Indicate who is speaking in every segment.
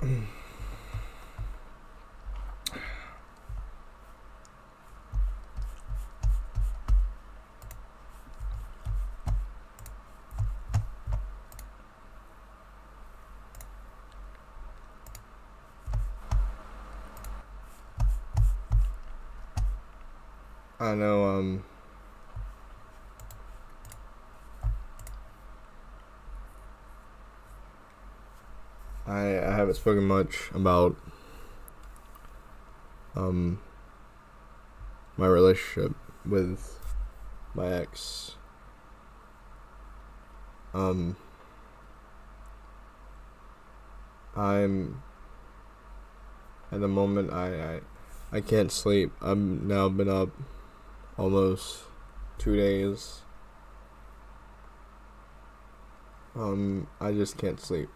Speaker 1: I know, I haven't spoken much about, um, my relationship with my ex. Um, I'm, at the moment, I can't sleep. I've now been up almost 2 days. I just can't sleep.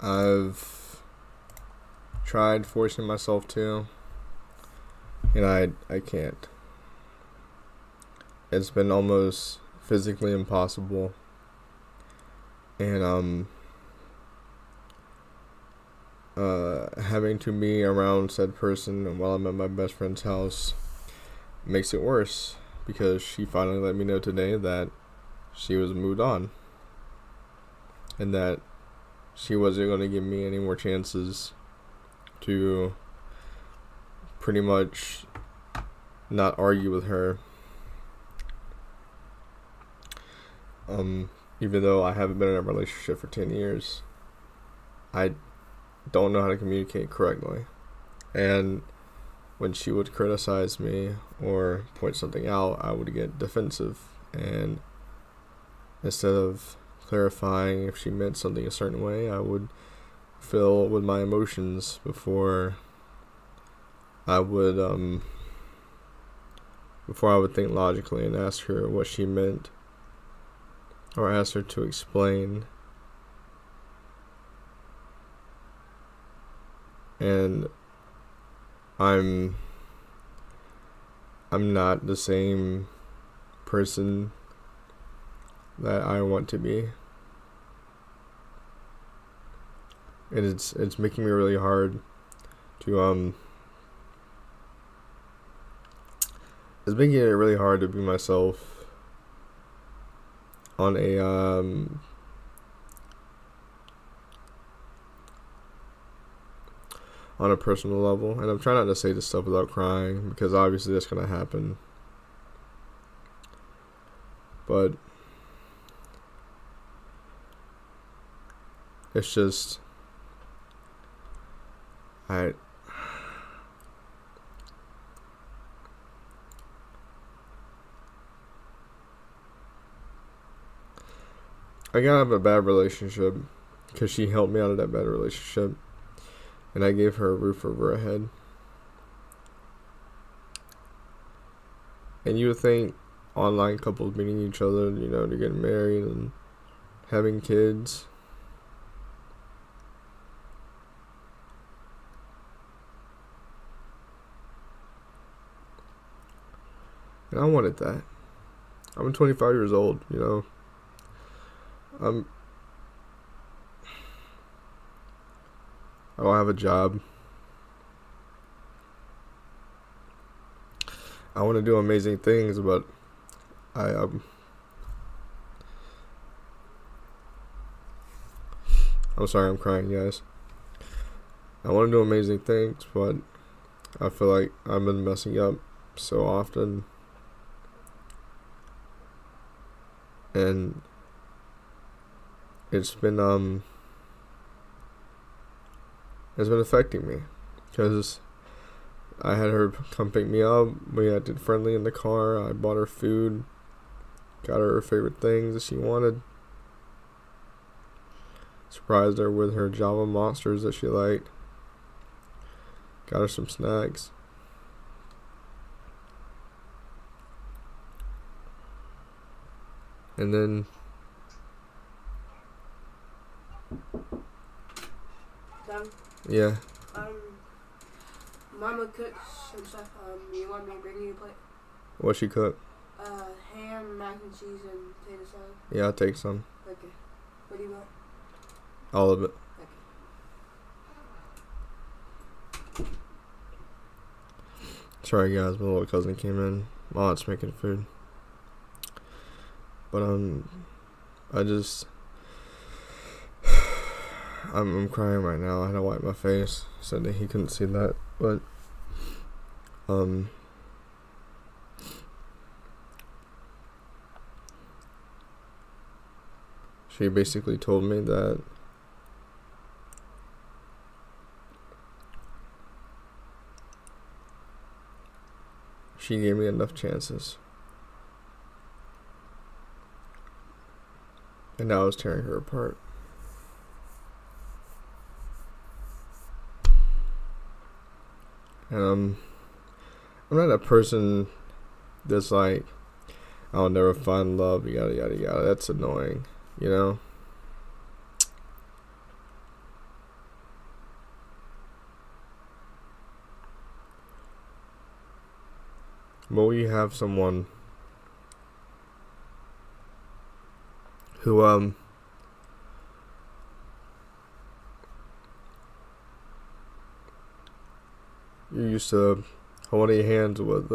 Speaker 1: I've tried forcing myself to, and I can't. It's been almost physically impossible. And having to be around said person while I'm at my best friend's house makes it worse, because she finally let me know today that she was moved on, and that she wasn't going to give me any more chances to pretty much not argue with her. Even though I haven't been in a relationship for 10 years, I don't know how to communicate correctly. And when she would criticize me or point something out, I would get defensive. And instead of clarifying if she meant something a certain way, I would fill with my emotions before I would think logically and ask her what she meant, or ask her to explain. And I'm not the same person that I want to be. And it's making me really hard to it's making it really hard to be myself on a personal level. And I'm trying not to say this stuff without crying, because obviously that's gonna happen. But it's just I got out of a bad relationship because she helped me out of that bad relationship, and I gave her a roof over her head. And you would think online couples meeting each other, to get married and having kids, and I wanted that. I'm 25 years old, I don't have a job. I want to do amazing things, but I'm sorry, I'm crying, guys. I want to do amazing things, but I feel like I've been messing up so often, and it's been affecting me, because I had her come pick me up. We acted friendly in the car. I bought her food, got her favorite things that she wanted, surprised her with her Java Monsters that she liked, got her some snacks. And then
Speaker 2: Done.
Speaker 1: Yeah.
Speaker 2: Mama cooks some stuff. You want me to bring you a plate?
Speaker 1: What she cook?
Speaker 2: Ham, mac and cheese, and potato salad.
Speaker 1: Yeah, I'll take some.
Speaker 2: Okay. What do you want?
Speaker 1: All of it. Sorry guys, my little cousin came in. My aunt's making food. But I just I'm crying right now. I had to wipe my face. He said that he couldn't see that, but she basically told me that she gave me enough chances, and now I was tearing her apart. And I'm not a person that's like, I'll never find love, yada yada yada. That's annoying, you know. But we have someone who you used to hold your hands with,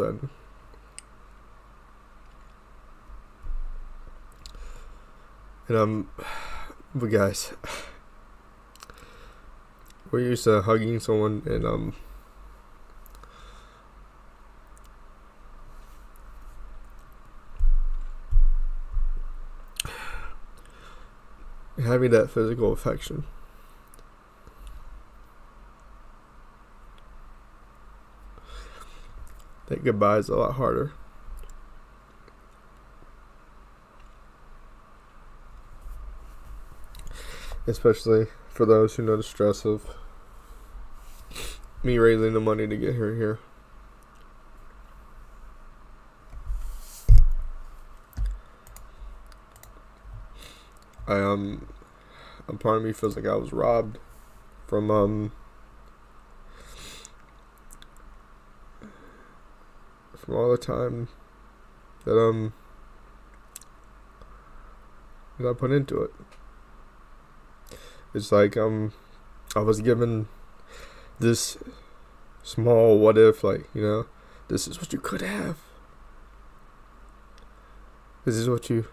Speaker 1: and but guys, we're used to hugging someone and having that physical affection. That goodbye is a lot harder. Especially for those who know the stress of me raising the money to get her here. A part of me feels like I was robbed from all the time that I put into it. It's like I was given this small what if, like, you know, this is what you could have. This is what I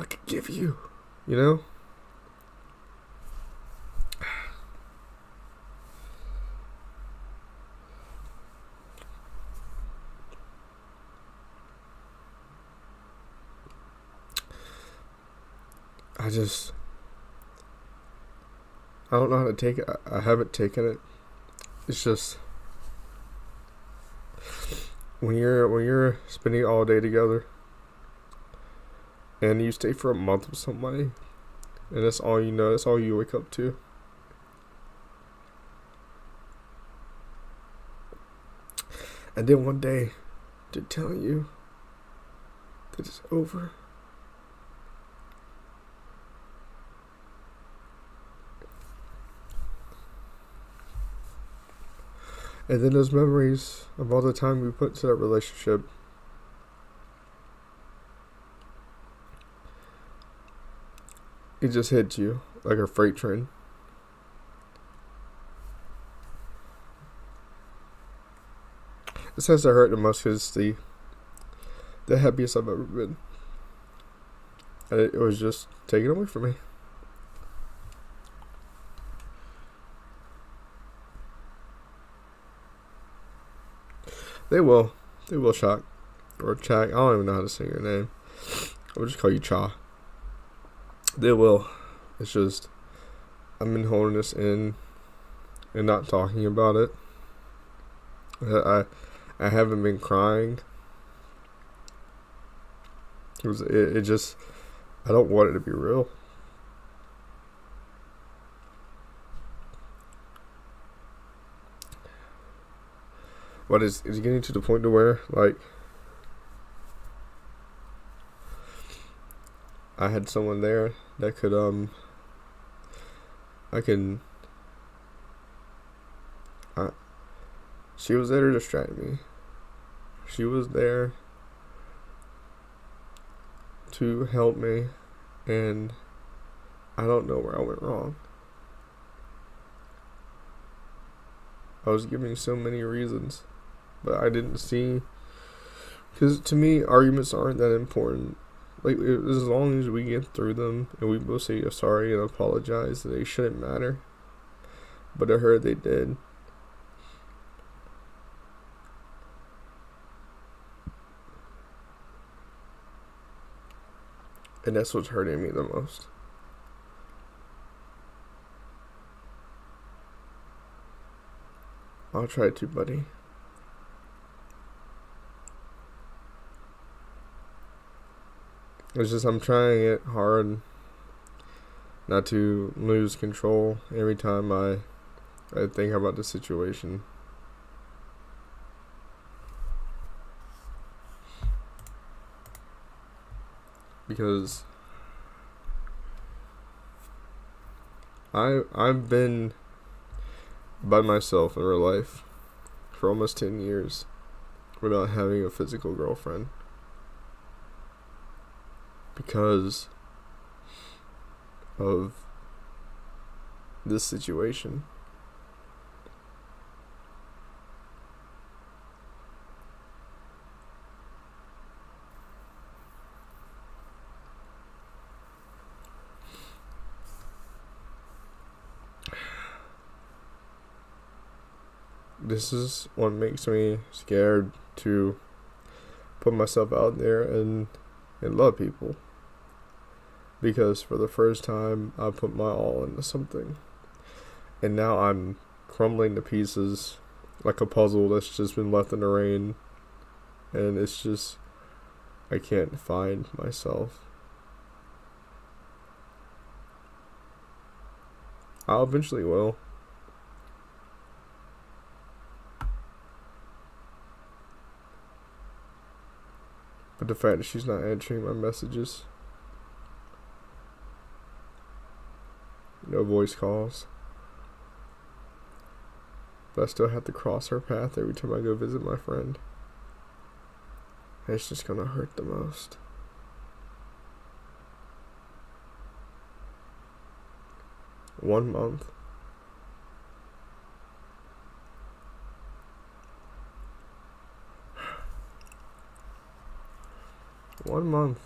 Speaker 1: could give you, you know? I don't know how to take it. I haven't taken it. It's just when you're spending all day together and you stay for a month with somebody and that's all you know, that's all you wake up to. And then one day they're telling you that it's over. And then those memories of all the time we put into that relationship, it just hits you like a freight train. It says I hurt the most because it's the happiest I've ever been. And it was just taken away from me. They will Shock. Or Chak. I don't even know how to say your name. I'll just call you Cha. They will. It's just, I've been holding this in and not talking about it. I haven't been crying. It just, I don't want it to be real. But it's getting to the point to where, like, I had someone there that could, she was there to distract me. She was there to help me, and I don't know where I went wrong. I was giving so many reasons, but I didn't see. Because to me, arguments aren't that important. Like, as long as we get through them and we both say sorry and apologize, they shouldn't matter. But I heard they did. And that's what's hurting me the most. I'll try to, buddy. It's just I'm trying it hard not to lose control every time I think about the situation. Because I've been by myself in real life for almost 10 years without having a physical girlfriend. Because of this situation. This is what makes me scared to put myself out there and love people. Because for the first time, I put my all into something. And now I'm crumbling to pieces like a puzzle that's just been left in the rain. And it's just, I can't find myself. I eventually will. But the fact that she's not answering my messages, no voice calls, but I still have to cross her path every time I go visit my friend. And it's just gonna hurt the most. One month. One month.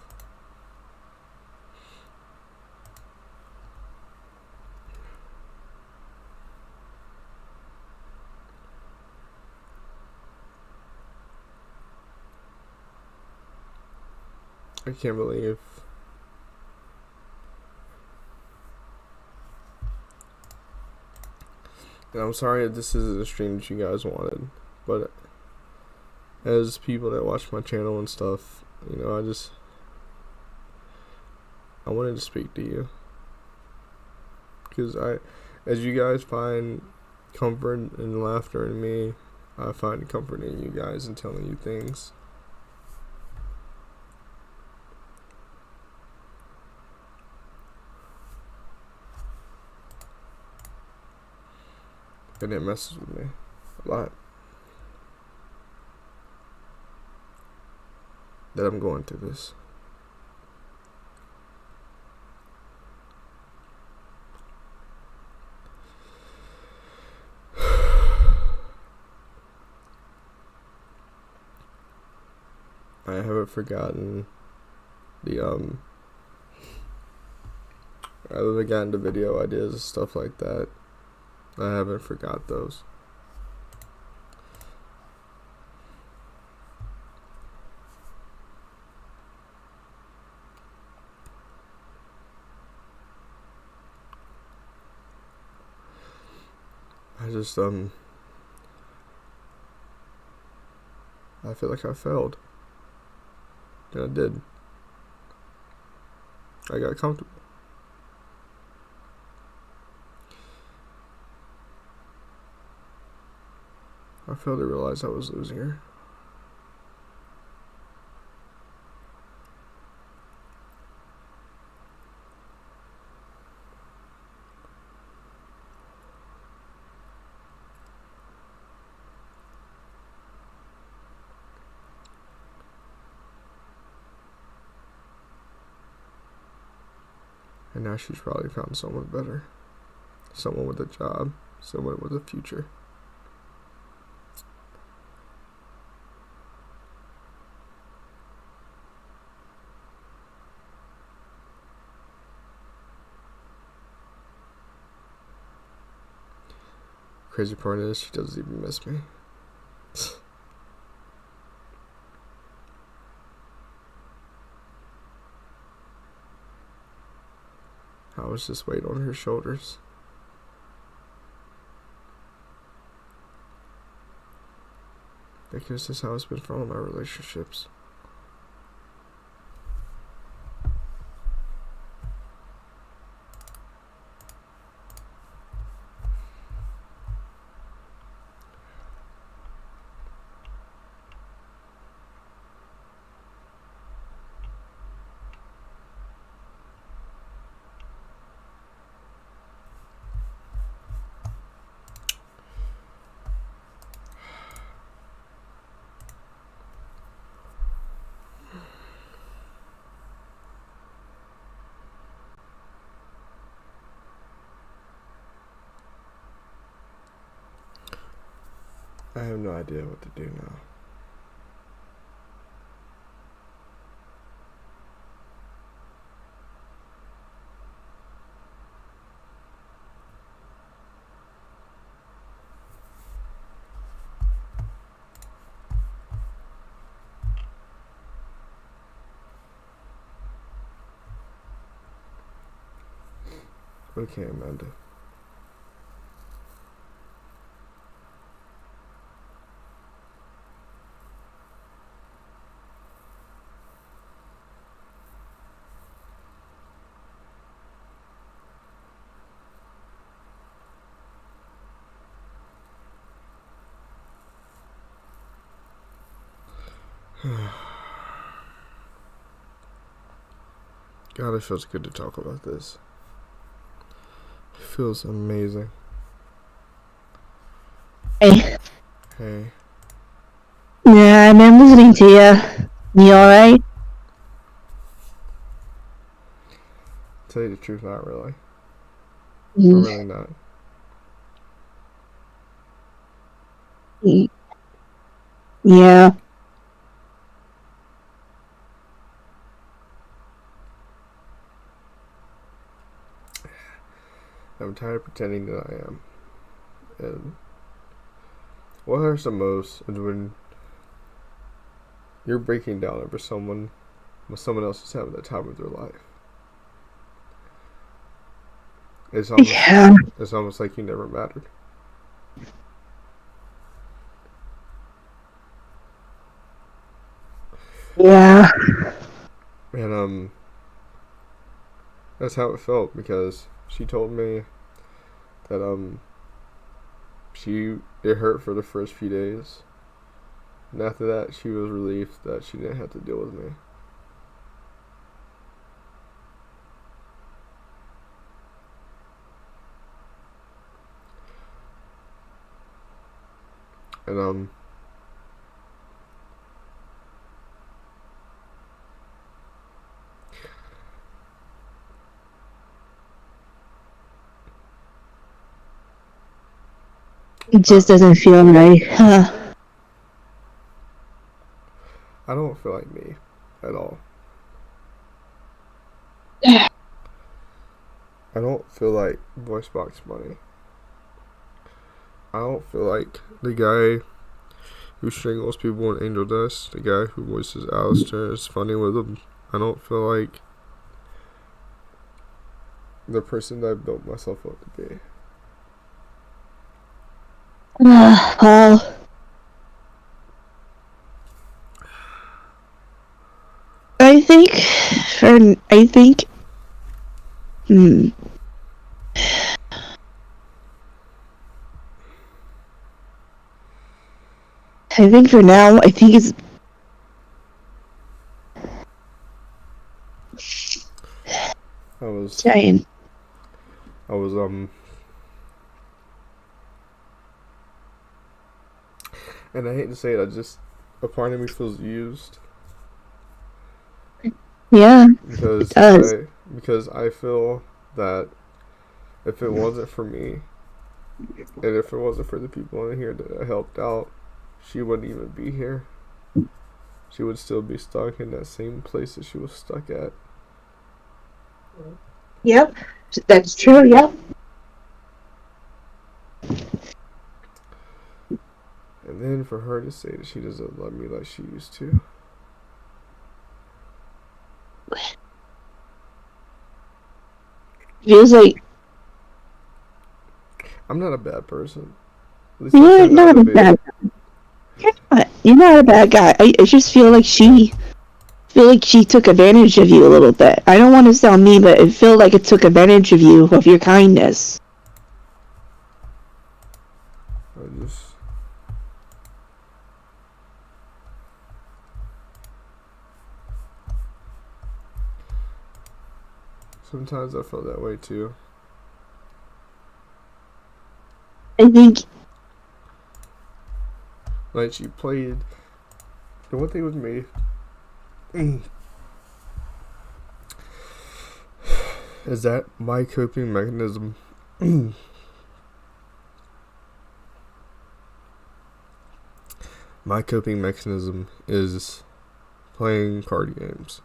Speaker 1: I can't believe and I'm sorry if this isn't the stream that you guys wanted, but as people that watch my channel and stuff, you know, I wanted to speak to you. Because as you guys find comfort and laughter in me, I find comfort in you guys and telling you things. And it messes with me a lot. That I'm going through this. I haven't forgotten the I haven't forgotten the video ideas and stuff like that. I haven't forgot those. I just I feel like I failed. And I did. I got comfortable. I failed to realize I was losing her. now she's probably found someone better. Someone with a job. Someone with a future. Crazy part is she doesn't even miss me. How was this weight on her shoulders? Because this is how it's been for all my relationships. I have no idea what to do now. Okay, Amanda. God, it feels good to talk about this. It feels amazing.
Speaker 3: Hey.
Speaker 1: Hey.
Speaker 3: Yeah, I'm listening to you. You alright?
Speaker 1: To tell you the truth, not really. I'm really not.
Speaker 3: Yeah.
Speaker 1: I'm tired of pretending that I am. And what hurts the most is when you're breaking down over someone when someone else is having the time of their life. It's almost like you never mattered.
Speaker 3: Yeah.
Speaker 1: And that's how it felt, because she told me that it hurt for the first few days, and after that she was relieved that she didn't have to deal with me. And
Speaker 3: It just doesn't feel right.
Speaker 1: I don't feel like me at all. I don't feel like voice box money. I don't feel like the guy who strangles people in angel dust, the guy who voices Alistair is funny with him. I don't feel like the person that I built myself up to be.
Speaker 3: Well, I think for now, I think it's
Speaker 1: I was
Speaker 3: giant.
Speaker 1: And I hate to say it, a part of me feels used.
Speaker 3: Yeah, it
Speaker 1: Because
Speaker 3: does.
Speaker 1: I feel that if it wasn't for me, and if it wasn't for the people in here that I helped out, she wouldn't even be here. She would still be stuck in that same place that she was stuck at.
Speaker 3: Yep, that's true. Yep.
Speaker 1: And then for her to say that she doesn't love me like she used to.
Speaker 3: Feels like
Speaker 1: I'm not a bad person. At least I
Speaker 3: you're
Speaker 1: try not
Speaker 3: not
Speaker 1: to
Speaker 3: a
Speaker 1: be.
Speaker 3: bad. You're not a bad guy. I just feel like she took advantage of you a little bit. I don't want to sound mean, but I feel like it took advantage of you, of your kindness.
Speaker 1: I just. Sometimes I feel that way too.
Speaker 3: I think
Speaker 1: Like she played. The one thing with me. Is that my coping mechanism? My coping mechanism is playing card games.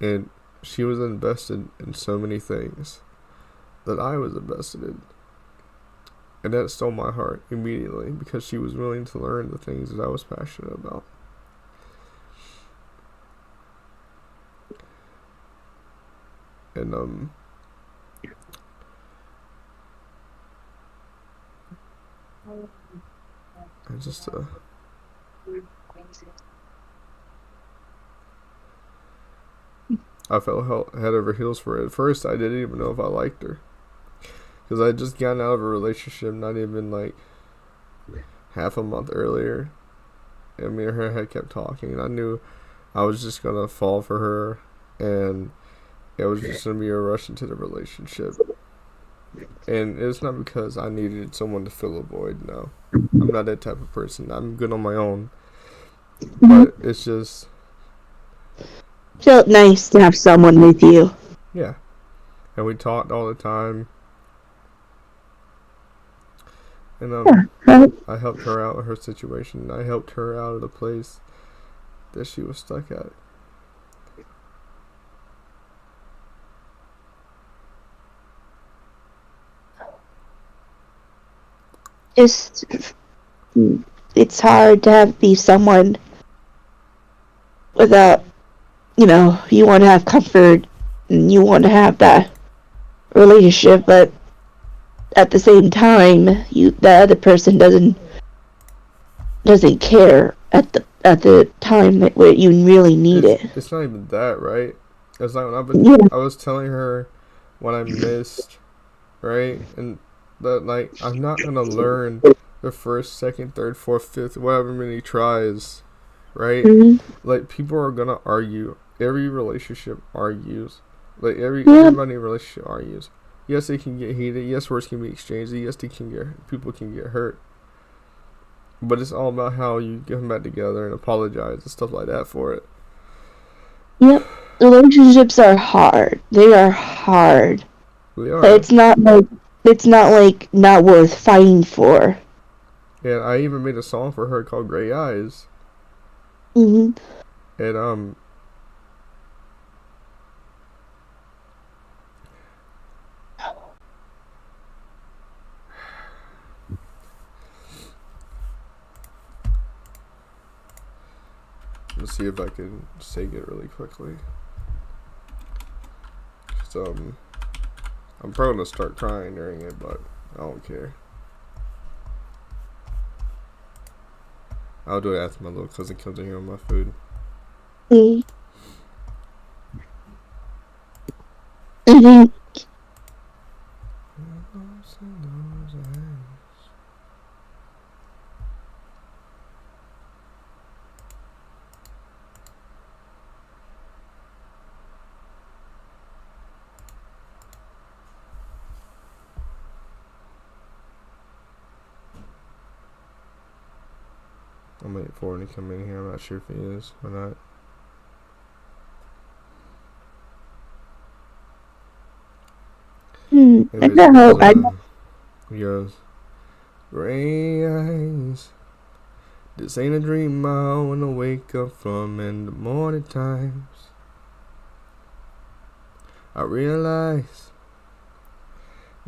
Speaker 1: And she was invested in so many things that I was invested in. And that stole my heart immediately because she was willing to learn the things that I was passionate about. And I just I fell head over heels for it. At first, I didn't even know if I liked her because I had just gotten out of a relationship, not even like half a month earlier, and me and her had kept talking, and I knew I was just gonna fall for her, and it was just gonna be a rush into the relationship. And it's not because I needed someone to fill a void. No, I'm not that type of person. I'm good on my own, but it's just
Speaker 3: felt nice to have someone with you.
Speaker 1: yeah. And we talked all the time. And I helped her out with her situation. I helped her out of the place that she was stuck at.
Speaker 3: Just, it's hard to be someone without, you want to have comfort and you want to have that relationship, but at the same time, the other person doesn't care at the time that where you really need it.
Speaker 1: It's not even that, right? It's like
Speaker 3: Yeah.
Speaker 1: I was telling her what I missed, right? And that like I'm not gonna learn the first, second, third, fourth, fifth, whatever many tries, right?
Speaker 3: Mm-hmm.
Speaker 1: Like people are gonna argue. Every relationship argues. Like
Speaker 3: Yeah.
Speaker 1: everybody in a relationship argues. Yes, it can get heated. Yes, words can be exchanged. Yes, people can get hurt. But it's all about how you get them back together and apologize and stuff like that for it.
Speaker 3: Yep. Relationships are hard. They are hard.
Speaker 1: They are.
Speaker 3: But it's not like not worth fighting for.
Speaker 1: And I even made a song for her called Gray Eyes.
Speaker 3: Mm-hmm.
Speaker 1: And let's see if I can sing it really quickly. So I'm probably gonna start crying during it, but I don't care. I'll do it after my little cousin comes in here with my food.
Speaker 3: I think
Speaker 1: I'm waiting for him to come in here. I'm not sure if he is or not. Anyways,
Speaker 3: I
Speaker 1: he
Speaker 3: hope.
Speaker 1: he goes, gray eyes. This ain't a dream I wanna wake up from in the morning times. I realize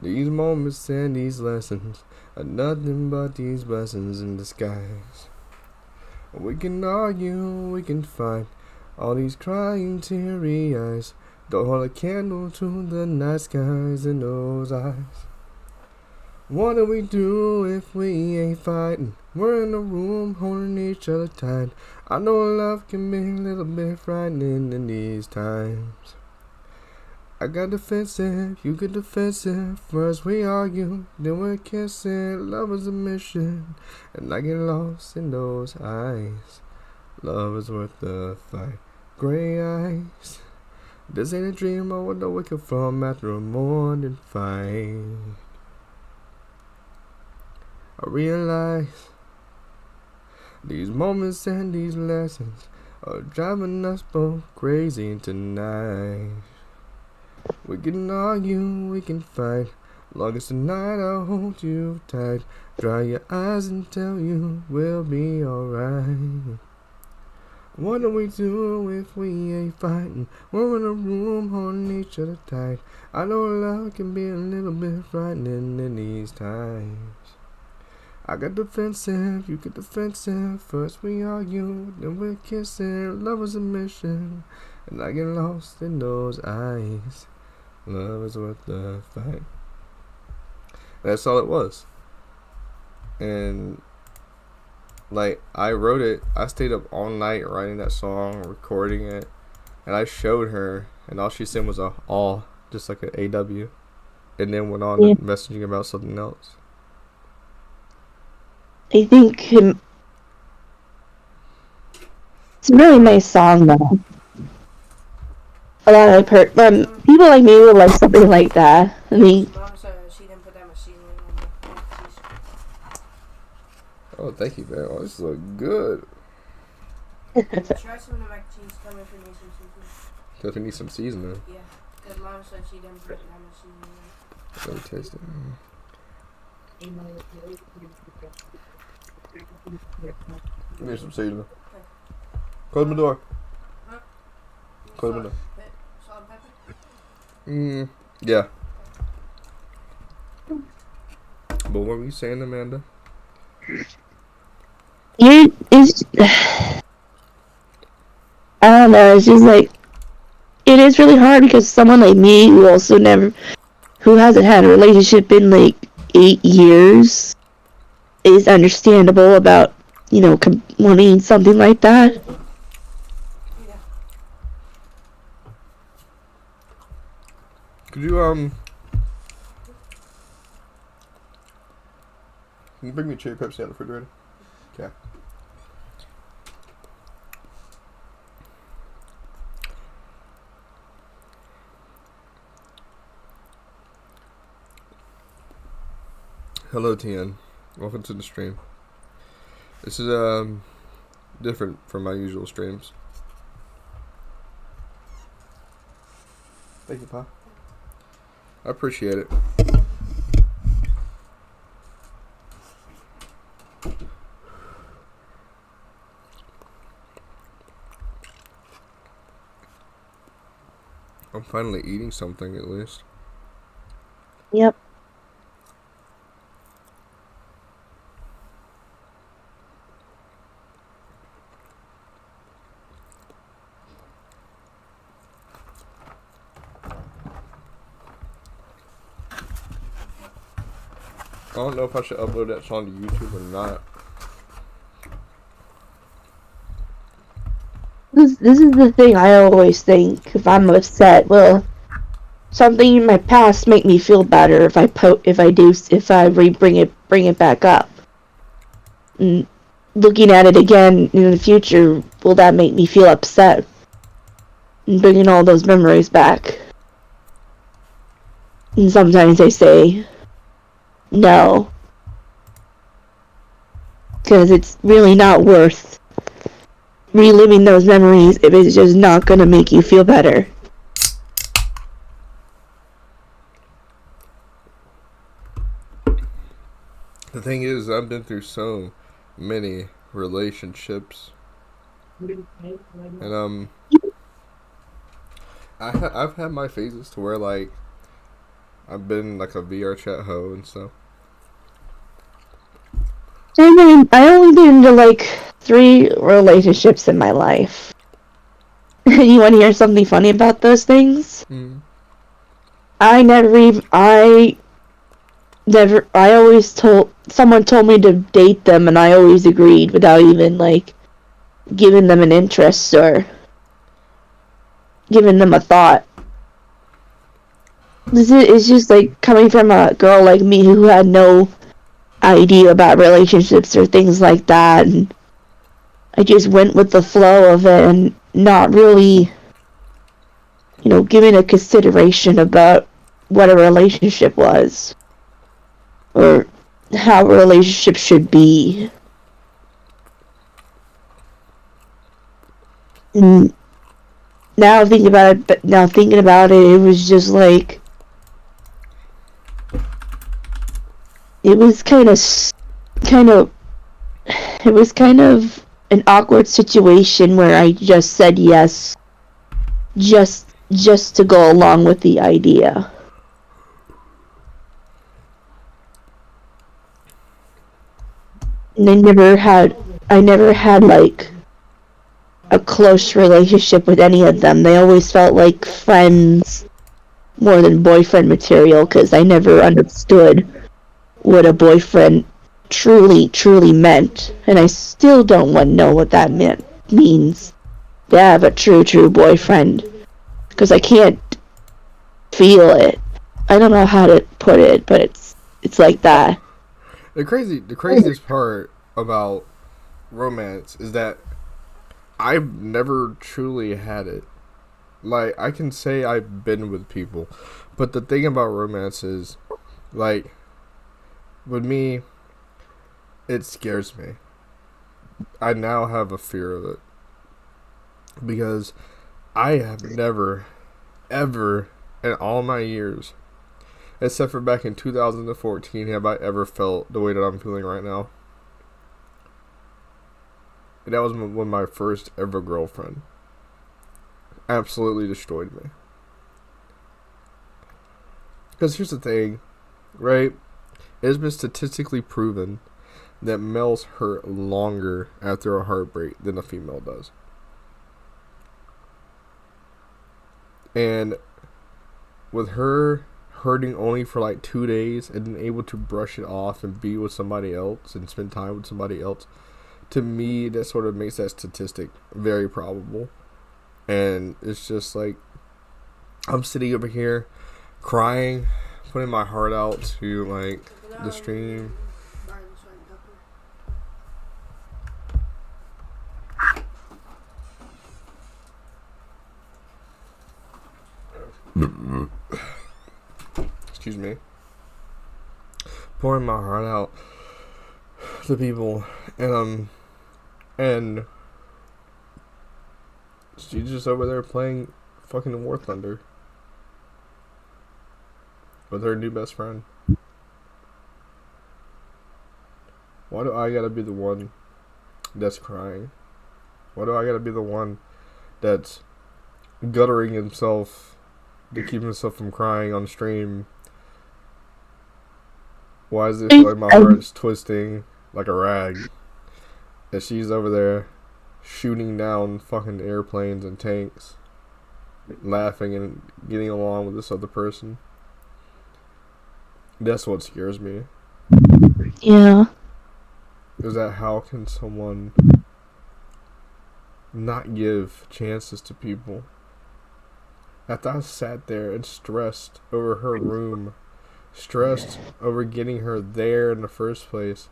Speaker 1: these moments and these lessons are nothing but these blessings in disguise. We can argue, we can fight, all these crying teary eyes. Don't hold a candle to the night skies in those eyes. What do we do if we ain't fighting? We're in a room holding each other tight. I know love can be a little bit frightening in these times. I got defensive, you get defensive. First we argue, then we're kissing. Love is a mission, and I get lost in those eyes. Love is worth the fight. Gray eyes. This ain't a dream I wanna wake up from after a morning fight. I realize these moments and these lessons are driving us both crazy tonight. We can argue, we can fight, long as tonight I'll hold you tight. Dry your eyes and tell you we'll be alright. What do we do if we ain't fighting? We're in a room holding each other tight. I know love can be a little bit frightening in these times. I got defensive, you get defensive. First we argue, then we're kissing. Love is a mission, and I get lost in those eyes. Love is worth the fight. That's all it was. And like, I wrote it. I stayed up all night writing that song, recording it, and I showed her, and all she said was a all, just like an AW, and then went on to messaging about something else.
Speaker 3: I think it's a really nice song, though. A lot of people like me would like something like that. I mean,
Speaker 2: Mom said she didn't put that much seasoning on the cheese.
Speaker 1: Oh, thank you, man. Oh, this looks good.
Speaker 2: Try some of the mac and cheese. Tell me if you need some seasoning.
Speaker 1: Definitely need some seasoning.
Speaker 2: Yeah, because Mom said she didn't put that much seasoning on it.
Speaker 1: Let me taste it. Give me some seasoning. Close my door.
Speaker 2: Huh?
Speaker 1: Close my door.
Speaker 2: Salt and pepper?
Speaker 1: Yeah. But what were you saying, Amanda?
Speaker 3: it's I don't know. It's just like it is really hard because someone like me who hasn't had a relationship in like 8 years is understandable about wanting something like that.
Speaker 2: Yeah.
Speaker 1: Could you can you bring me a cherry Pepsi out of the refrigerator? Okay. Hello, Tian. Welcome to the stream. This is different from my usual streams. Thank you, Pa. I appreciate it. I'm finally eating something, at least.
Speaker 3: Yep.
Speaker 1: I don't know if I should upload that song to YouTube or not.
Speaker 3: This is the thing I always think if I'm upset. Well, something in my past make me feel better if I bring it back up. And looking at it again in the future, will that make me feel upset? And bringing all those memories back. And sometimes I say no, because it's really not worth reliving those memories if it's just not gonna make you feel better.
Speaker 1: thing is, I've been through so many relationships, and I've had my phases to where like I've been like a VR chat hoe and stuff.
Speaker 3: I mean, I only been into like 3 relationships in my life. You want to hear something funny about those things?
Speaker 1: Mm.
Speaker 3: I always someone told me to date them, and I always agreed without even like giving them an interest or giving them a thought. It's just like coming from a girl like me who had no idea about relationships or things like that, and I just went with the flow of it and not really, giving a consideration about what a relationship was or how a relationship should be. And now thinking about it, it was just like it was kind of an awkward situation where I just said yes, just to go along with the idea. And I never had like a close relationship with any of them. They always felt like friends more than boyfriend material, because I never understood what a boyfriend truly meant, and I still don't want to know what that means to have a true boyfriend, because I can't feel it. I don't know how to put it, but it's like that.
Speaker 1: The craziest part about romance is that I've never truly had it. Like, I can say I've been with people, but the thing about romance is, like, with me, it scares me. I now have a fear of it. Because I have never, ever, in all my years, except for back in 2014, have I ever felt the way that I'm feeling right now. And that was when my first ever girlfriend absolutely destroyed me. Because here's the thing, right? It's been statistically proven that males hurt longer after a heartbreak than a female does. And with her hurting only for like 2 days and then able to brush it off and be with somebody else and spend time with somebody else, to me, that sort of makes that statistic very probable. And it's just like, I'm sitting over here crying, putting my heart out to like the stream. Excuse me. Pouring my heart out to people, and she's just over there playing fucking War Thunder with her new best friend. Why do I gotta be the one that's crying? Why do I gotta be the one that's guttering himself to keep himself from crying on stream? Why does it feel like my heart's twisting like a rag? And she's over there shooting down fucking airplanes and tanks, laughing and getting along with this other person. That's what scares me.
Speaker 3: Yeah.
Speaker 1: Is that how can someone not give chances to people? After I sat there and stressed over her room, stressed over getting her there in the first place,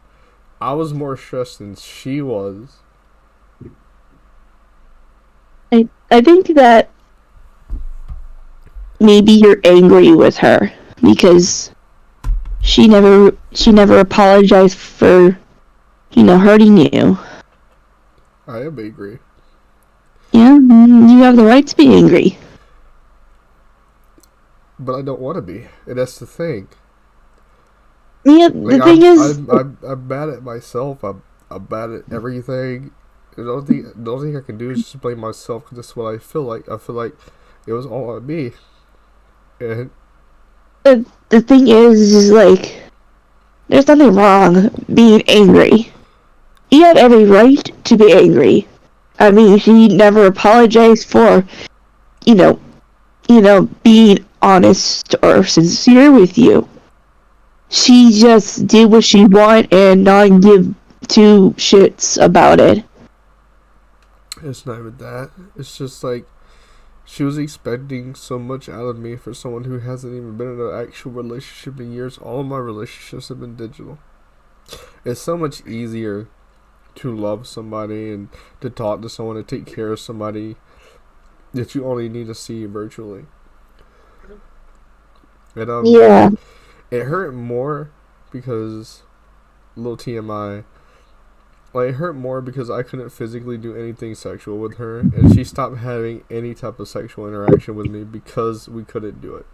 Speaker 1: I was more stressed than she was.
Speaker 3: I think that maybe you're angry with her because she never apologized for hurting you.
Speaker 1: I am angry.
Speaker 3: Yeah, you have the right to be angry.
Speaker 1: But I don't want to be, and that's the thing.
Speaker 3: Yeah,
Speaker 1: Like
Speaker 3: the thing is,
Speaker 1: I'm bad at myself. I'm bad at everything. The only thing I can do is just blame myself because that's what I feel like. I feel like it was all on me. And
Speaker 3: the thing is like, there's nothing wrong being angry. You have every right to be angry. I mean, she never apologized for, you know, being honest or sincere with you. She just did what she wanted and not give two shits about it.
Speaker 1: it's not even that. It's just like she was expecting so much out of me for someone who hasn't even been in an actual relationship in years. All of my relationships have been digital. It's so much easier to love somebody and to talk to someone and take care of somebody that you only need to see virtually. And
Speaker 3: Yeah.
Speaker 1: it hurt more because, little TMI, like, it hurt more because I couldn't physically do anything sexual with her, and she stopped having any type of sexual interaction with me because we couldn't do it.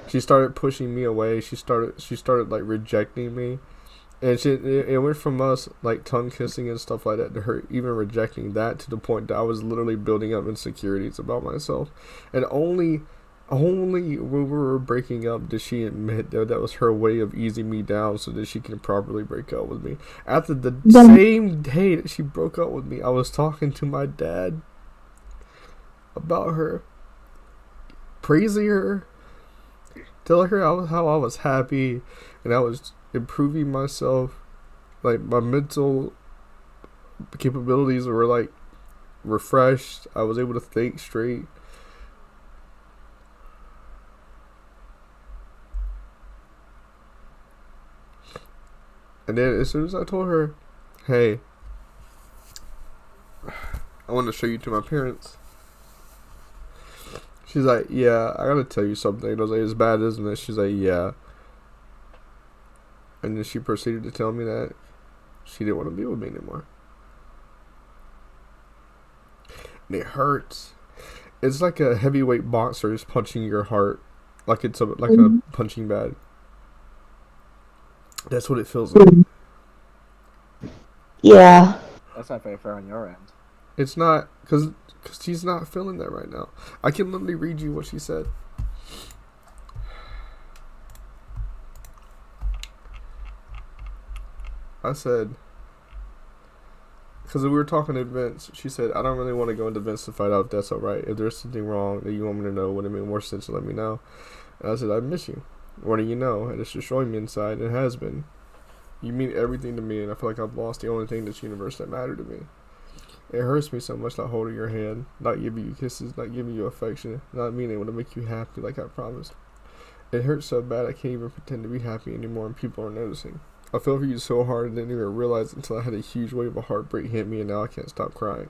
Speaker 1: She started pushing me away. She started like rejecting me, and it went from us like tongue kissing and stuff like that to her even rejecting that, to the point that I was literally building up insecurities about myself, and only when we were breaking up did she admit that that was her way of easing me down so that she can properly break up with me. After the same day that she broke up with me, I was talking to my dad about her, praising her, telling her how I was happy and I was improving myself. Like, my mental capabilities were like refreshed. I was able to think straight. And then as soon as I told her, hey, I want to show you to my parents, she's like, yeah, I gotta tell you something. I was like, it's bad, isn't it? She's like, yeah. And then she proceeded to tell me that she didn't want to be with me anymore. And it hurts. It's like a heavyweight boxer is punching your heart, like it's a punching bag. That's what it feels like.
Speaker 3: Yeah.
Speaker 4: That's not very fair on your end.
Speaker 1: It's not, because she's not feeling that right now. I can literally read you what she said. I said, because we were talking to Vince, she said, I don't really want to go into Vince to find out if that's alright. If there's something wrong that you want me to know, would it make more sense to let me know? And I said, I miss you. What do you know? And it's destroying me inside. It has been. You mean everything to me, and I feel like I've lost the only thing in this universe that mattered to me. It hurts me so much not holding your hand, not giving you kisses, not giving you affection, not being able to make you happy like I promised. It hurts so bad I can't even pretend to be happy anymore, and people are noticing. I felt for you so hard and didn't even realize it until I had a huge wave of heartbreak hit me, and now I can't stop crying.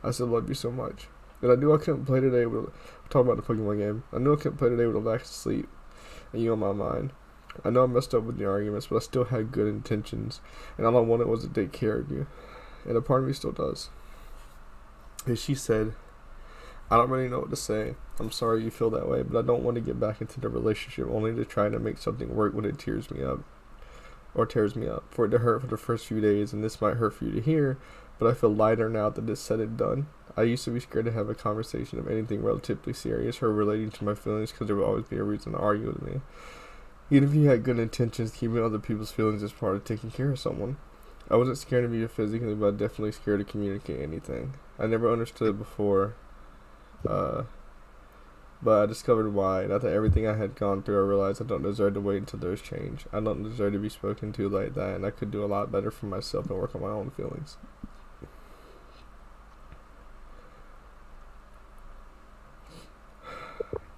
Speaker 1: I still love you so much. And I knew I couldn't play today with... Talking about the Pokemon game. I knew I couldn't play today with a lack of sleep and you on my mind. I know I messed up with the arguments, but I still had good intentions, and all I wanted was to take care of you. And a part of me still does. And she said, I don't really know what to say. I'm sorry you feel that way, but I don't want to get back into the relationship only to try to make something work when it tears me up. Or tears me up. For it to hurt for the first few days, and this might hurt for you to hear, but I feel lighter now that it's said and done. I used to be scared to have a conversation of anything relatively serious or relating to my feelings because there would always be a reason to argue with me. Even if you had good intentions, keeping other people's feelings is part of taking care of someone. I wasn't scared of you physically, but I'm definitely scared to communicate anything. I never understood before, but I discovered why. And after everything I had gone through, I realized I don't deserve to wait until there's change. I don't deserve to be spoken to like that, and I could do a lot better for myself and work on my own feelings.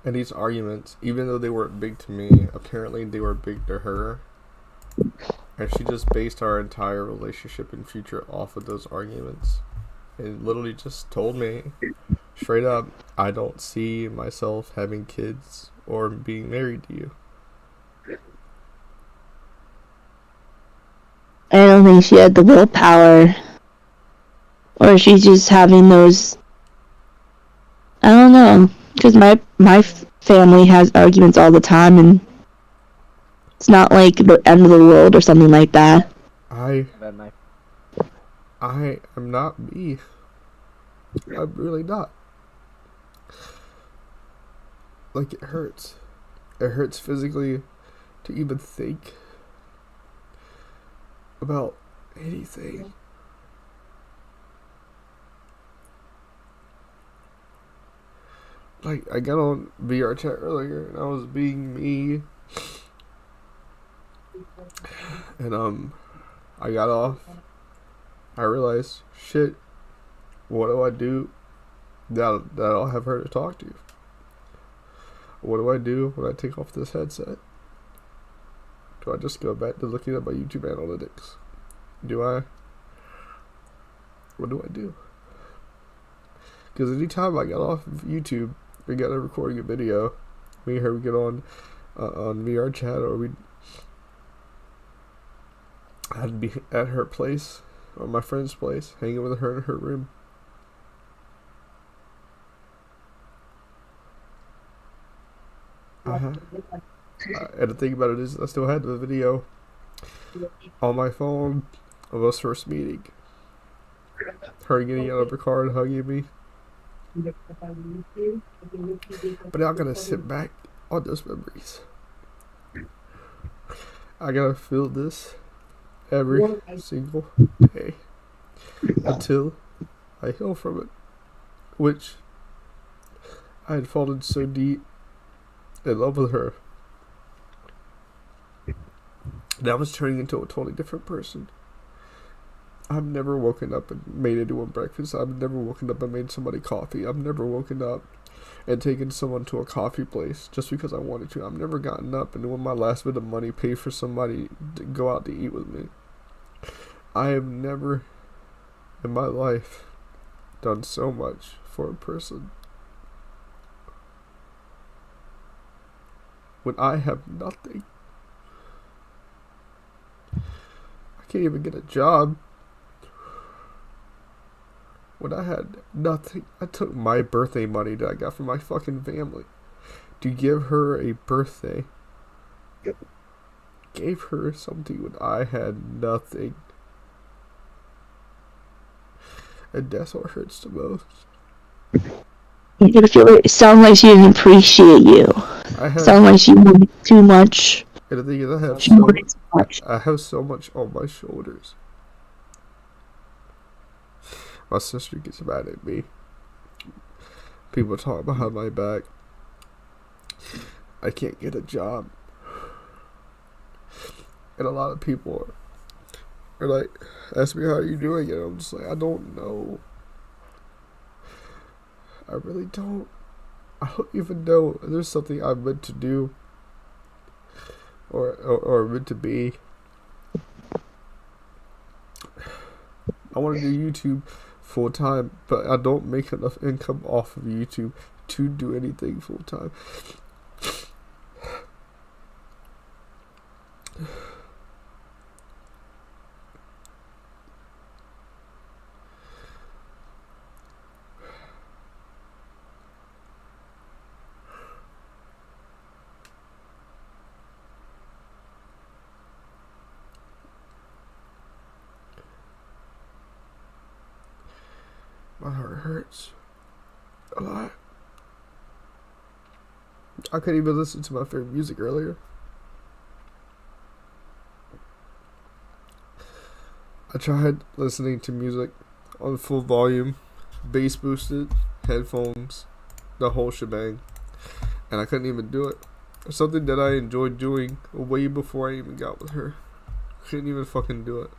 Speaker 1: And these arguments, even though they weren't big to me, apparently they were big to her. And she just based our entire relationship and future off of those arguments. And literally just told me, straight up, I don't see myself having kids or being married to you.
Speaker 3: I don't think she had the willpower. Or she's just having those... I don't know. Because my family has arguments all the time, and It's not like the end of the world or something like that.
Speaker 1: I am not me. I'm really not. Like, it hurts. It hurts physically to even think about anything. Like, I got on VR chat earlier and I was being me, and I got off. I realized, shit, what do I do that I don't have her to talk to? What do I do when I take off this headset? Do I just go back to looking at my YouTube analytics? What do I do? Because anytime I got off of YouTube, we got to recording a video, me and her would get on VR chat, or I'd be at her place, or my friend's place, hanging with her in her room. And the thing about it is, I still had the video on my phone of us first meeting. Her getting out of her car and hugging me. But now I gotta sit back on those memories. I gotta feel this every single day until I heal from it. Which I had fallen so deep in love with her. Now I was turning into a totally different person. I've never woken up and made anyone breakfast. I've never woken up and made somebody coffee. I've never woken up and taken someone to a coffee place just because I wanted to. I've never gotten up and with my last bit of money pay for somebody to go out to eat with me. I have never in my life done so much for a person when I have nothing. I can't even get a job. When I had nothing, I took my birthday money that I got from my fucking family to give her a birthday. Gave her something when I had nothing. And that's what hurts the most.
Speaker 3: You're gonna feel it sounds like she didn't appreciate you. Sounds like she wanted too much.
Speaker 1: And the thing is, I have so much on my shoulders. My sister gets mad at me. People talk behind my back. I can't get a job. And a lot of people are like, ask me how are you doing it. I'm just like, I don't know. I really don't. I don't even know if there's something I'm meant to do or meant to be. I want to do YouTube full time, but I don't make enough income off of YouTube to do anything full time. My heart hurts a lot. I couldn't even listen to my favorite music earlier. I tried listening to music on full volume, bass boosted, headphones, the whole shebang, and I couldn't even do it. Something that I enjoyed doing way before I even got with her. Couldn't even fucking do it.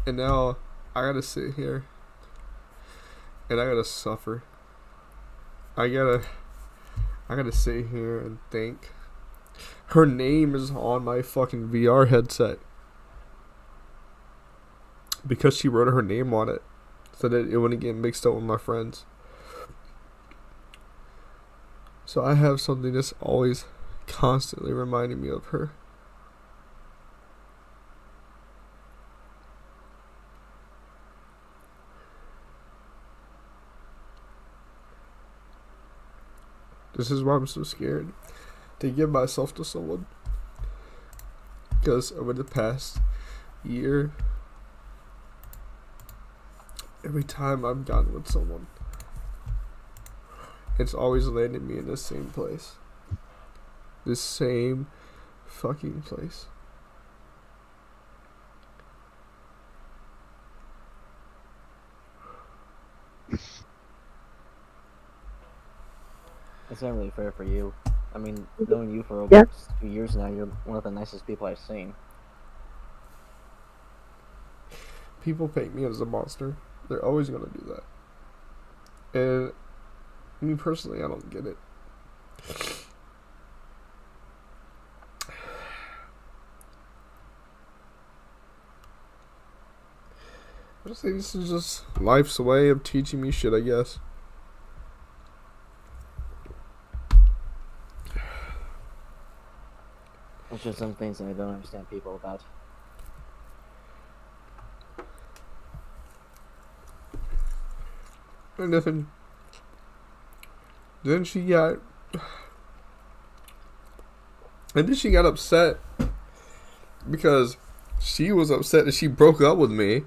Speaker 1: And now I gotta sit here and I gotta suffer. I gotta sit here and think. Her name is on my fucking VR headset because she wrote her name on it so that it wouldn't get mixed up with my friends. So I have something that's always constantly reminding me of her. This is why I'm so scared to give myself to someone. Because over the past year, every time I've gotten with someone, it's always landed me in the same place. The same fucking place.
Speaker 4: It's not really fair for you. I mean, knowing you for over
Speaker 3: Yeah.
Speaker 4: 2 years now, you're one of the nicest people I've seen.
Speaker 1: People paint me as a monster. They're always gonna do that. And me personally, I don't get it. I just think this is just life's way of teaching me shit, I guess.
Speaker 4: It's just some things that I don't understand people about.
Speaker 1: And then she got upset because she was upset that she broke up with me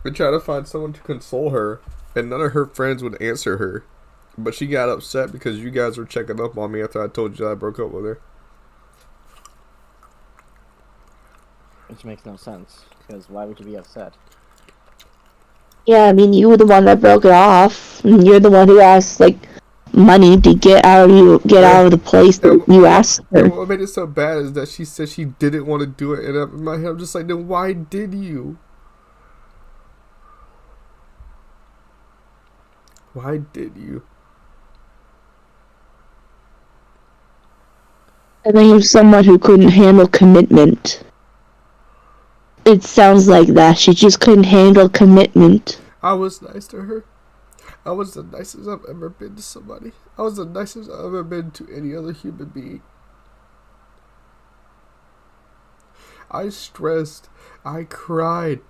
Speaker 1: and tried to find someone to console her, and none of her friends would answer her. But she got upset because you guys were checking up on me after I told you that I broke up with her.
Speaker 4: Which makes no sense, because why would you be upset?
Speaker 3: Yeah, I mean, you were the one that broke it off. And you're the one who asked, like, money to get out of the place that you asked her.
Speaker 1: And what made it so bad is that she said she didn't want to do it, and in my head I'm just like, then why did you? Why did you?
Speaker 3: I think you're someone who couldn't handle commitment. It sounds like that. She just couldn't handle commitment.
Speaker 1: I was nice to her. I was the nicest I've ever been to somebody. I was the nicest I've ever been to any other human being. I stressed. I cried.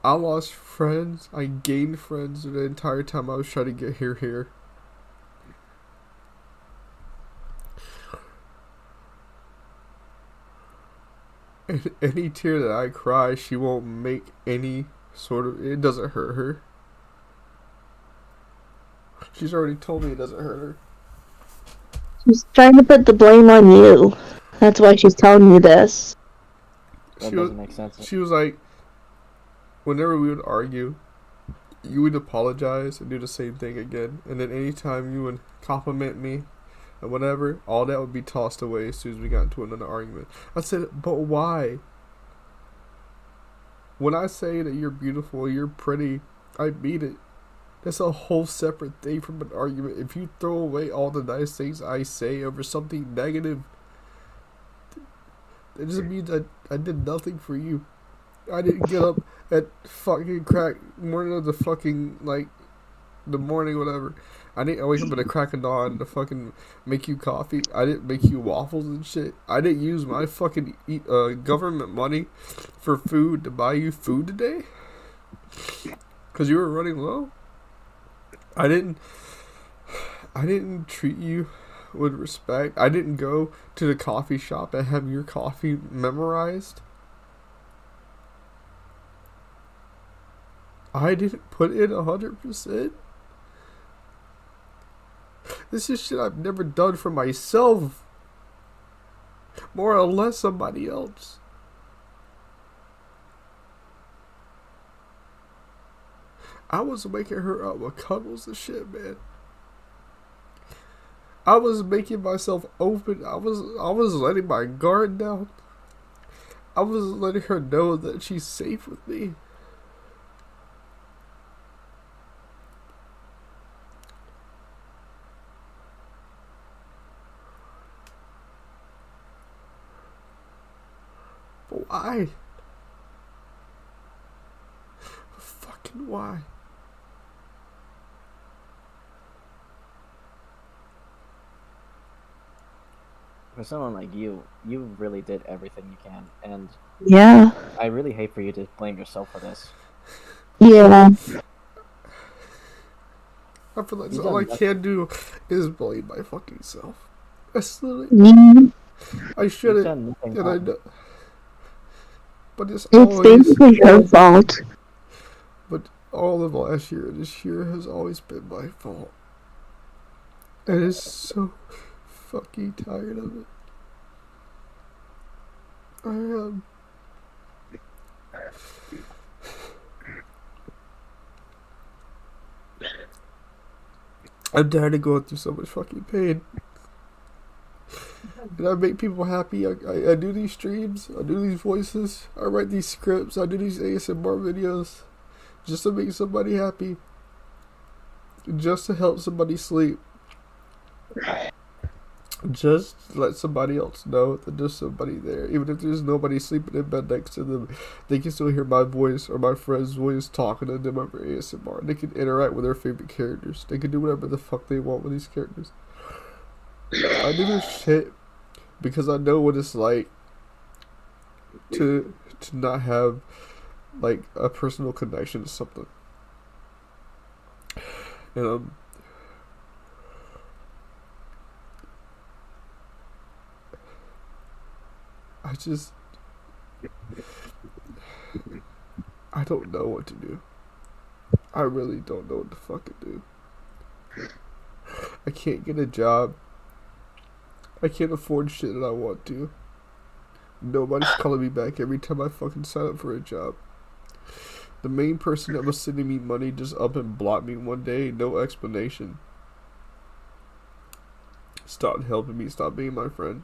Speaker 1: I lost friends. I gained friends the entire time I was trying to get here. And any tear that I cry, she won't make any sort of... It doesn't hurt her. She's already told me it doesn't hurt her.
Speaker 3: She's trying to put the blame on you. That's why she's telling you this.
Speaker 4: That doesn't make sense.
Speaker 1: She was like, whenever we would argue, you would apologize and do the same thing again. And then anytime you would compliment me and whatever, all that would be tossed away as soon as we got into another argument. I said, but why? When I say that you're beautiful, you're pretty, I mean it. That's a whole separate thing from an argument. If you throw away all the nice things I say over something negative, it just means I did nothing for you. I didn't get up at fucking morning of the fucking, like, the morning, whatever. I didn't wake up at a crack of dawn to fucking make you coffee. I didn't make you waffles and shit. I didn't use my fucking government money for food to buy you food today. Because you were running low. I didn't treat you with respect. I didn't go to the coffee shop and have your coffee memorized. I didn't put in 100%. This is shit I've never done for myself. More or less somebody else. I was making her up with cuddles and shit, man. I was making myself open. I was letting my guard down. I was letting her know that she's safe with me. But why? Fucking why?
Speaker 4: For someone like you really did everything you can, and
Speaker 3: Yeah.
Speaker 4: I really hate for you to blame yourself for this.
Speaker 3: Yeah.
Speaker 1: I feel like
Speaker 4: You've
Speaker 1: all I
Speaker 4: done
Speaker 1: can do is blame my fucking self. I slowly,
Speaker 3: You,
Speaker 1: I
Speaker 4: You've
Speaker 1: shouldn't,
Speaker 4: done nothing
Speaker 1: and I
Speaker 4: wrong.
Speaker 1: know, but it's
Speaker 3: it's
Speaker 1: always,
Speaker 3: basically your fault.
Speaker 1: but all of last year, this year has always been my fault. And it's so fucking tired of it. I am. I'm tired of going through so much fucking pain. And I make people happy. I do these streams. I do these voices. I write these scripts. I do these ASMR videos. Just to make somebody happy. Just to help somebody sleep. Just let somebody else know that there's somebody there. Even if there's nobody sleeping in bed next to them, they can still hear my voice or my friend's voice talking to them over ASMR. They can interact with their favorite characters. They can do whatever the fuck they want with these characters. I do this shit because I know what it's like to not have like a personal connection to something. And I just I don't know what to do. I really don't know what to fucking do. I can't get a job. I can't afford shit that I want to. Nobody's calling me back every time I fucking sign up for a job. The main person that was sending me money just up and blocked me one day, no explanation. Stopped helping me, stopped being my friend.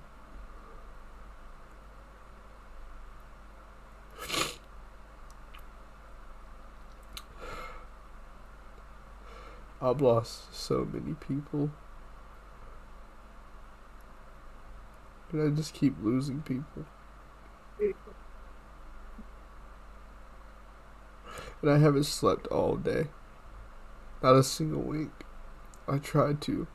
Speaker 1: I've lost so many people. And I just keep losing people. And I haven't slept all day. Not a single wink. I tried to.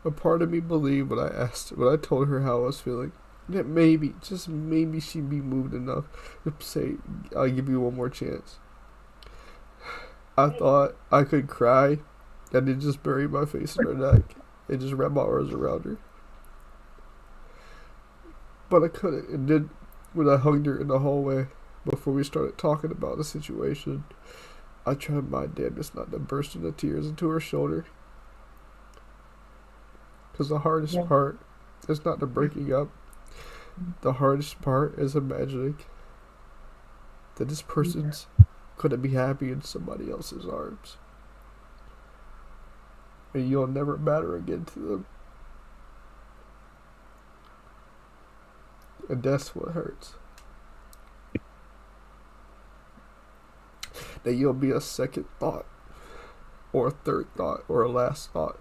Speaker 1: A part of me believed when I told her how I was feeling, that maybe, just maybe she'd be moved enough to say, I'll give you one more chance. I thought I could cry and then just bury my face in her neck and just wrap my arms around her. But I couldn't. And then when I hugged her in the hallway before we started talking about the situation, I tried my damnedest not to burst into tears into her shoulder. Because the hardest part is not the breaking up. The hardest part is imagining that this person's gonna be happy in somebody else's arms. And you'll never matter again to them. And that's what hurts. That you'll be a second thought, or a third thought, or a last thought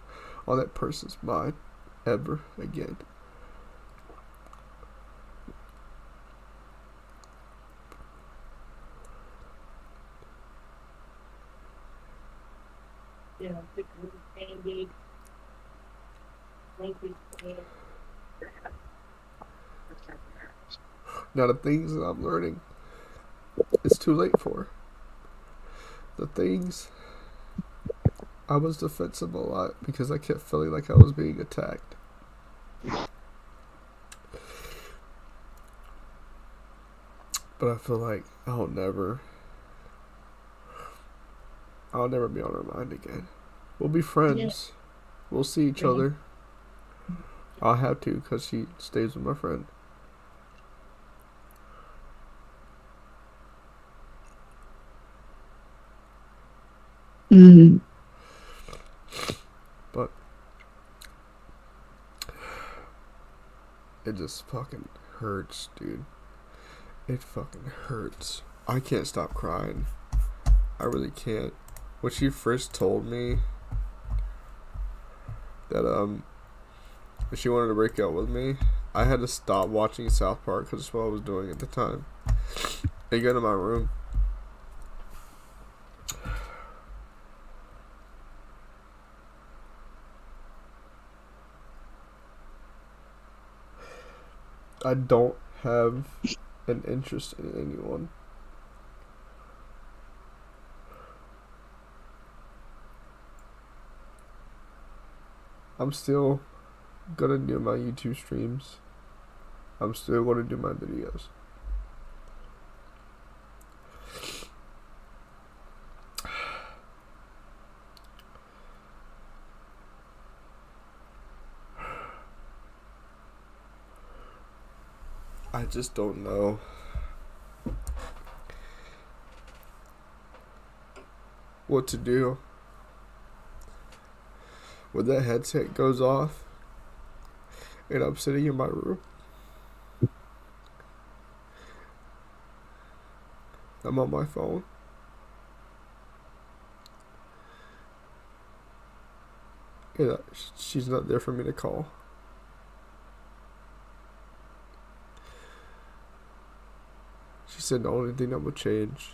Speaker 1: on that person's mind ever again. Now the things that I'm learning, it's too late for. The things I was defensive a lot because I kept feeling like I was being attacked. But I feel like I'll never be on her mind again. We'll be friends. We'll see each other. I'll have to because she stays with my friend.
Speaker 3: Mm.
Speaker 1: But it just fucking hurts, dude. It fucking hurts. I can't stop crying. I really can't. When she first told me that she wanted to break up with me, I had to stop watching South Park because that's what I was doing at the time. I go to my room. I don't have an interest in anyone. I'm still gonna do my YouTube streams. I'm still gonna do my videos. I just don't know what to do when that headset goes off and I'm sitting in my room. I'm on my phone. And she's not there for me to call. She said the only thing that will change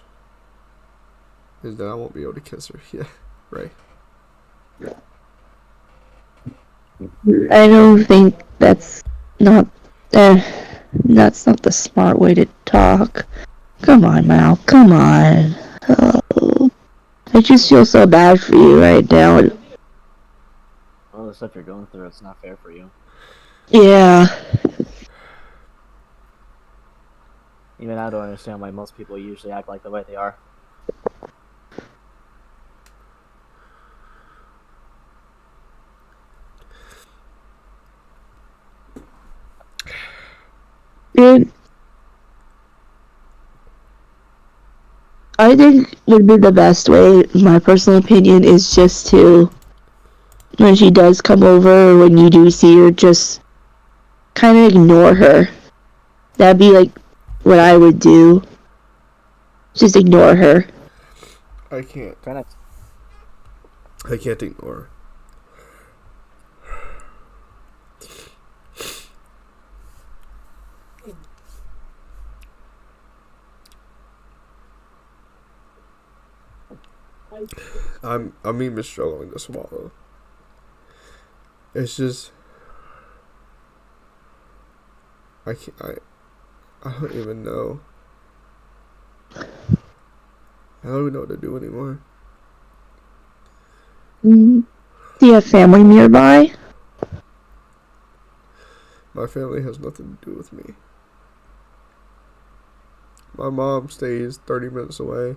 Speaker 1: is that I won't be able to kiss her. Yeah, right.
Speaker 3: I don't think not uh, that's not the smart way to talk. Come on, Mal. Come on. Oh, I just feel so bad for you right now.
Speaker 4: All the stuff you're going through, it's not fair for you.
Speaker 3: Yeah.
Speaker 4: Even I don't understand why most people usually act like the way they are.
Speaker 3: Dude, I think would be the best way, my personal opinion, is just to, when she does come over, when you do see her, just kind of ignore her. That'd be like what I would do. Just ignore her.
Speaker 1: I can't.
Speaker 4: Try not.
Speaker 1: I can't ignore her. I'm even struggling to swallow. It's just I can't. I don't even know. I don't even know what to do anymore.
Speaker 3: Do you have family nearby?
Speaker 1: My family has nothing to do with me. My mom stays 30 minutes away.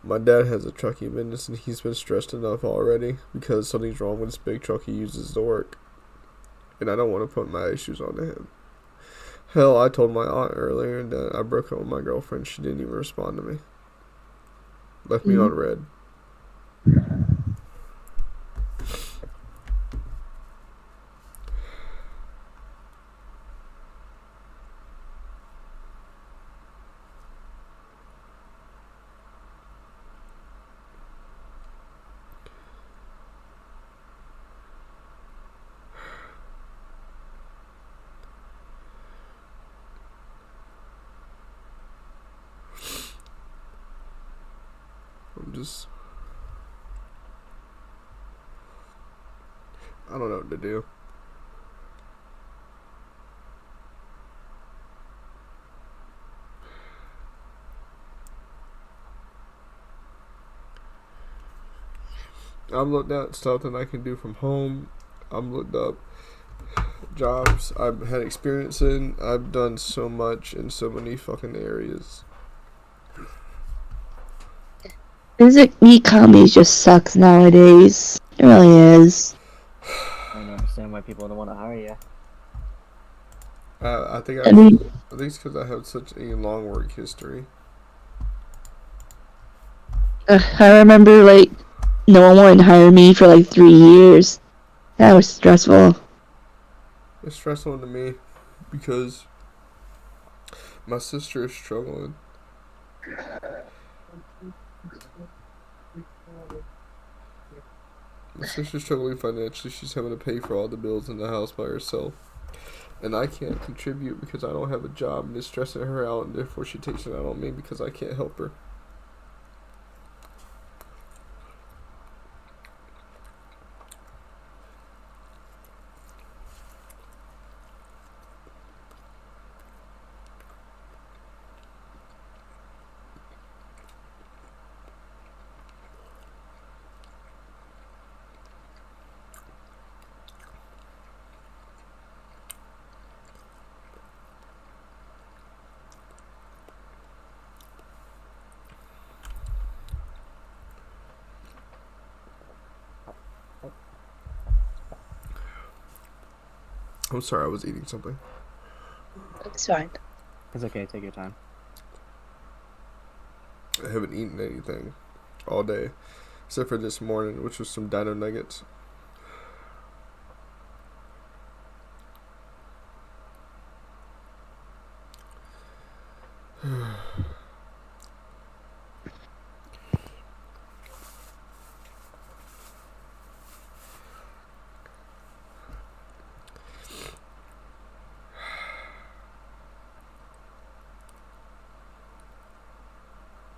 Speaker 1: My dad has a trucking business and he's been stressed enough already because something's wrong with this big truck he uses to work. And I don't want to put my issues onto him. Hell, I told my aunt earlier that I broke up with my girlfriend. She didn't even respond to me. Left me on red. I don't know what to do. I'm looked at stuff that I can do from home. I'm looked up jobs I've had experience in. I've done so much in so many fucking areas.
Speaker 3: Music economy just sucks nowadays. It really is.
Speaker 4: I don't understand why people don't want to hire you.
Speaker 1: I think
Speaker 3: I mean,
Speaker 1: it's because I have such a long work history.
Speaker 3: I remember, like, no one wanted to hire me for like 3 years. That was stressful.
Speaker 1: It's stressful to me because my sister is struggling. My sister's struggling financially. She's having to pay for all the bills in the house by herself. And I can't contribute because I don't have a job and it's stressing her out, and therefore she takes it out on me because I can't help her. I'm sorry, I was eating something.
Speaker 3: It's fine.
Speaker 4: It's okay. Take your time.
Speaker 1: I haven't eaten anything all day, except for this morning, which was some dino nuggets.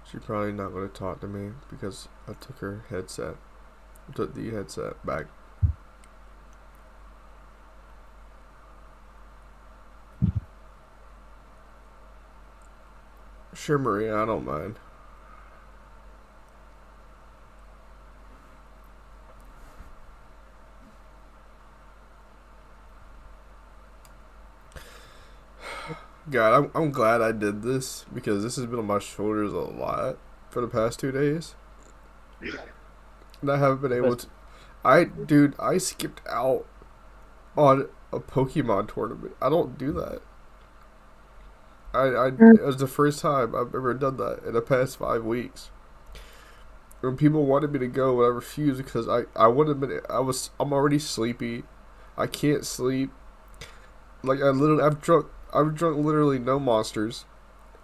Speaker 1: She's probably not going to talk to me because I took her headset. I took the headset back. Sure, Maria, I don't mind. God, I'm glad I did this because this has been on my shoulders a lot for the past 2 days. And I haven't been able to. I skipped out on a Pokemon tournament. I don't do that. It was the first time I've ever done that in the past 5 weeks. When people wanted me to go, I refused because I would have been. I'm already sleepy. I can't sleep. Like I've drunk literally no monsters.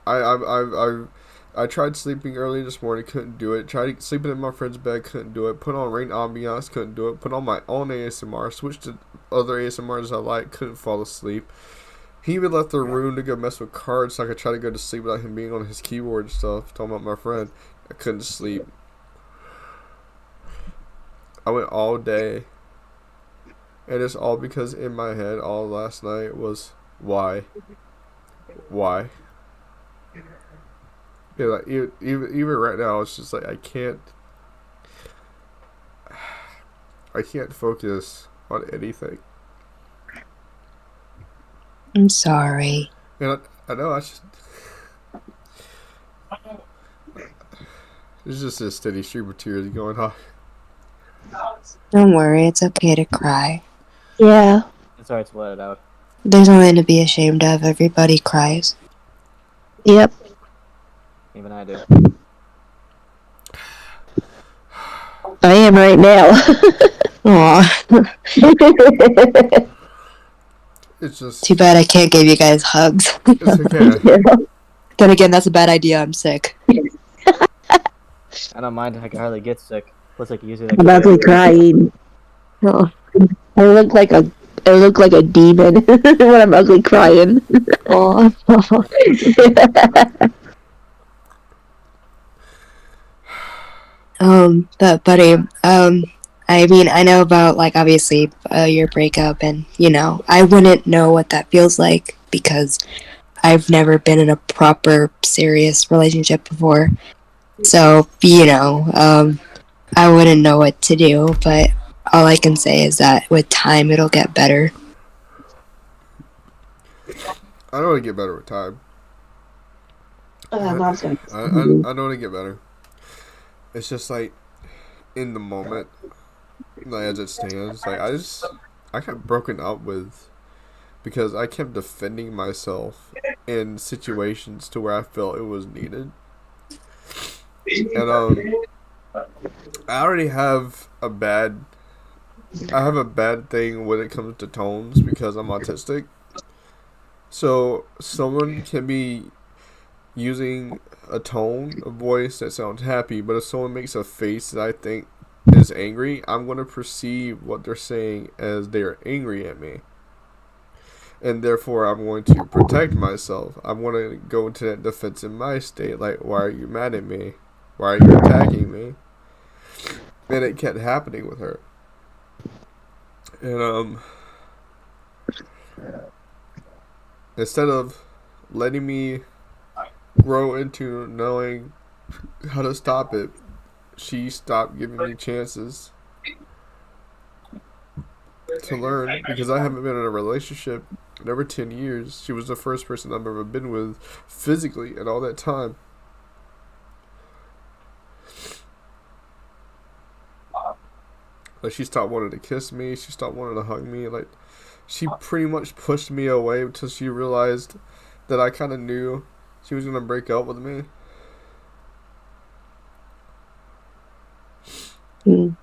Speaker 1: I tried sleeping early this morning, couldn't do it. Tried sleeping in my friend's bed, couldn't do it. Put on rain ambiance, couldn't do it. Put on my own ASMR, switched to other ASMRs I like, couldn't fall asleep. He even left the room to go mess with cards so I could try to go to sleep without him being on his keyboard and stuff. Talking about my friend, I couldn't sleep. I went all day, and it's all because in my head all last night was why. Yeah, like even right now, it's just like I can't focus on anything.
Speaker 5: I'm sorry.
Speaker 1: And I know I should. There's just a steady stream of tears going on.
Speaker 5: Don't worry, it's okay to cry.
Speaker 3: Yeah.
Speaker 4: It's alright to let it out.
Speaker 5: There's nothing to be ashamed of. Everybody cries.
Speaker 3: Yep.
Speaker 4: Even I do.
Speaker 3: I am right now.
Speaker 5: Aw.
Speaker 1: It's just
Speaker 5: Too bad I can't give you guys hugs.
Speaker 1: it's okay.
Speaker 5: Then again, that's a bad idea. I'm sick.
Speaker 4: I don't mind. I can hardly get sick. Plus, like usually
Speaker 3: I'm ugly crying.
Speaker 5: Oh.
Speaker 3: I look like a demon when I'm ugly crying.
Speaker 5: Aw. But buddy, I mean, I know about, like, obviously, your breakup, and, you know, I wouldn't know what that feels like because I've never been in a proper, serious relationship before. So, you know, I wouldn't know what to do, but all I can say is that with time, it'll get better.
Speaker 1: I know how to get better with time.
Speaker 3: Mom's gonna.
Speaker 1: I know how to get better. It's just like in the moment, like as it stands, like I got broken up with because I kept defending myself in situations to where I felt it was needed. And I already have a bad thing when it comes to tones because I'm autistic. So someone can be using a tone of voice that sounds happy, but if someone makes a face that I think is angry, I'm going to perceive what they're saying as they're angry at me. And therefore, I'm going to protect myself. I'm going to go into that defensive mind state, like, why are you mad at me? Why are you attacking me? And it kept happening with her. And, instead of letting me grow into knowing how to stop it, she stopped giving me chances to learn because I haven't been in a relationship in over 10 years. She was the first person I've ever been with physically in all that time. Like, she stopped wanting to kiss me. She stopped wanting to hug me. Like, she pretty much pushed me away until she realized that I kind of knew she was gonna break up with me.
Speaker 5: Mm.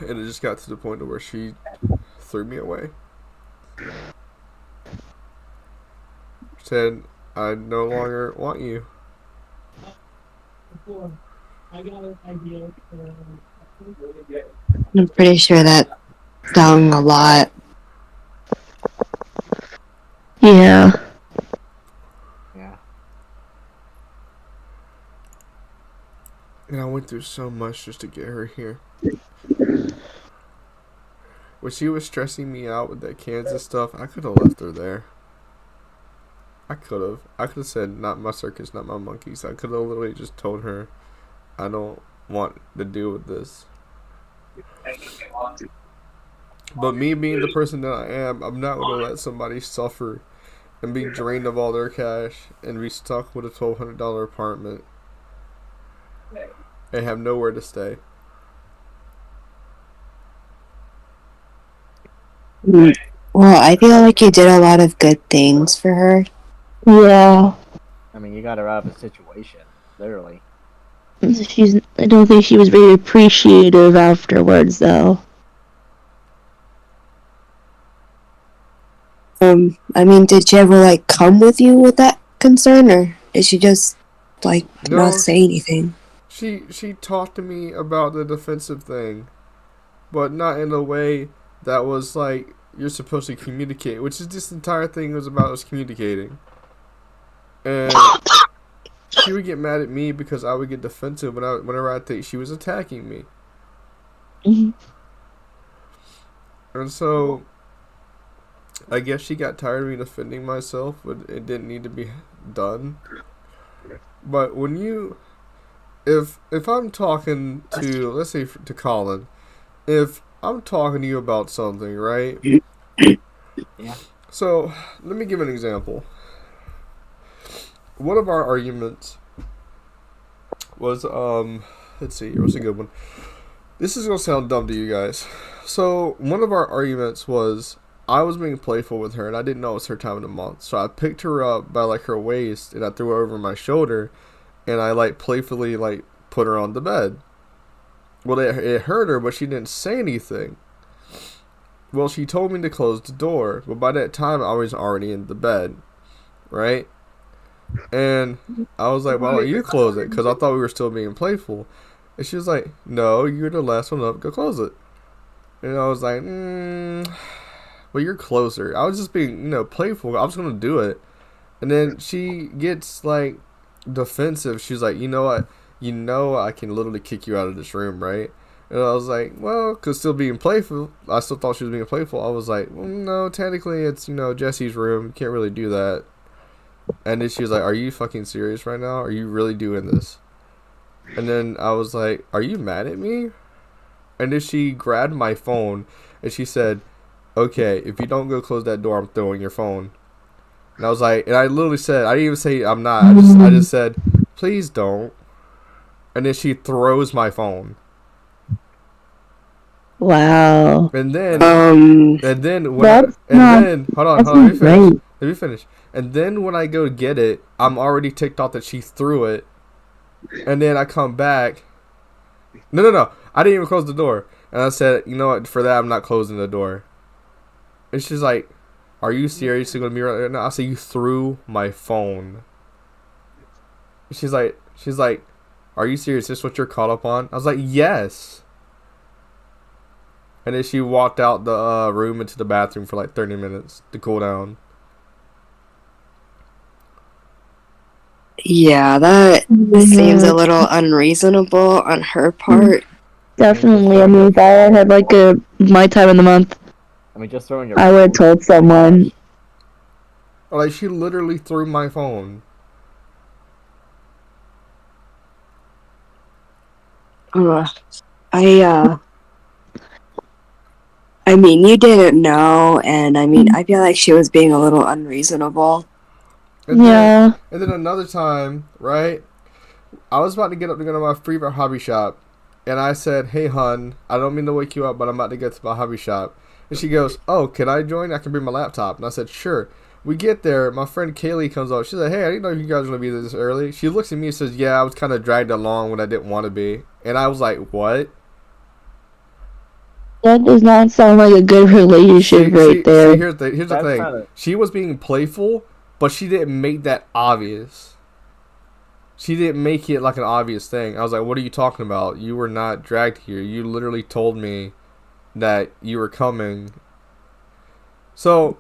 Speaker 1: And it just got to the point where she threw me away. Said, I no longer want you.
Speaker 5: I'm pretty sure that stung a lot.
Speaker 3: Yeah.
Speaker 4: Yeah.
Speaker 1: And I went through so much just to get her here. When she was stressing me out with that Kansas stuff, I could have left her there. I could have. I could have said, not my circus, not my monkeys. I could have literally just told her, I don't want to deal with this. But me being the person that I am, I'm not going to let somebody suffer and be drained of all their cash and be stuck with a $1,200 apartment and have nowhere to stay.
Speaker 5: Mm. Well, I feel like you did a lot of good things for her.
Speaker 3: Yeah.
Speaker 4: I mean, you got her out of a situation, literally.
Speaker 3: I don't think she was very appreciative afterwards, though.
Speaker 5: I mean, did she ever like come with you with that concern, or did she just like
Speaker 1: No,
Speaker 5: not say anything?
Speaker 1: She talked to me about the defensive thing, but not in a way that was like you're supposed to communicate, which is this entire thing was about us communicating. And she would get mad at me because I would get defensive whenever I think she was attacking me.
Speaker 3: Mhm.
Speaker 1: And so I guess she got tired of me defending myself, but it didn't need to be done. But when you if I'm talking to, let's say, to Colin, if I'm talking to you about something, right?
Speaker 4: Yeah.
Speaker 1: So let me give an example. One of our arguments was let's see, what's a good one? This is gonna sound dumb to you guys. So one of our arguments was I was being playful with her and I didn't know it was her time of the month. So I picked her up by like her waist and I threw her over my shoulder and I like playfully like put her on the bed. Well, it hurt her, but she didn't say anything. Well, she told me to close the door, but by that time I was already in the bed, right? And I was like, why don't you close it? Because I thought we were still being playful. And she was like, no, you're the last one up, go close it. And I was like, well, you're closer. I was just being, playful. I was going to do it. And then she gets, like, defensive. She's like, you know what? You know I can literally kick you out of this room, right? And I was like, well, because still being playful. I still thought she was being playful. I was like, well, no, technically it's, Jesse's room. You can't really do that. And then she was like, are you fucking serious right now? Are you really doing this? And then I was like, are you mad at me? And then she grabbed my phone and she said, okay, if you don't go close that door, I'm throwing your phone. And I was like, and I literally said, I didn't even say I'm not. I just said, please don't. And then she throws my phone.
Speaker 3: Wow.
Speaker 1: And then
Speaker 3: That's not
Speaker 1: hold on, let me finish.
Speaker 3: great.
Speaker 1: Let me finish. And then when I go get it, I'm already ticked off that she threw it. And then I come back. No. I didn't even close the door. And I said, you know what, for that I'm not closing the door. And she's like, are you seriously going to be right now? I said, you threw my phone. She's like, are you serious? Is this what you're caught up on? I was like, yes. And then she walked out the room into the bathroom for like 30 minutes to cool down.
Speaker 5: Yeah, that seems a little unreasonable on her part.
Speaker 3: Definitely. I mean, if I had like my time in the month,
Speaker 4: I mean, just throwing your.
Speaker 3: I would have told someone.
Speaker 1: Like, she literally threw my phone.
Speaker 5: I mean, you didn't know, and I mean, I feel like she was being a little unreasonable.
Speaker 1: And
Speaker 3: Yeah.
Speaker 1: And then another time, right? I was about to get up to go to my favorite hobby shop, And I said, hey, hun, I don't mean to wake you up, but I'm about to get to my hobby shop. And she goes, oh, can I join? I can bring my laptop. And I said, sure. We get there. My friend Kaylee comes up. She's like, hey, I didn't know you guys were going to be this early. She looks at me and says, yeah, I was kind of dragged along when I didn't want to be. And I was like, what?
Speaker 3: That does not sound like a good relationship there.
Speaker 1: Here's the thing. She was being playful, but she didn't make that obvious. She didn't make it like an obvious thing. I was like, what are you talking about? You were not dragged here. You literally told me that you were coming. So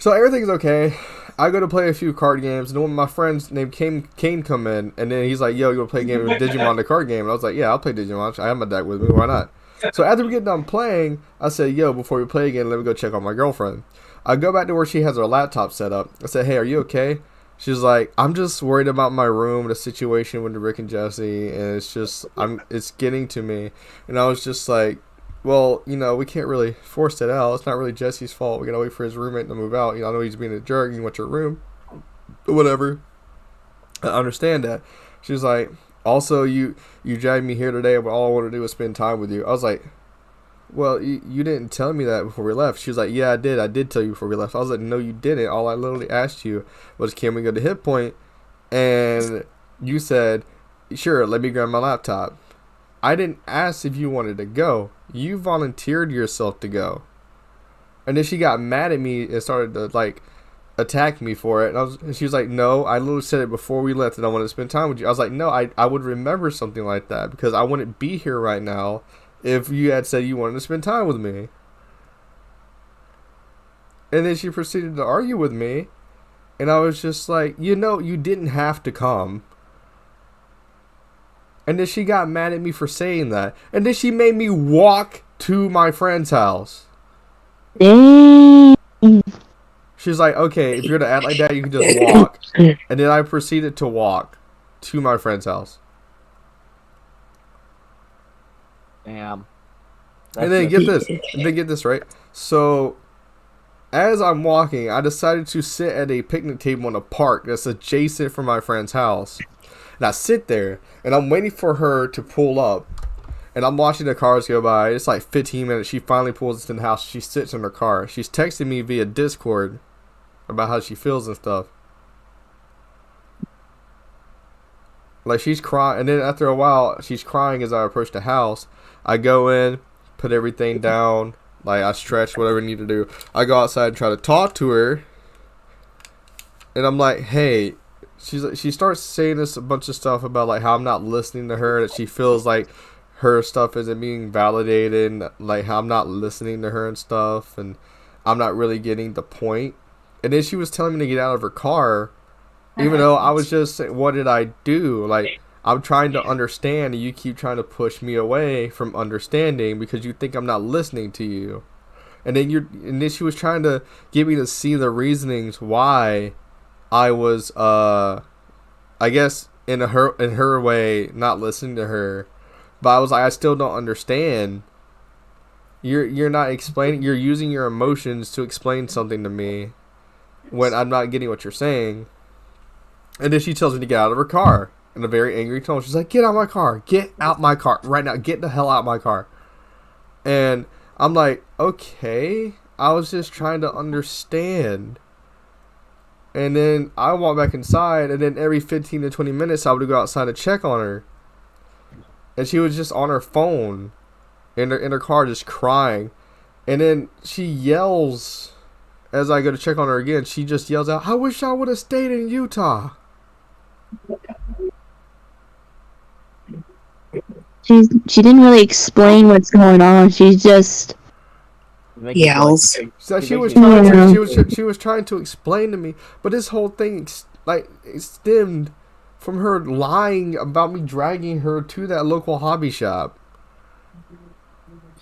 Speaker 1: everything's okay. I go to play a few card games, and then when my friends named Kane come in, and then he's like, yo, you want to play a game of Digimon, the card game? And I was like, yeah, I'll play Digimon. I have my deck with me. Why not? So after we get done playing, I said, yo, before we play again, let me go check on my girlfriend. I go back to where she has her laptop set up. I said, hey, are you okay? She's like, I'm just worried about my room, the situation with Rick and Jesse, and it's getting to me. And I was just like, well, we can't really force it out. It's not really Jesse's fault. We gotta wait for his roommate to move out. I know he's being a jerk. You want your room, whatever. I understand that. She's like, also, you dragged me here today, but all I want to do is spend time with you. I was like, well, you didn't tell me that before we left. She was like, yeah, I did. I did tell you before we left. I was like, no, you didn't. All I literally asked you was, can we go to Hit Point? And you said, sure, let me grab my laptop. I didn't ask if you wanted to go. You volunteered yourself to go. And then she got mad at me and started to, attack me for it. And she was like, no, I literally said it before we left that I wanted to spend time with you. I was like, no, I would remember something like that because I wouldn't be here right now if you had said you wanted to spend time with me. And then she proceeded to argue with me. And I was just like, you didn't have to come. And then she got mad at me for saying that. And then she made me walk to my friend's house.
Speaker 3: Dang.
Speaker 1: She's like, okay, if you're going to act like that, you can just walk. And then I proceeded to walk to my friend's house.
Speaker 4: Damn.
Speaker 1: And then get this, right? So, as I'm walking, I decided to sit at a picnic table in a park that's adjacent from my friend's house. And I sit there, and I'm waiting for her to pull up. And I'm watching the cars go by. It's like 15 minutes. She finally pulls into the house. She sits in her car. She's texting me via Discord about how she feels and stuff. Like, she's crying. And then after a while, she's crying as I approach the house. I go in, put everything down. Like, I stretch, whatever I need to do. I go outside and try to talk to her. And I'm like, hey. She starts saying this a bunch of stuff about, like, how I'm not listening to her. That she feels like her stuff isn't being validated. And, like, how I'm not listening to her and stuff. And I'm not really getting the point. And then she was telling me to get out of her car. Even though I was just saying, what did I do? Like, I'm trying to understand, and you keep trying to push me away from understanding because you think I'm not listening to you. And then she was trying to get me to see the reasonings why I was, I guess in her way, not listening to her. But I was like, I still don't understand. You're not explaining. You're using your emotions to explain something to me when I'm not getting what you're saying. And then she tells me to get out of her car in a very angry tone. She's like, get out of my car. Get out my car. Right now. Get the hell out of my car. And I'm like, okay. I was just trying to understand. And then I walk back inside. And then every 15 to 20 minutes, I would go outside to check on her. And she was just on her phone. In her car just crying. And then she yells. As I go to check on her again, she just yells out, I wish I would have stayed in Utah.
Speaker 3: She didn't really explain what's going on. She just
Speaker 5: yells.
Speaker 1: So she was trying to explain to me, but this whole thing it stemmed from her lying about me dragging her to that local hobby shop.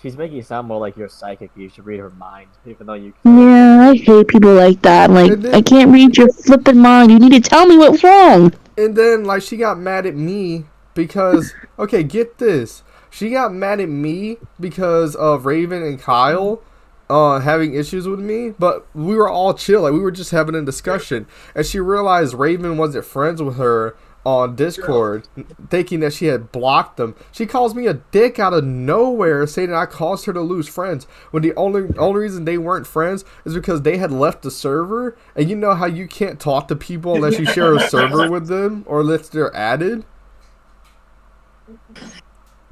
Speaker 4: She's making you sound more like you're psychic. You should read her mind, even though you.
Speaker 3: Yeah, I hate people like that. Like, I can't read your flippin' mind. You need to tell me what's wrong.
Speaker 1: And then, like, she got mad at me because, okay, get this. She got mad at me because of Raven and Kyle having issues with me, but we were all chill. Like, we were just having a discussion. And she realized Raven wasn't friends with her on Discord, thinking that she had blocked them. She calls me a dick out of nowhere, saying that I caused her to lose friends. When the only reason they weren't friends is because they had left the server. And you know how you can't talk to people unless you share a server with them or unless they're added?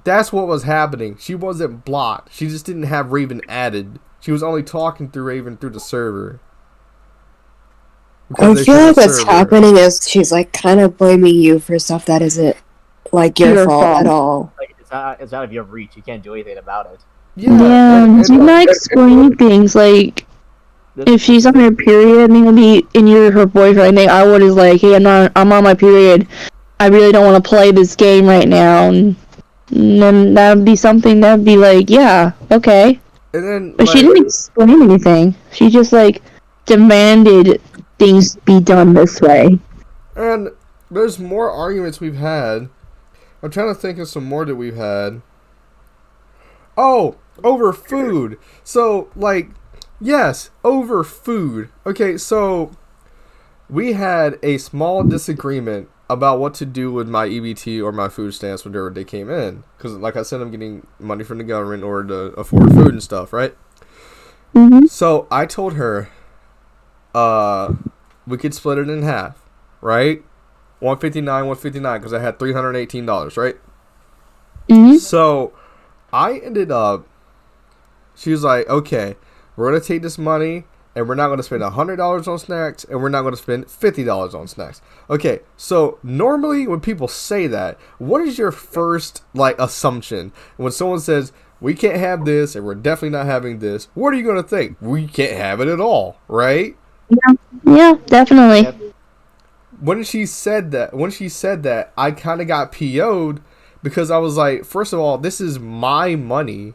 Speaker 1: That's what was happening. She wasn't blocked. She just didn't have Raven added. She was only talking through Raven through the server.
Speaker 5: I feel like what's happening is she's like kind of blaming you for stuff that isn't like your fault at all.
Speaker 4: Like it's out of your reach. You can't do anything about it.
Speaker 3: Yeah, do not explain things like if she's on her period and you're her boyfriend, I would is like, hey, I'm on my period. I really don't want to play this game right now, and then that would be something that would be like, yeah, okay.
Speaker 1: And then,
Speaker 3: but she didn't explain anything. She just like demanded things be done this way.
Speaker 1: And there's more arguments we've had. I'm trying to think of some more that we've had. Oh, over food. So, like, yes, over food. Okay, so we had a small disagreement about what to do with my EBT or my food stamps whenever they came in. Because, like I said, I'm getting money from the government in order to afford food and stuff, right?
Speaker 3: Mm-hmm.
Speaker 1: So I told her, we could split it in half, right? $159, because I had $318, right?
Speaker 3: Mm-hmm.
Speaker 1: So I ended up, she was like, okay, we're going to take this money and we're not going to spend $100 on snacks and we're not going to spend $50 on snacks. Okay, so normally when people say that, what is your first, like, assumption? When someone says, we can't have this and we're definitely not having this, what are you going to think? We can't have it at all, right?
Speaker 3: Yeah, definitely.
Speaker 1: When she said that, I kind of got PO'd because I was like, first of all, this is my money.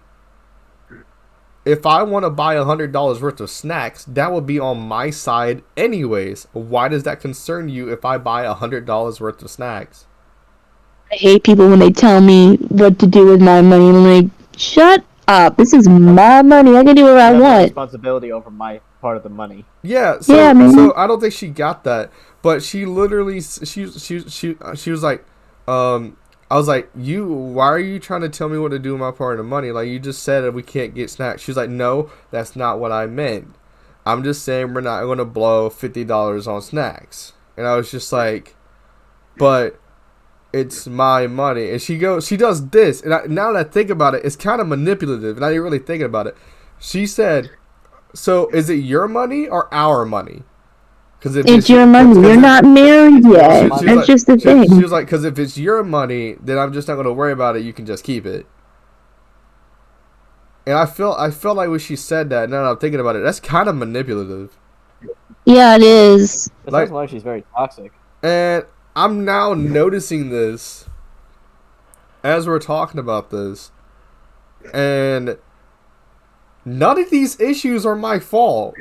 Speaker 1: If I want to buy $100 worth of snacks, that would be on my side anyways. Why does that concern you if I buy $100 worth of snacks?
Speaker 3: I hate people when they tell me what to do with my money. I'm like, shut up. This is my money. I can do what I want.
Speaker 4: Responsibility over my part of the money.
Speaker 1: Yeah, so I don't think she got that. But she literally, she was like, I was like, why are you trying to tell me what to do with my part of the money? Like, you just said that we can't get snacks. She was like, no, that's not what I meant. I'm just saying we're not going to blow $50 on snacks. And I was just like, but it's my money. And she does this. And now that I think about it, it's kind of manipulative. And I didn't really think about it. She said, so is it your money or our money?
Speaker 3: It's your money. You're not married yet. That's just the thing.
Speaker 1: She was like, because if it's your money, then I'm just not going to worry about it. You can just keep it. And I felt like when she said that, now that I'm thinking about it, that's kind of manipulative.
Speaker 3: Yeah, it is.
Speaker 4: That's why she's very toxic.
Speaker 1: And I'm now noticing this as we're talking about this. And none of these issues are my fault.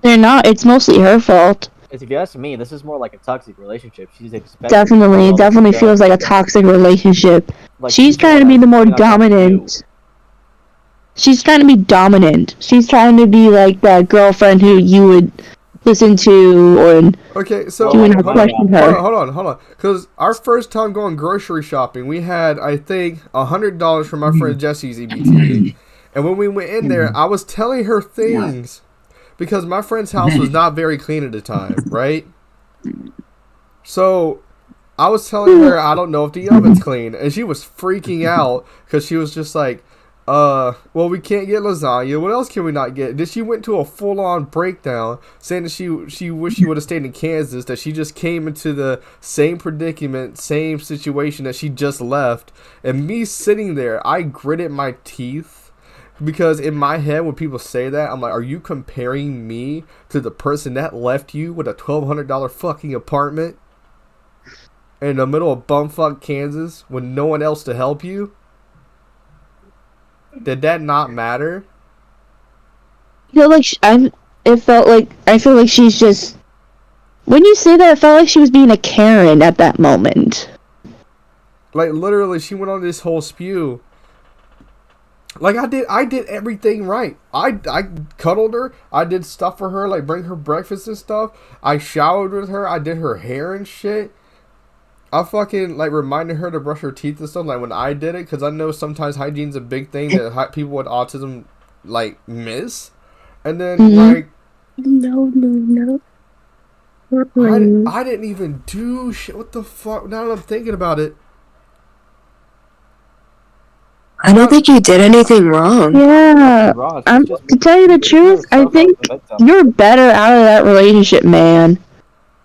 Speaker 3: They're not. It's mostly her fault.
Speaker 4: If you ask me, this is more like a toxic relationship. She's
Speaker 3: definitely feels like a toxic relationship. Like, she's trying to be the more dominant. She's trying to be dominant. She's trying to be like that girlfriend who you would listen to or question her.
Speaker 1: Hold on. Because our first time going grocery shopping, we had, I think, $100 from my friend Jesse's EBT. And when we went in there, I was telling her things. Because my friend's house was not very clean at the time, right? So I was telling her I don't know if the oven's clean. And she was freaking out because she was just like, well, we can't get lasagna. What else can we not get? Then she went to a full-on breakdown saying that she wished she would have stayed in Kansas, that she just came into the same predicament, same situation that she just left. And me sitting there, I gritted my teeth. Because in my head, when people say that, I'm like, are you comparing me to the person that left you with a $1,200 fucking apartment in the middle of bumfuck Kansas with no one else to help you? Did that not matter?
Speaker 3: I feel like she's just. When you say that, it felt like she was being a Karen at that moment.
Speaker 1: Like, literally, she went on this whole spew. Like, I did everything right. I cuddled her. I did stuff for her, like bring her breakfast and stuff. I showered with her. I did her hair and shit. I fucking like reminded her to brush her teeth and stuff. Like when I did it, because I know sometimes hygiene's a big thing that people with autism like miss. And then like
Speaker 3: No, no, no.
Speaker 1: I didn't even do shit. What the fuck? Now that I'm thinking about it,
Speaker 5: I don't think you did anything wrong.
Speaker 3: Yeah.
Speaker 4: Wrong.
Speaker 3: To tell you the truth, I think you're better out of that relationship, man.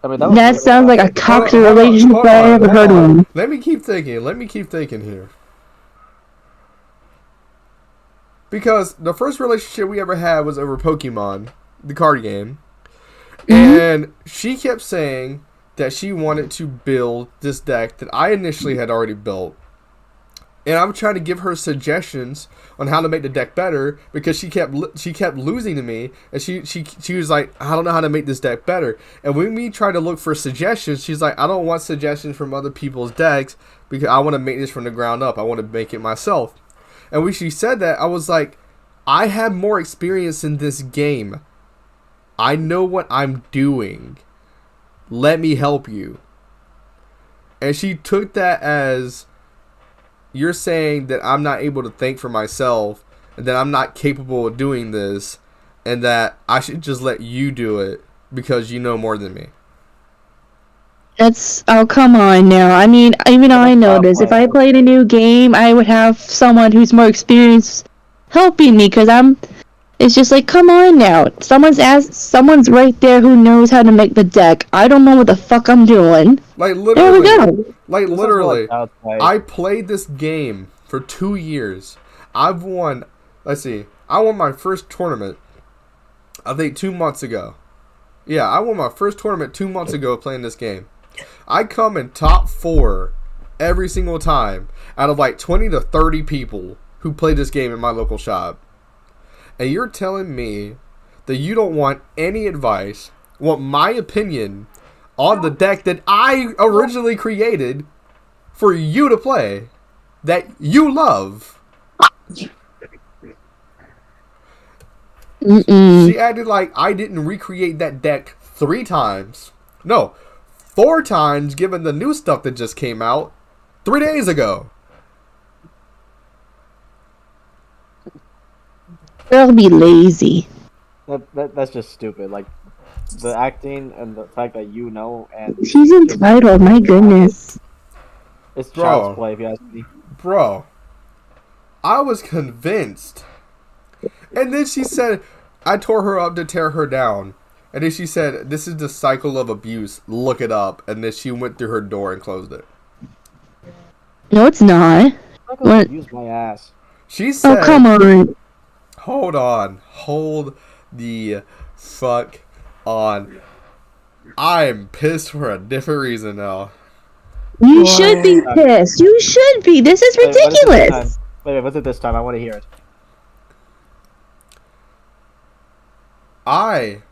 Speaker 4: I mean,
Speaker 3: That sounds like a toxic relationship
Speaker 1: hold
Speaker 3: I
Speaker 1: on,
Speaker 3: ever
Speaker 1: hold
Speaker 3: heard
Speaker 1: on.
Speaker 3: of.
Speaker 1: Let me keep thinking here. Because the first relationship we ever had was over Pokemon, the card game. And she kept saying that she wanted to build this deck that I initially had already built. And I'm trying to give her suggestions on how to make the deck better because she kept losing to me, and she was like, I don't know how to make this deck better. And when we tried to look for suggestions, she's like, I don't want suggestions from other people's decks because I want to make this from the ground up. I want to make it myself. And when she said that, I was like, I have more experience in this game. I know what I'm doing. Let me help you. And she took that as, you're saying that I'm not able to think for myself, and that I'm not capable of doing this, and that I should just let you do it because you know more than me.
Speaker 3: Oh, come on now. I mean, even I know this. If I played a new game, I would have someone who's more experienced helping me, because it's just like, come on now. Someone's right there who knows how to make the deck. I don't know what the fuck I'm doing.
Speaker 1: Like
Speaker 3: There we
Speaker 1: literally,
Speaker 3: go.
Speaker 1: like literally, I played this game for 2 years. I've won, let's see, I won my first tournament, I think 2 months ago. Yeah, I won my first tournament 2 months ago playing this game. I come in top 4 every single time out of like 20 to 30 people who play this game in my local shop. And you're telling me that you don't want any advice, want my opinion on the deck that I originally created for you to play, that you love. She acted like I didn't recreate that deck 3 times. No, 4 times given the new stuff that just came out 3 days ago.
Speaker 3: Girl be lazy.
Speaker 4: That's just stupid. Like, the acting and the fact that you know and
Speaker 3: She's entitled, my goodness.
Speaker 4: it's child's play if you ask me.
Speaker 1: Bro, I was convinced. And then she said, I tore her up to tear her down. And then she said, this is the cycle of abuse. Look it up. And then she went through her door and closed it.
Speaker 3: No, it's not.
Speaker 4: I'm not gonna abuse my ass.
Speaker 1: She said,
Speaker 3: oh, come on.
Speaker 1: Hold on. Hold the fuck on. I'm pissed for a different reason now.
Speaker 3: You should be pissed. You should be. This is ridiculous.
Speaker 4: Wait, what's it this time? I want to hear it.
Speaker 1: I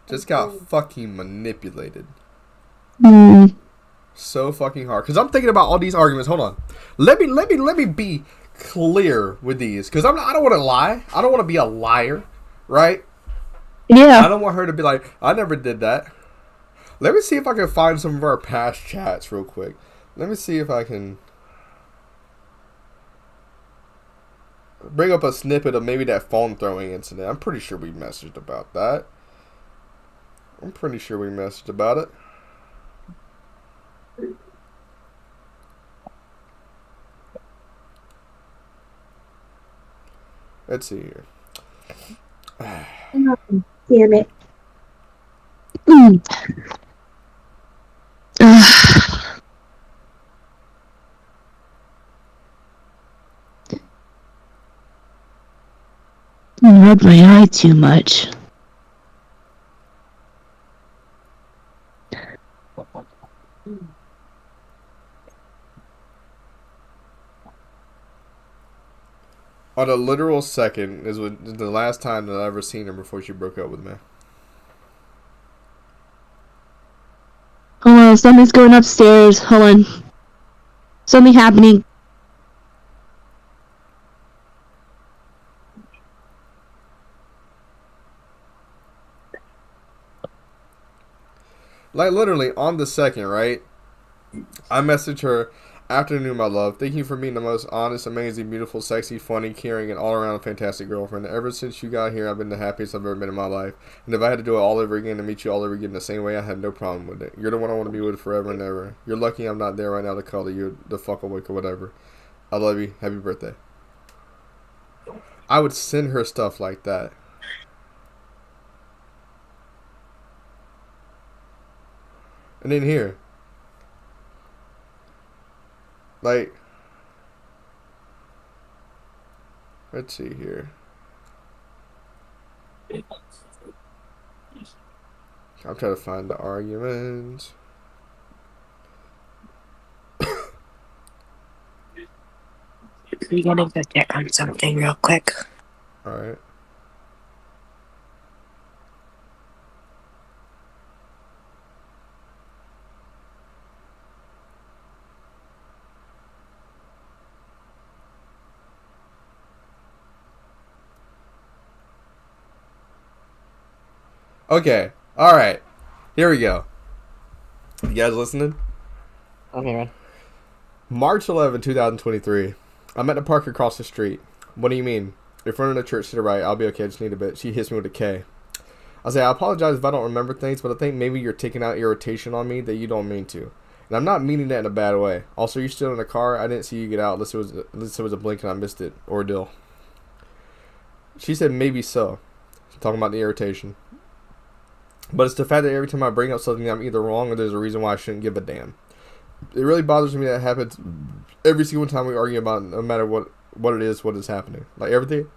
Speaker 1: just got fucking manipulated. So fucking hard. Because I'm thinking about all these arguments. Hold on. Let me be clear with these. Because I don't want to lie. I don't want to be a liar. Right?
Speaker 3: Yeah.
Speaker 1: I don't want her to be like, I never did that. Let me see if I can find some of our past chats real quick. Let me see if I can bring up a snippet of maybe that phone throwing incident. I'm pretty sure we messaged about that. Let's see here.
Speaker 3: Damn it. I rubbed my eye too much.
Speaker 1: On a literal second is the last time that I ever seen her before she broke up with me.
Speaker 3: Hold on, something's going upstairs. Hold on. Something happening.
Speaker 1: Like literally on the second, right? I messaged her, afternoon, my love. Thank you for being the most honest, amazing, beautiful, sexy, funny, caring, and all-around fantastic girlfriend. Ever since you got here, I've been the happiest I've ever been in my life. And if I had to do it all over again and meet you all over again the same way, I have no problem with it. You're the one I want to be with forever and ever. You're lucky I'm not there right now to call you the fuck awake or whatever. I love you. Happy birthday. I would send her stuff like that. And then here. Like, let's see here. I'm trying to find the arguments.
Speaker 5: We gotta go check on something real quick.
Speaker 1: Alright. Okay. Alright. Here we go. You guys listening?
Speaker 4: I'm here, man.
Speaker 1: March 11, 2023. I'm at the park across the street. What do you mean? In front of the church to the right. I'll be okay. I just need a bit. She hits me with a K. I say, I apologize if I don't remember things, but I think maybe you're taking out irritation on me that you don't mean to. And I'm not meaning that in a bad way. Also, you're still in the car. I didn't see you get out unless it was a blink and I missed it. Ordeal. She said, maybe so. Talking about the irritation. But it's the fact that every time I bring up something, I'm either wrong or there's a reason why I shouldn't give a damn. It really bothers me that happens every single time we argue about it, no matter what it is, what is happening. Like, everything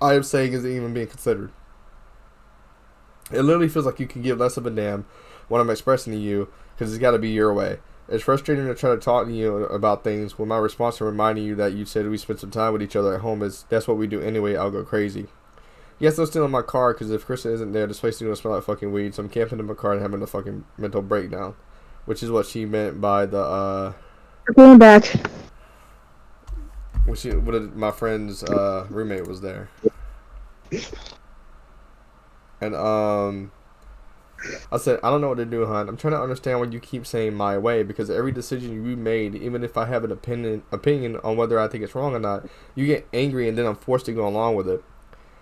Speaker 1: I am saying isn't even being considered. It literally feels like you can give less of a damn what I'm expressing to you because it's got to be your way. It's frustrating to try to talk to you about things when my response to reminding you that you said we spent some time with each other at home is, that's what we do anyway, I'll go crazy. Yes, I'm still in my car because if Krista isn't there, this place is going to smell like fucking weed, so I'm camping in my car and having a fucking mental breakdown. Which is what she meant by the,
Speaker 3: We're going back.
Speaker 1: my friend's roommate was there. And I said, I don't know what to do, hon. I'm trying to understand why you keep saying my way, because every decision you made, even if I have an opinion on whether I think it's wrong or not, you get angry and then I'm forced to go along with it.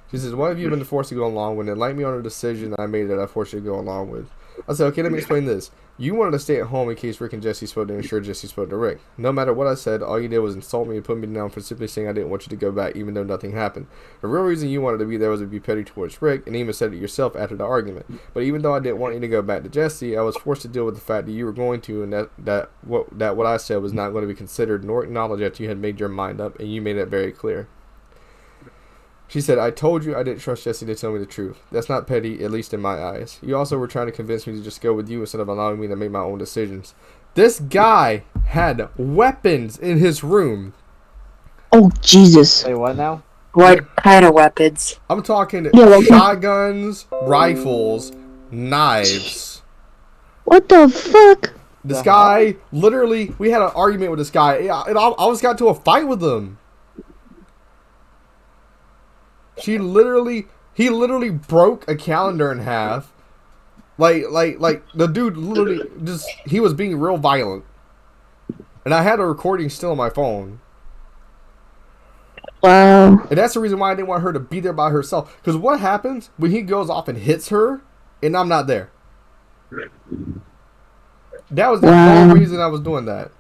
Speaker 1: She says, why have you been forced to go along with it? Enlighten me on a decision that I made that I forced you to go along with. I said, okay, let me explain this. You wanted to stay at home in case Rick and Jesse spoke to ensure Jesse spoke to Rick. No matter what I said, all you did was insult me and put me down for simply saying I didn't want you to go back even though nothing happened. The real reason you wanted to be there was to be petty towards Rick, and even said it yourself after the argument. But even though I didn't want you to go back to Jesse, I was forced to deal with the fact that you were going to, and that what I said was not going to be considered nor acknowledged after you had made your mind up, and you made that very clear. She said, I told you I didn't trust Jesse to tell me the truth. That's not petty, at least in my eyes. You also were trying to convince me to just go with you instead of allowing me to make my own decisions. This guy had weapons in his room.
Speaker 3: Oh, Jesus.
Speaker 4: Wait, what now?
Speaker 5: What kind of weapons?
Speaker 1: I'm talking
Speaker 3: Yeah,
Speaker 1: shotguns, rifles, knives.
Speaker 3: What the fuck?
Speaker 1: This guy, literally, we had an argument with this guy. And I almost got to a fight with him. He literally broke a calendar in half. Like the dude literally he was being real violent. And I had a recording still on my phone.
Speaker 3: Wow.
Speaker 1: And that's the reason why I didn't want her to be there by herself. Because what happens when he goes off and hits her and I'm not there? That was the whole reason I was doing that.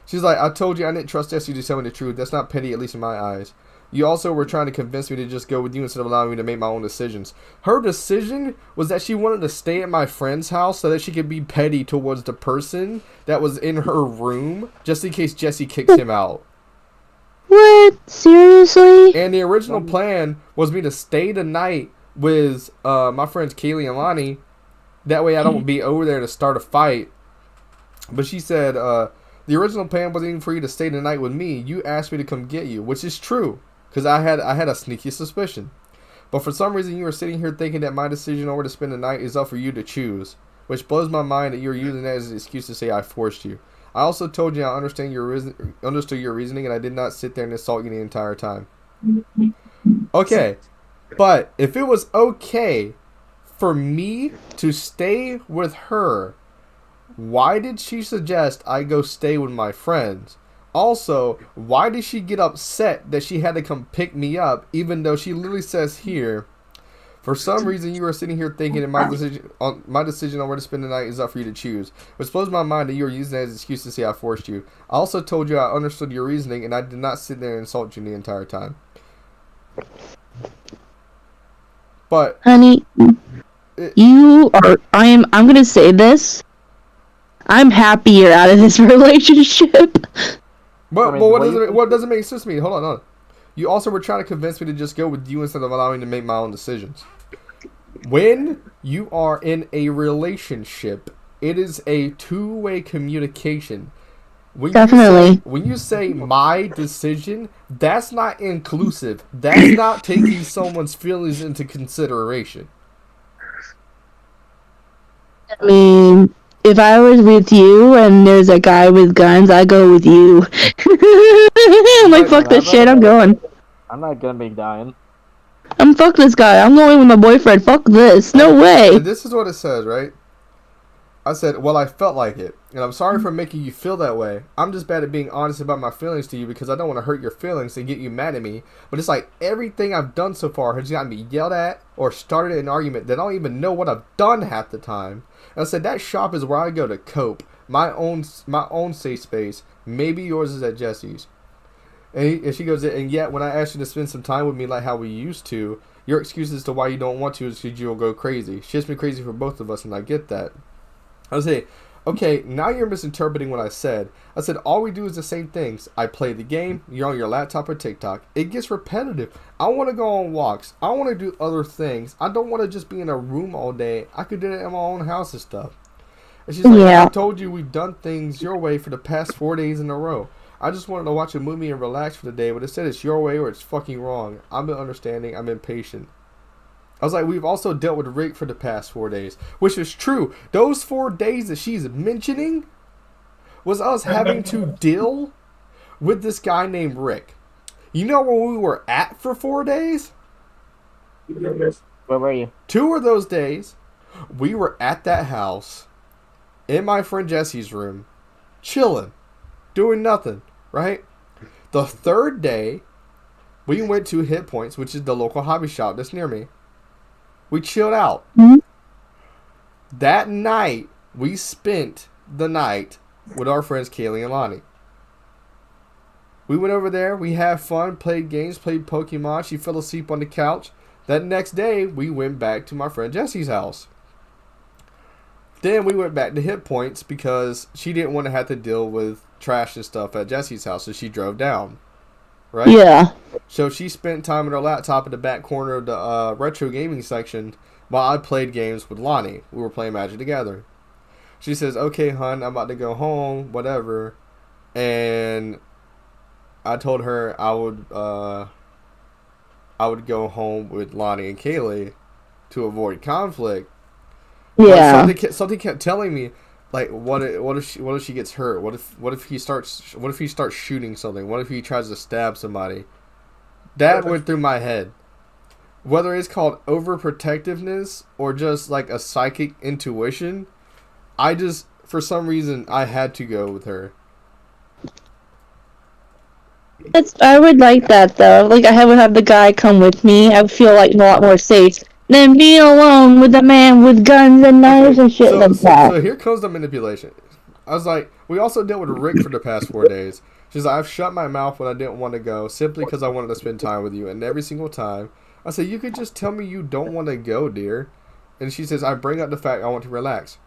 Speaker 1: She's like, I told you I didn't trust Jesse to tell me the truth. That's not petty, at least in my eyes. You also were trying to convince me to just go with you instead of allowing me to make my own decisions. Her decision was that she wanted to stay at my friend's house so that she could be petty towards the person that was in her room, just in case Jesse kicks him out.
Speaker 3: What? Seriously?
Speaker 1: And the original plan was me to stay the night with my friends Kaylee and Lonnie. That way I don't be over there to start a fight. But she said, the original plan wasn't even for you to stay the night with me. You asked me to come get you, which is true. Because I had a sneaky suspicion. But for some reason you were sitting here thinking that my decision over to spend the night is up for you to choose. Which blows my mind that you were using that as an excuse to say I forced you. I also told you I understood your reasoning and I did not sit there and insult you the entire time. Okay. But if it was okay for me to stay with her Why did she suggest I go stay with my friends? Also, why did she get upset that she had to come pick me up, even though she literally says here, for some reason you are sitting here thinking that my decision on where to spend the night is up for you to choose. Which blows my mind that you are using that as an excuse to say I forced you. I also told you I understood your reasoning and I did not sit there and insult you the entire time. But
Speaker 3: Honey, I'm gonna say this. I'm happy you're out of this relationship.
Speaker 1: But what doesn't make sense to me? Hold on. You also were trying to convince me to just go with you instead of allowing me to make my own decisions. When you are in a relationship, it is a two-way communication.
Speaker 3: Definitely.
Speaker 1: When you say my decision, that's not inclusive. That's not taking someone's feelings into consideration.
Speaker 3: I mean, if I was with you and there's a guy with guns, I go with you. I'm like, fuck this shit, I'm going.
Speaker 4: I'm not gonna be dying.
Speaker 3: Fuck this guy, I'm going with my boyfriend, fuck this, no way.
Speaker 1: And this is what it says, right? I said, well, I felt like it, and I'm sorry for making you feel that way. I'm just bad at being honest about my feelings to you because I don't want to hurt your feelings and get you mad at me. But it's like everything I've done so far has gotten me yelled at or started an argument that I don't even know what I've done half the time. And I said, that shop is where I go to cope. My own safe space. Maybe yours is at Jesse's. And she goes, and yet when I asked you to spend some time with me like how we used to, your excuse as to why you don't want to is because you'll go crazy. Shit's been crazy for both of us, and I get that. I would say, okay, now you're misinterpreting what I said. I said, all we do is the same things. I play the game, you're on your laptop or TikTok. It gets repetitive. I want to go on walks. I want to do other things. I don't want to just be in a room all day. I could do that in my own house and stuff. And she's like, I told you we've done things your way for the past 4 days in a row. I just wanted to watch a movie and relax for the day, but instead it's your way or it's fucking wrong. I'm understanding. I'm impatient. I was like, we've also dealt with Rick for the past 4 days, which is true. Those 4 days that she's mentioning was us having to deal with this guy named Rick. You know where we were at for 4 days?
Speaker 4: Where were you?
Speaker 1: 2 of those days, we were at that house, in my friend Jesse's room, chilling, doing nothing, right? The 3rd day, we went to Hit Points, which is the local hobby shop that's near me. We chilled out. Mm-hmm. That night, we spent the night with our friends Kaylee and Lonnie. We went over there. We had fun, played games, played Pokemon. She fell asleep on the couch. That next day, we went back to my friend Jesse's house. Then we went back to Hit Points because she didn't want to have to deal with trash and stuff at Jesse's house, so she drove down. Right?
Speaker 3: Yeah.
Speaker 1: So she spent time on her laptop in the back corner of the retro gaming section while I played games with Lonnie. We were playing Magic together. She says, okay, hun, I'm about to go home, whatever. And I told her I would go home with Lonnie and Kaylee to avoid conflict.
Speaker 3: Yeah.
Speaker 1: Something kept telling me, like, what if she gets hurt? What if he starts shooting something? What if he tries to stab somebody? That went through my head. Whether it's called overprotectiveness or just like a psychic intuition, for some reason I had to go with her.
Speaker 3: I would like that though. Like I would have the guy come with me. I would feel like a lot more safe than being alone with a man with guns and knives and shit like that.
Speaker 1: So here comes the manipulation. I was like, we also dealt with Rick for the past 4 days. She's like, I've shut my mouth when I didn't want to go simply because I wanted to spend time with you. And every single time, I said, you could just tell me you don't want to go, dear. And she says, I bring up the fact I want to relax.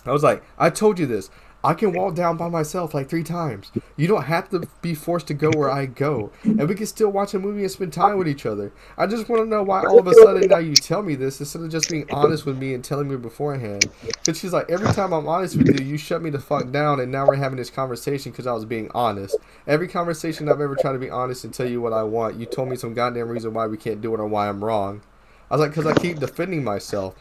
Speaker 1: I was like, I told you this. I can walk down by myself like 3 times. You don't have to be forced to go where I go. And we can still watch a movie and spend time with each other. I just want to know why all of a sudden now you tell me this instead of just being honest with me and telling me beforehand. Because she's like, every time I'm honest with you, you shut me the fuck down and now we're having this conversation because I was being honest. Every conversation I've ever tried to be honest and tell you what I want, you told me some goddamn reason why we can't do it or why I'm wrong. I was like, because I keep defending myself.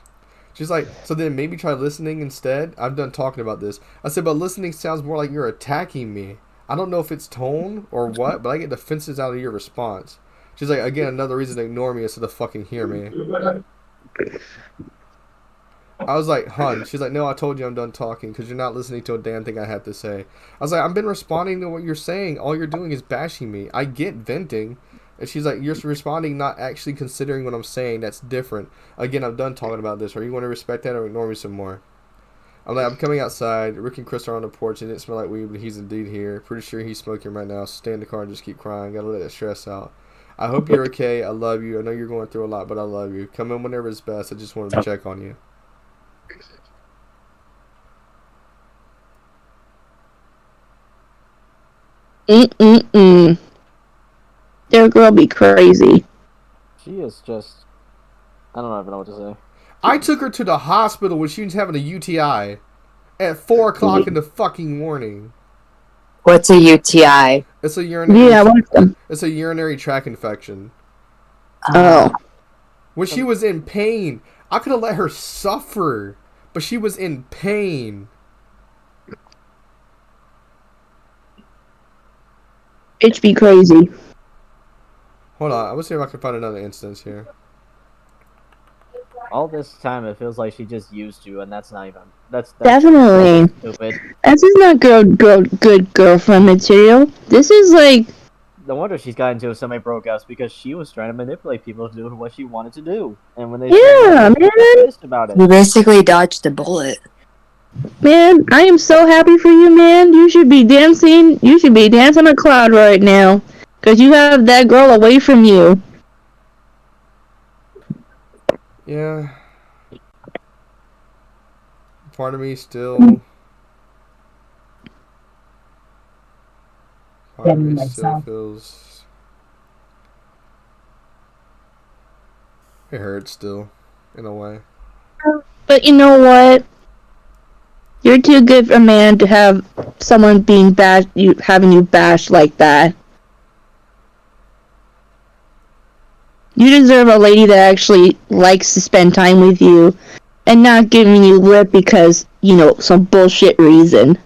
Speaker 1: She's like, so then maybe try listening instead? I'm done talking about this. I said, but listening sounds more like you're attacking me. I don't know if it's tone or what, but I get defenses out of your response. She's like, again, another reason to ignore me instead of fucking hear me. I was like, hun. She's like, no, I told you I'm done talking because you're not listening to a damn thing I have to say. I was like, I've been responding to what you're saying. All you're doing is bashing me. I get venting. And she's like, you're responding, not actually considering what I'm saying. That's different. Again, I'm done talking about this. Are you going to respect that or ignore me some more? I'm like, I'm coming outside. Rick and Chris are on the porch. It didn't smell like weed, but he's indeed here. Pretty sure he's smoking right now. Stay in the car and just keep crying. Gotta let that stress out. I hope you're okay. I love you. I know you're going through a lot, but I love you. Come in whenever it's best. I just wanted to check on you.
Speaker 3: Mm-mm-mm. Their girl be crazy.
Speaker 4: She is just. I don't even know what to say.
Speaker 1: I took her to the hospital when she was having a UTI at 4 o'clock in the fucking morning.
Speaker 5: What's a UTI?
Speaker 1: It's a urinary.
Speaker 3: Yeah, what's them?
Speaker 1: It's a urinary tract infection.
Speaker 3: Oh.
Speaker 1: When she was in pain, I could have let her suffer, but she was in pain.
Speaker 3: Bitch be crazy.
Speaker 1: Hold on, I'm gonna see if I can find another instance here.
Speaker 4: All this time, it feels like she just used you, and that's not even. That's
Speaker 3: Definitely.
Speaker 4: stupid.
Speaker 3: This is not good girlfriend material. This is like,
Speaker 4: No wonder she's got into so many breakups because she was trying to manipulate people to do what she wanted to do, and when they
Speaker 3: yeah,
Speaker 4: said no, she
Speaker 3: man.
Speaker 4: was pissed about
Speaker 5: You
Speaker 4: it.
Speaker 5: basically dodged a bullet.
Speaker 3: Man, I am so happy for you, man. You should be dancing. You should be dancing on a cloud right now. Because you have that girl away from you.
Speaker 1: Yeah. Part of me still. Part of me still feels. It hurts still, in a way.
Speaker 3: But you know what? You're too good a man to have someone being having you bashed like that. You deserve a lady that actually likes to spend time with you and not giving you lip because, you know, some bullshit reason.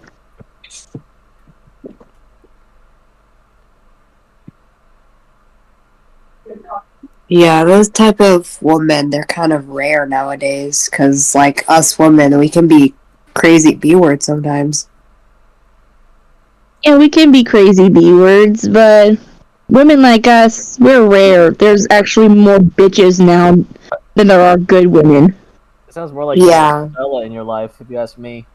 Speaker 5: Yeah, those type of women, they're kind of rare nowadays. Because, like, us women, we can be crazy B-word sometimes.
Speaker 3: Yeah, we can be crazy B-words, but women like us, we're rare. There's actually more bitches now than there are good women.
Speaker 4: It sounds more like
Speaker 5: Yeah.
Speaker 4: Bella in your life, if you ask me.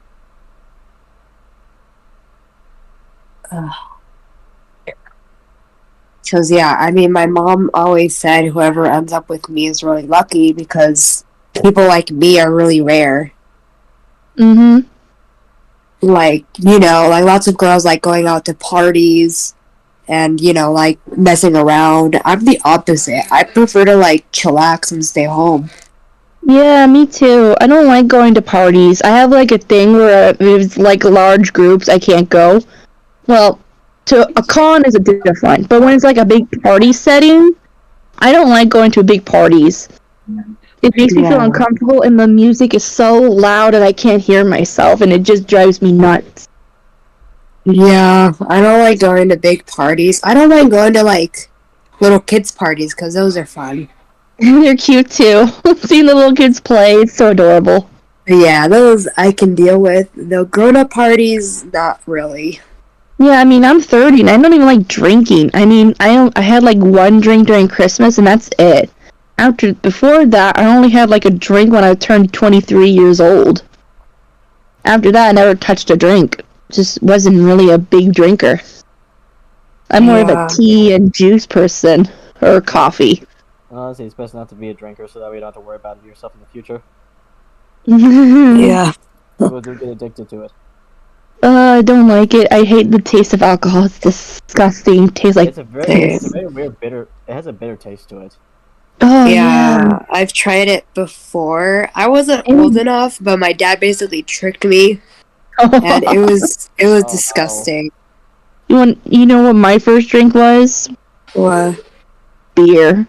Speaker 5: Because, yeah, I mean, my mom always said whoever ends up with me is really lucky because people like me are really rare.
Speaker 3: Mm-hmm.
Speaker 5: Like, you know, like lots of girls like going out to parties and, you know, like messing around. I'm the opposite. I prefer to like chillax and stay home.
Speaker 3: Yeah, me too. I don't like going to parties. I have like a thing where if it's like large groups, I can't go. Well, to a con is a different, but when it's like a big party setting, I don't like going to big parties. It makes me feel
Speaker 5: Yeah.
Speaker 3: uncomfortable, and the music is so loud that I can't hear myself, and it just drives me nuts.
Speaker 5: Yeah, I don't like going to big parties. I don't like going to like little kids' parties because those are fun.
Speaker 3: They're cute too. Seeing the little kids play, it's so adorable.
Speaker 5: Yeah, those I can deal with. The grown-up parties, not really.
Speaker 3: Yeah, I mean, I'm 30 and I don't even like drinking. I mean, I had like one drink during Christmas and that's it. Before that, I only had like a drink when I turned 23 years old. After that, I never touched a drink. Just wasn't really a big drinker. I'm more of a
Speaker 5: Yeah.
Speaker 3: tea and juice person, or coffee.
Speaker 4: Honestly, it's best not to be a drinker so that way you don't have to worry about it yourself in the future.
Speaker 5: Yeah.
Speaker 4: People do get addicted to it.
Speaker 3: I don't like it. I hate the taste of alcohol. It's disgusting. It tastes like
Speaker 4: It's a very weird bitter. It has a bitter taste to it.
Speaker 3: oh
Speaker 5: Yeah, I've tried it before. I wasn't old enough, but my dad basically tricked me, and it was
Speaker 4: Oh.
Speaker 5: disgusting.
Speaker 3: You know what my first drink was?
Speaker 5: What?
Speaker 3: Beer.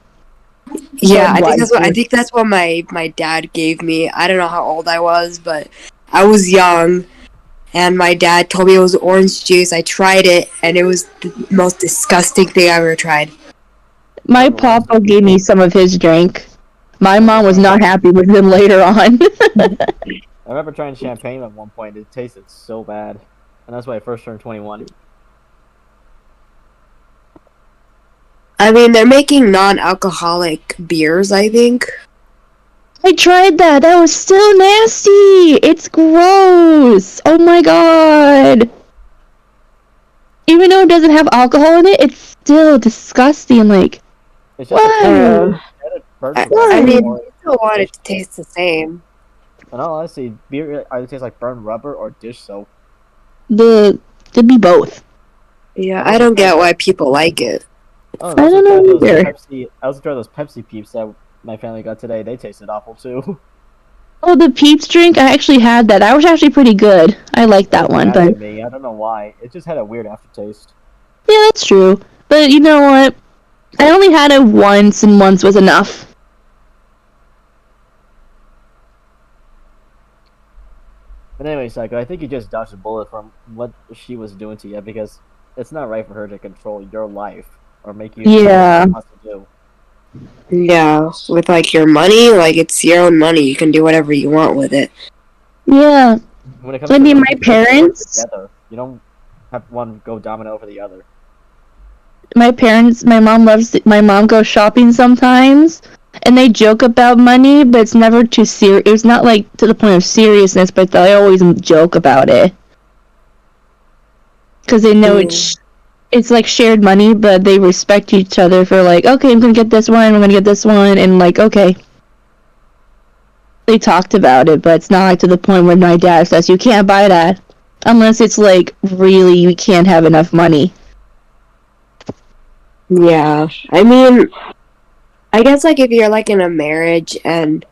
Speaker 5: Yeah, I
Speaker 3: Budweiser.
Speaker 5: think that's what my dad gave me. I don't know how old I was, but I was young, and my dad told me it was orange juice. I tried it, and it was the most disgusting thing I ever tried.
Speaker 3: My papa gave me some of his drink. My mom was not happy with them later on.
Speaker 4: I remember trying champagne at one point. It tasted so bad, and that's when I first turned 21.
Speaker 5: I mean, they're making non-alcoholic beers, I think.
Speaker 3: I tried that. That was still nasty. It's gross. Oh my god. Even though it doesn't have alcohol in it, it's still disgusting. Like,
Speaker 4: It's just
Speaker 3: what?
Speaker 5: I mean, I still want it to taste the same.
Speaker 4: In all honesty, beer either tastes like burned rubber or dish soap.
Speaker 3: Could be both.
Speaker 5: Yeah, I don't get why people like it.
Speaker 4: Oh,
Speaker 3: I don't know either.
Speaker 4: I also tried those Pepsi Peeps that my family got today. They tasted awful too.
Speaker 3: Oh, the Peeps drink. I actually had that. That was actually pretty good. I like that one, but
Speaker 4: I don't know why. It just had a weird aftertaste.
Speaker 3: yeah, that's true. But you know what? I only had it once, and once was enough.
Speaker 4: But anyway, Psycho, I think you just dodged a bullet from what she was doing to you because it's not right for her to control your life or make you do what she wants to do.
Speaker 5: Yeah, with like your money, like it's your own money. You can do whatever you want with it.
Speaker 3: Yeah.
Speaker 4: When it comes
Speaker 3: I
Speaker 4: to
Speaker 3: mean,
Speaker 4: money,
Speaker 3: my
Speaker 4: you have to work
Speaker 3: parents.
Speaker 4: together. You don't have one go dominant over the other.
Speaker 3: My mom goes shopping sometimes, and they joke about money, but it's never too serious. It's not like to the point of seriousness, but they always joke about it. Because they know it's like shared money, but they respect each other for like, okay, I'm gonna get this one, I'm gonna get this one, and like, okay. They talked about it, but it's not like to the point where my dad says, you can't buy that. Unless it's like, really, you can't have enough money.
Speaker 5: Yeah, I mean, I guess like if you're like in a marriage and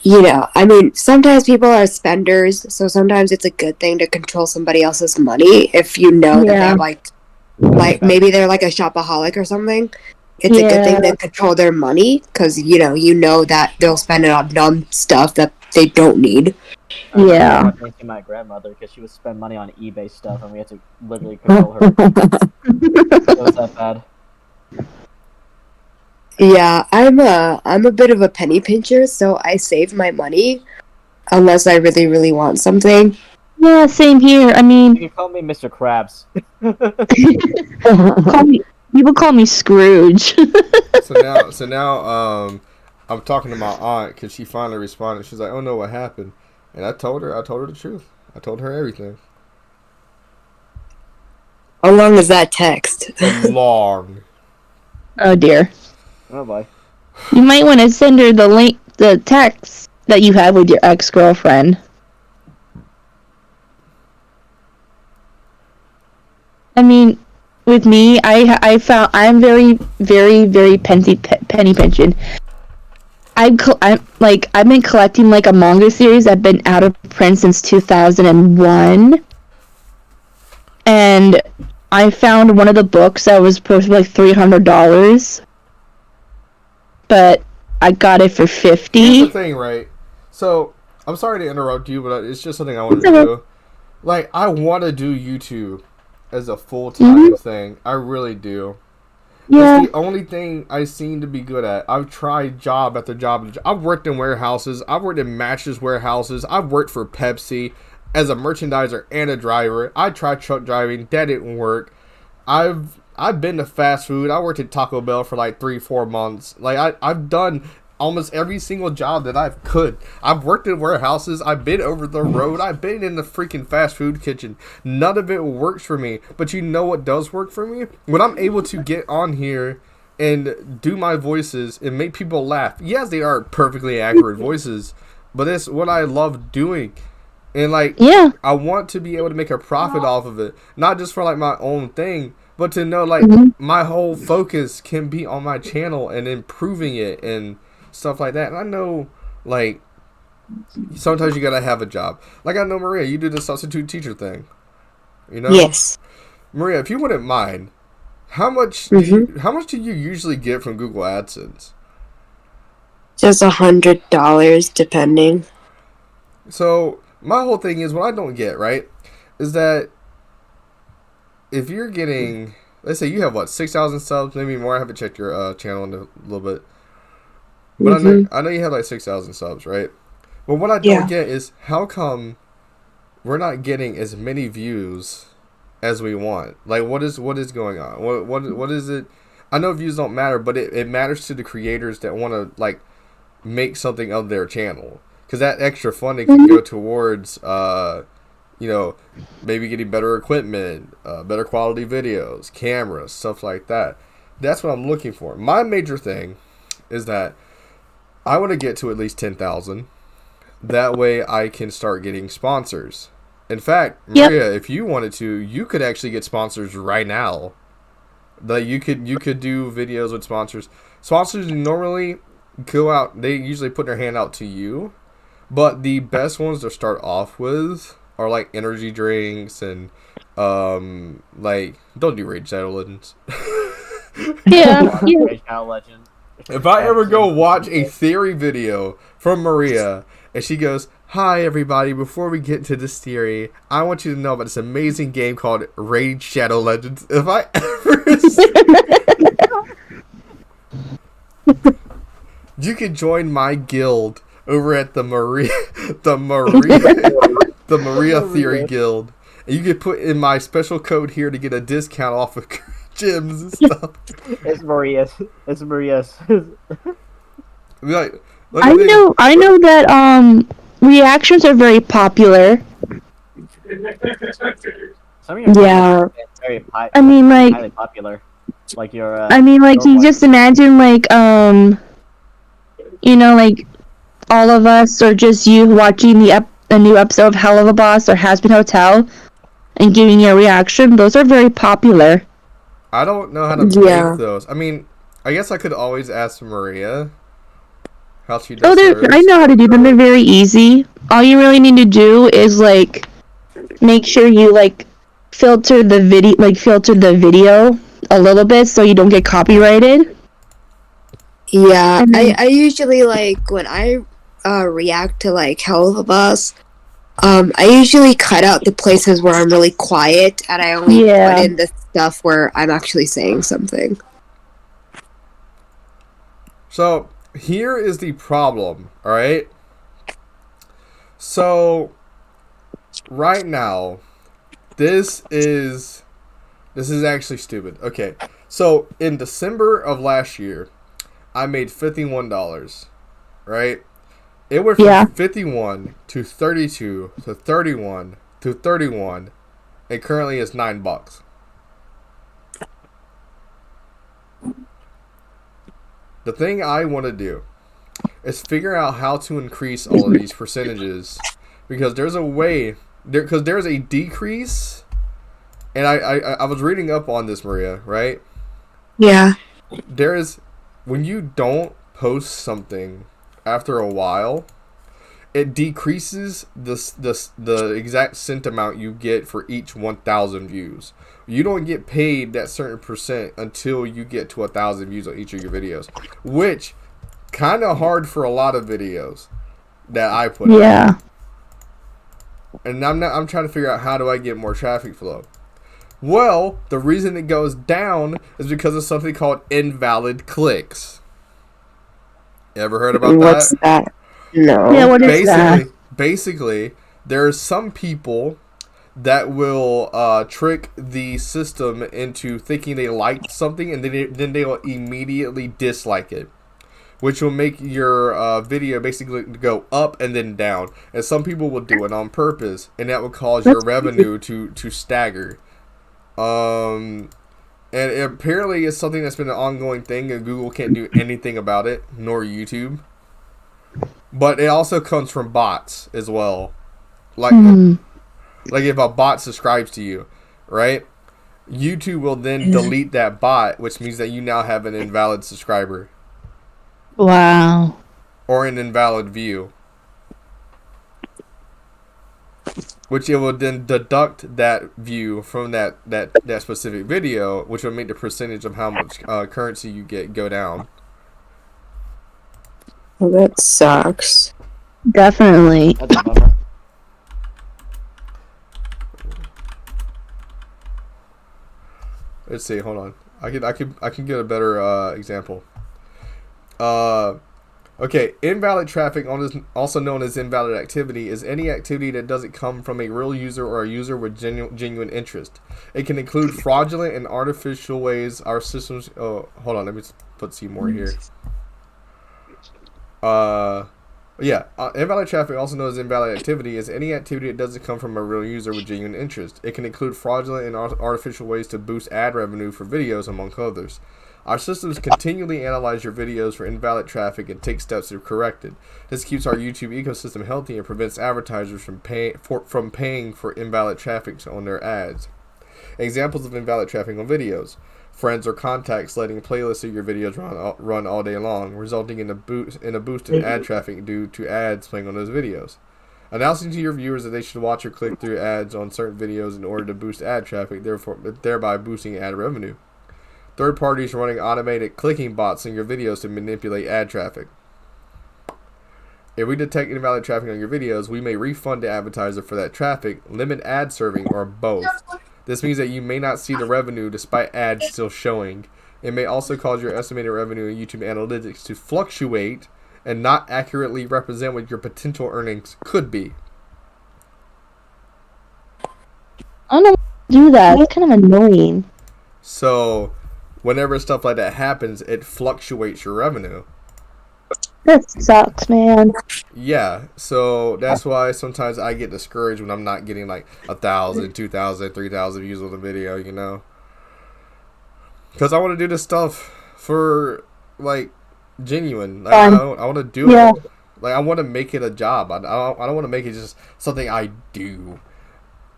Speaker 5: I mean, sometimes people are spenders, so sometimes it's a good thing to control somebody else's money if you know that they have like maybe they're like a shopaholic or something. It's a good thing to control their money because you know that they'll spend it on dumb stuff that they don't need.
Speaker 4: I to my grandmother because she would spend money on eBay stuff, and we had to literally control her. It was that bad.
Speaker 5: Yeah, I'm a bit of a penny pincher, so I save my money unless I really, really want something.
Speaker 3: Yeah, same here. I mean,
Speaker 4: you can call me Mr. Krabs.
Speaker 3: People call me Scrooge.
Speaker 1: so now, I'm talking to my aunt because she finally responded. She's like, "Oh no, what happened?" And I told her the truth. I told her everything.
Speaker 5: How long is that text?
Speaker 1: Long.
Speaker 3: Oh dear.
Speaker 4: Oh boy.
Speaker 3: You might want to send her the text that you have with your ex-girlfriend. I mean, with me, I'm very, very, very penny pinching. I've been collecting like a manga series that's been out of print since 2001, and I found one of the books that was supposed to be like $300, but I got it for $50.
Speaker 1: Here's the thing, right? So I'm sorry to interrupt you, but it's just something I want to do. Like, I want to do YouTube as a full-time thing. I really do. Yeah. It's the only thing I seem to be good at. I've tried job after job. I've worked in warehouses. I've worked in mattress warehouses. I've worked for Pepsi as a merchandiser and a driver. I tried truck driving. That didn't work. I've been to fast food. I worked at Taco Bell for like 3-4 months. Like, I've done almost every single job that I could. I've worked in warehouses. I've been over the road. I've been in the freaking fast food kitchen. None of it works for me. But you know what does work for me? When I'm able to get on here and do my voices and make people laugh. Yes, they aren't perfectly accurate voices, but it's what I love doing. And like, I want to be able to make a profit off of it. Not just for like my own thing, but to know like my whole focus can be on my channel and improving it and stuff like that. And I know, like, sometimes you gotta have a job. Like, I know, Maria, you do the substitute teacher thing. You know?
Speaker 5: Yes.
Speaker 1: Maria, if you wouldn't mind, how much do you usually get from Google AdSense?
Speaker 5: Just $100, depending.
Speaker 1: So, my whole thing is, what I don't get, right, is that if you're getting, let's say you have, 6,000 subs, maybe more. I haven't checked your channel in a little bit. But
Speaker 3: Mhm.
Speaker 1: I know you have like 6,000 subs, right? But what I don't
Speaker 5: Yeah.
Speaker 1: get is how come we're not getting as many views as we want? Like, what is going on? What is it? I know views don't matter, but it matters to the creators that want to like make something of their channel, because that extra funding can go towards you know, maybe getting better equipment, better quality videos, cameras, stuff like that. That's what I'm looking for. My major thing is that I want to get to at least 10,000. That way I can start getting sponsors. In fact,
Speaker 3: Yep.
Speaker 1: Maria, if you wanted to, you could actually get sponsors right now. That you could do videos with sponsors. Sponsors normally go out. They usually put their hand out to you, but the best ones to start off with are like energy drinks and like don't do Raid Shadow Legends.
Speaker 3: Yeah. Yeah.
Speaker 4: Rage Shadow Legend.
Speaker 1: If I ever go watch a theory video from Maria and she goes, "Hi everybody, before we get to this theory, I want you to know about this amazing game called Raid Shadow Legends." If I ever you can join my guild over at the Maria the Maria Theory Guild. And you can put in my special code here to get a discount off of gyms and stuff.
Speaker 4: It's Maria's. It's Maria's.
Speaker 1: Like,
Speaker 3: I know that reactions are very popular.
Speaker 4: Some of your
Speaker 3: Yeah.
Speaker 4: content is very
Speaker 3: I mean, like,
Speaker 4: highly popular. Like your.
Speaker 3: you just imagine, like, you know, like, all of us, or just you watching the new episode of Hell of a Boss or Has Been Hotel and giving your reaction. Those are very popular.
Speaker 1: I don't know how to make those. I mean, I guess I could always ask Maria how she does hers.
Speaker 3: I know how to do them. They're very easy. All you really need to do is, like, make sure you, like, filter the video a little bit so you don't get copyrighted.
Speaker 5: Yeah,
Speaker 3: And then-
Speaker 5: I usually like when I react to like Hell of a Boss. I usually cut out the places where I'm really quiet, and I only put in the stuff where I'm actually saying something.
Speaker 1: So here is the problem. All right. So right now, this is actually stupid. Okay, so in December of last year, I made $51. Right. It went from 51 to 32 to 31 to 31, and currently it's $9. The thing I want to do is figure out how to increase all of these percentages, because there's a way because there's a decrease, and I was reading up on this, Maria, right?
Speaker 5: Yeah.
Speaker 1: There is, when you don't post something after a while, it decreases the exact cent amount you get for each 1,000 views. You don't get paid that certain percent until you get to 1,000 views on each of your videos, which kind of hard for a lot of videos that I put out. And I'm trying to figure out, how do I get more traffic flow? Well, the reason it goes down is because of something called invalid clicks. You ever heard about
Speaker 5: What's that? No.
Speaker 3: Yeah, what is that?
Speaker 1: Basically, there are some people that will trick the system into thinking they liked something, and then they will immediately dislike it, which will make your video basically go up and then down. And some people will do it on purpose, and that will cause your revenue to stagger. And apparently it's something that's been an ongoing thing, and Google can't do anything about it, nor YouTube. But it also comes from bots as well. Like if a bot subscribes to you, right? YouTube will then delete that bot, which means that you now have an invalid subscriber.
Speaker 3: Wow.
Speaker 1: Or an invalid view. Which it will then deduct that view from that specific video, which will make the percentage of how much currency you get go down.
Speaker 5: Well, that sucks.
Speaker 3: Definitely.
Speaker 4: That's a bummer.
Speaker 1: Let's see. Hold on. I can get a better example. Okay, invalid traffic, also known as invalid activity, is any activity that doesn't come from a real user or a user with genuine interest. It can include fraudulent and artificial ways our systems. Oh, hold on, let me put some more here. Invalid traffic, also known as invalid activity, is any activity that doesn't come from a real user with genuine interest. It can include fraudulent and artificial ways to boost ad revenue for videos, among others. Our systems continually analyze your videos for invalid traffic and take steps to correct it. This keeps our YouTube ecosystem healthy and prevents advertisers from paying for invalid traffic on their ads. Examples of invalid traffic on videos: friends or contacts letting playlists of your videos run all day long, resulting in a boost in ad traffic due to ads playing on those videos. Announcing to your viewers that they should watch or click through ads on certain videos in order to boost ad traffic, thereby boosting ad revenue. Third parties running automated clicking bots in your videos to manipulate ad traffic. If we detect invalid traffic on your videos, we may refund the advertiser for that traffic, limit ad serving, or both. This means that you may not see the revenue despite ads still showing. It may also cause your estimated revenue in YouTube analytics to fluctuate and not accurately represent what your potential earnings could be.
Speaker 3: I don't do that. It's kind of annoying.
Speaker 1: So, whenever stuff like that happens, it fluctuates your revenue.
Speaker 3: That sucks, man.
Speaker 1: Yeah, so that's why sometimes I get discouraged when I'm not getting like 1,000, 2,000, 3,000 views on the video, you know? Because I want to do this stuff for, like, genuine. Like, I want to do it. Like, I want to make it a job. I don't want to make it just something I do.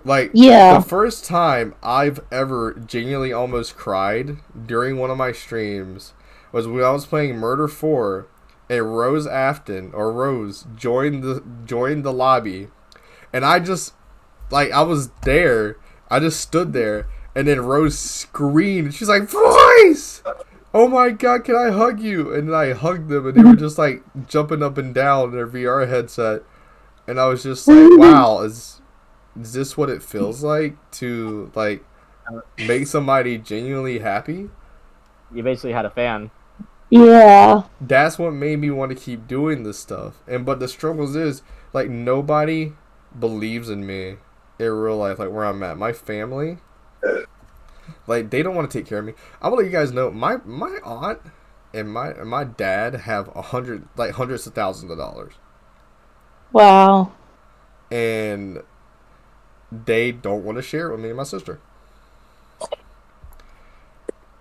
Speaker 1: Like, the first time I've ever genuinely almost cried during one of my streams was when I was playing Murder 4, and Rose joined the lobby, and I just, like, I was there, I just stood there, and then Rose screamed, she's like, "Voice! Oh my god, can I hug you?" And then I hugged them, and they were just, like, jumping up and down in their VR headset, and I was just like, wow, is this what it feels like to, like, make somebody genuinely happy?
Speaker 4: You basically had a fan.
Speaker 3: Yeah.
Speaker 1: That's what made me want to keep doing this stuff. But the struggles is, like, nobody believes in me in real life, like, where I'm at. My family, like, they don't want to take care of me. I'm gonna let you guys know, my aunt and my dad have hundreds of thousands of dollars.
Speaker 3: Wow.
Speaker 1: And they don't want to share it with me and my sister.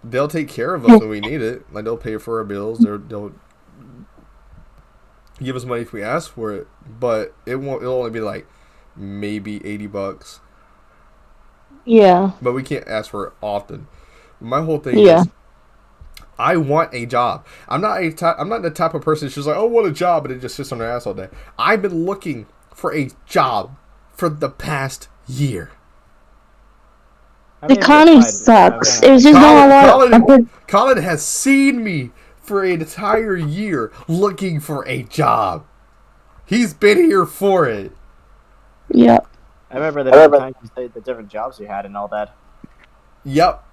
Speaker 1: They'll take care of us when we need it. Like, they'll pay for our bills. They'll give us money if we ask for it. But it'll only be like maybe $80.
Speaker 3: Yeah.
Speaker 1: But we can't ask for it often. My whole thing is, I want a job. I'm not the type of person who's like, "Oh, I want a job," and it just sits on their ass all day. I've been looking for a job for the past year.
Speaker 3: The economy sucks. It was just not a lot.
Speaker 1: Colin has seen me for an entire year looking for a job. He's been here for it.
Speaker 3: Yep.
Speaker 4: I remember the times you said the different jobs you had and all that.
Speaker 1: Yep.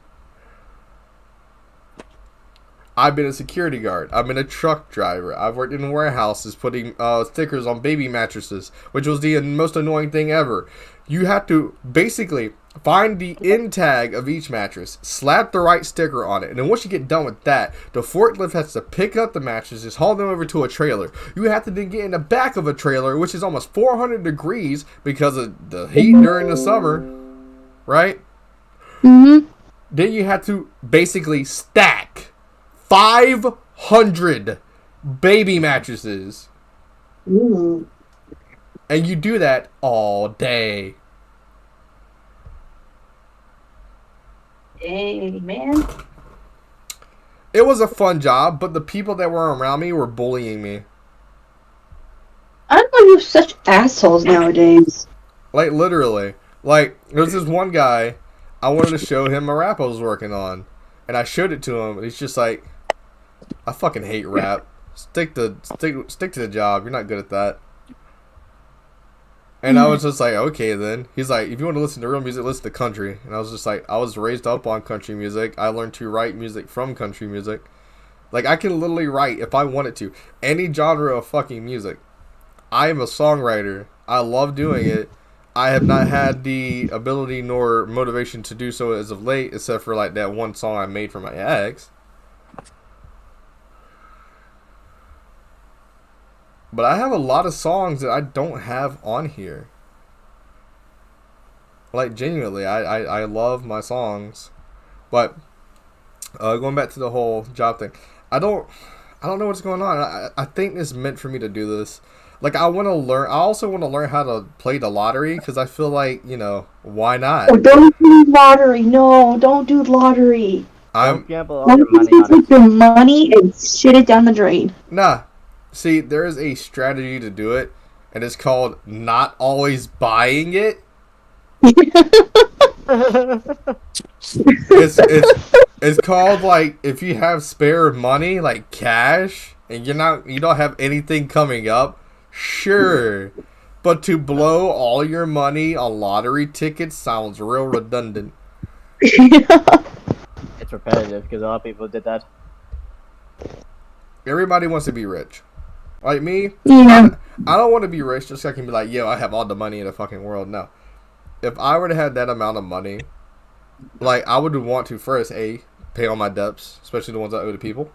Speaker 1: I've been a security guard. I've been a truck driver. I've worked in warehouses putting stickers on baby mattresses, which was the most annoying thing ever. You have to basically find the end tag of each mattress, slap the right sticker on it, and then once you get done with that, the forklift has to pick up the mattresses, haul them over to a trailer. You have to then get in the back of a trailer, which is almost 400 degrees because of the heat during the summer, right?
Speaker 3: Mm-hmm.
Speaker 1: Then you have to basically stack 500 baby mattresses.
Speaker 3: Ooh.
Speaker 1: And you do that all day.
Speaker 3: Dang, man.
Speaker 1: It was a fun job, but the people that were around me were bullying me.
Speaker 3: I don't know, you're such assholes nowadays.
Speaker 1: Like, literally. Like, there was this one guy, I wanted to show him a rap I was working on. And I showed it to him, and he's just like, "I fucking hate rap. Stick to the job. You're not good at that." And I was just like, okay then. He's like, "If you want to listen to real music, listen to country." And I was just like, I was raised up on country music. I learned to write music from country music. Like, I can literally write, if I wanted to, any genre of fucking music. I am a songwriter. I love doing it. I have not had the ability nor motivation to do so as of late, except for, like, that one song I made for my ex. But I have a lot of songs that I don't have on here. Like, genuinely, I love my songs. But, going back to the whole job thing, I don't know what's going on. I think it's meant for me to do this. Like, I want to learn. I also want to learn how to play the lottery because I feel like, why not?
Speaker 3: Oh, don't do lottery. No, don't do lottery.
Speaker 4: Don't gamble all
Speaker 3: Don't
Speaker 4: your money
Speaker 3: just
Speaker 4: on
Speaker 3: take your money and shit it down the drain.
Speaker 1: Nah. See, there is a strategy to do it, and it's called not always buying it. It's called, like, if you have spare money, like cash, and you don't have anything coming up, sure. But to blow all your money on lottery tickets sounds real redundant.
Speaker 4: It's repetitive because a lot of people did that.
Speaker 1: Everybody wants to be rich. Like me,
Speaker 3: Yeah.
Speaker 1: I don't want to be rich just so I can be like, yo, I have all the money in the fucking world. No. If I were to have that amount of money, like, I would want to first, pay all my debts, especially the ones I owe to people.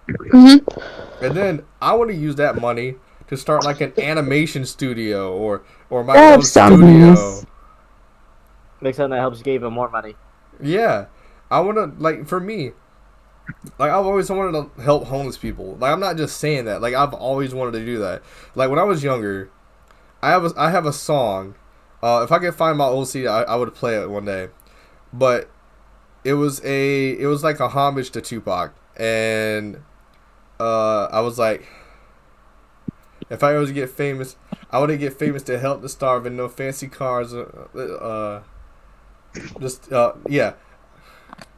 Speaker 3: Mm-hmm.
Speaker 1: And then I want to use that money to start, like, an animation studio or my own studio.
Speaker 4: Make something that helps you get even more money.
Speaker 1: Yeah. I want to, like, for me, like, I've always wanted to help homeless people. Like, I'm not just saying that. Like, I've always wanted to do that. Like, when I was younger, I have a song. If I could find my old CD, I would play it one day. But it was like a homage to Tupac, and I was like, if I ever get famous, I want to get famous to help the starving. No fancy cars, yeah.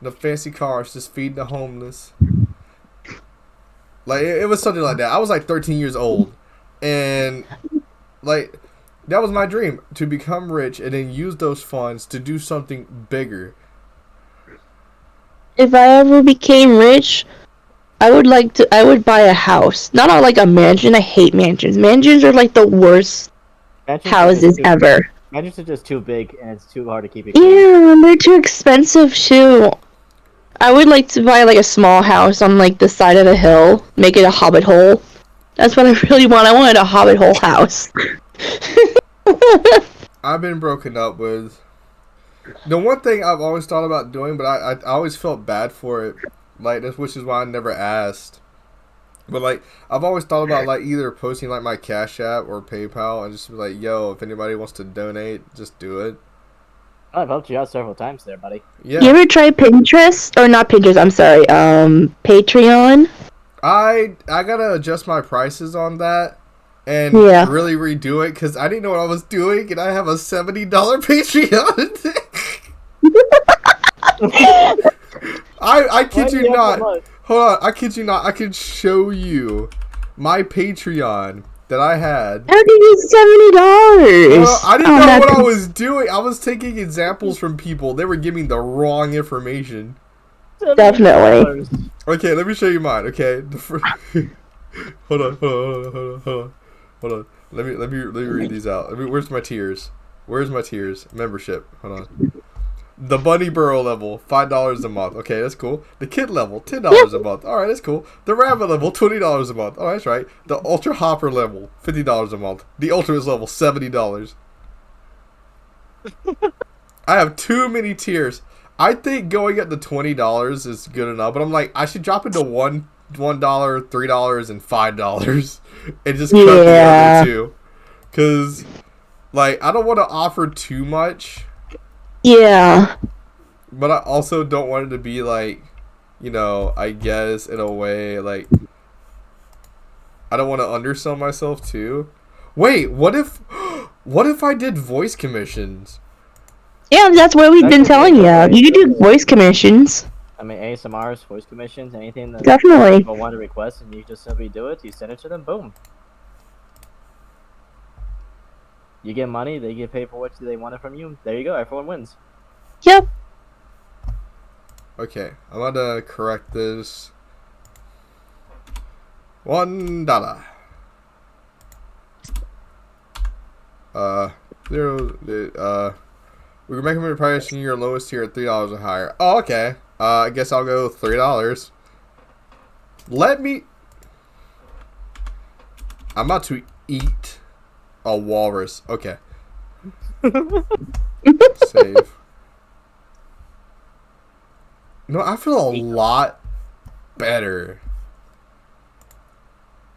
Speaker 1: The fancy cars, just feed the homeless. Like, it was something like that. I was like 13 years old. And, like, that was my dream. To become rich and then use those funds to do something bigger.
Speaker 3: If I ever became rich, I would buy a house. Not like a mansion. I hate mansions. Mansions are like the worst houses ever.
Speaker 4: Mansions are just too big and it's too hard to keep it.
Speaker 3: Yeah, they're too expensive too. I would like to buy like a small house on like the side of a hill, make it a hobbit hole. That's what I really want. I wanted a hobbit hole house.
Speaker 1: I've been broken up with. The one thing I've always thought about doing, but I always felt bad for it, like, which is why I never asked. But, like, I've always thought about, like, either posting, like, my Cash App or PayPal and just be like, yo, if anybody wants to donate, just do it.
Speaker 4: I've helped you out several times there, buddy.
Speaker 1: Yeah.
Speaker 3: You ever try Pinterest? Or not Pinterest, I'm sorry, Patreon?
Speaker 1: I gotta adjust my prices on that and really redo it because I didn't know what I was doing, and I have a $70 Patreon. I kid you not. Hold on, I kid you not. I can show you my Patreon that I had.
Speaker 3: How did you $70?
Speaker 1: Well, I didn't know what I was doing. I was taking examples from people. They were giving the wrong information.
Speaker 3: Definitely.
Speaker 1: Okay, let me show you mine. Okay, hold on. Let me read these out. Where's my tiers? Where's my tiers? Membership. Hold on. The Bunny Burrow level, $5 a month. Okay, that's cool. The Kid level, $10 a month. All right, that's cool. The Rabbit level, $20 a month. All right, that's right. The Ultra Hopper level, $50 a month. The Ultimate level, $70. I have too many tiers. I think going up to $20 is good enough, but I'm like, I should drop it to $1, $3, and $5, and just cut the other two. Cause, like, I don't want to offer too much.
Speaker 3: Yeah.
Speaker 1: But I also don't want it to be like, I guess in a way, like, I don't want to undersell myself too. Wait, what if I did voice commissions?
Speaker 3: Yeah, that's what we've been telling you. You could do voice commissions.
Speaker 4: I mean, ASMRs, voice commissions, anything that people want to request, and you just simply do it. You send it to them, boom. You get money, they get paid for what they wanted from you. There you go, everyone wins.
Speaker 3: Yep.
Speaker 1: Okay, I'm about to correct this. $1. Zero. We recommend pricing your lowest tier at $3 or higher. Oh, okay. I guess I'll go $3. Let me. I'm about to eat a walrus. Okay. Save. No, I feel a lot better.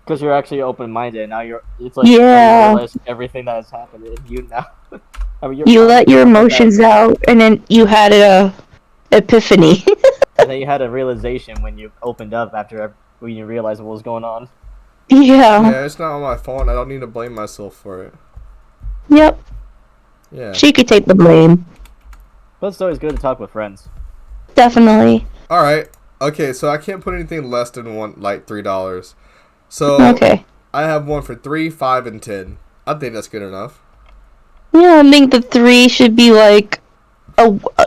Speaker 4: Because you're actually open-minded. Now it's like
Speaker 3: Yeah.
Speaker 4: you realize everything that has happened in you now. I mean,
Speaker 3: You let your emotions out, and then you had a epiphany.
Speaker 4: And then you had a realization when you opened up when you realized what was going on.
Speaker 3: Yeah.
Speaker 1: Yeah, it's not my fault. I don't need to blame myself for it.
Speaker 3: Yep.
Speaker 1: Yeah.
Speaker 3: She could take the blame.
Speaker 4: But it's always good to talk with friends.
Speaker 3: Definitely.
Speaker 1: All right. Okay, so I can't put anything less than $3. So
Speaker 3: Okay.
Speaker 1: I have one for 3, 5, and 10. I think that's good enough.
Speaker 3: Yeah, I think the 3 should be like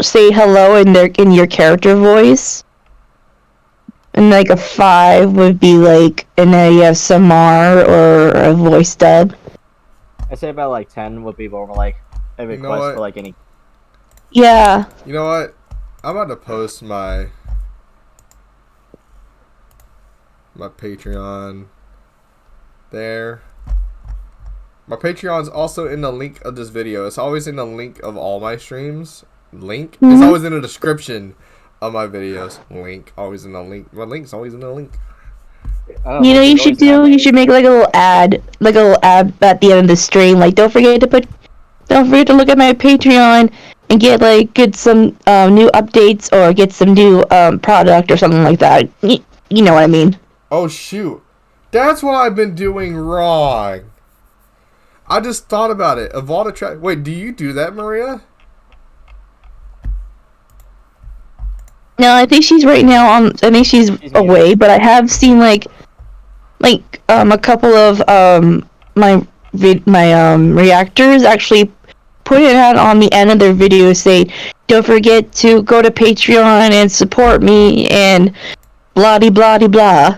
Speaker 3: say hello in your character voice. And like a 5 would be like an ASMR or a voice dub.
Speaker 4: I'd say about like 10 would be more like a request for like any.
Speaker 3: Yeah.
Speaker 1: You know what? I'm about to post my Patreon there. My Patreon's also in the link of this video. It's always in the link of all my streams. Link? It's always in the description of my videos. Link. Always in the link. My link's always in the link.
Speaker 3: You know, you should make like a little ad at the end of the stream. Like, don't forget to look at my Patreon and get some new updates or get some new product or something like that. You know what I mean?
Speaker 1: Oh shoot, that's what I've been doing wrong. I just thought about it. Of all the track, wait, do you do that, Maria?
Speaker 3: No, I think she's right now on. I think she's away, but I have seen like a couple of my reactors actually put it out on the end of their video saying, "Don't forget to go to Patreon and support me," and blah de blah de blah.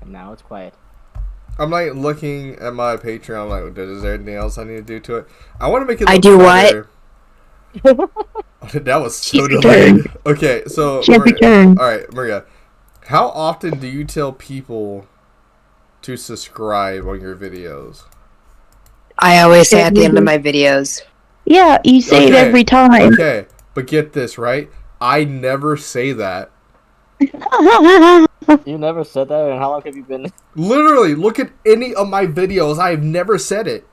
Speaker 4: Now it's quiet.
Speaker 1: I'm like looking at my Patreon. I'm like, is there anything else I need to do to it? I want to make it.
Speaker 5: I do
Speaker 1: better. That was so delayed. Okay, so
Speaker 3: Maria,
Speaker 1: all right, Maria. How often do you tell people to subscribe on your videos?
Speaker 5: I always say at the end of my videos.
Speaker 3: Yeah, you say it every time.
Speaker 1: Okay, but get this, right? I never say that.
Speaker 4: You never said that, and how long have you been?
Speaker 1: Literally, look at any of my videos. I have never said it.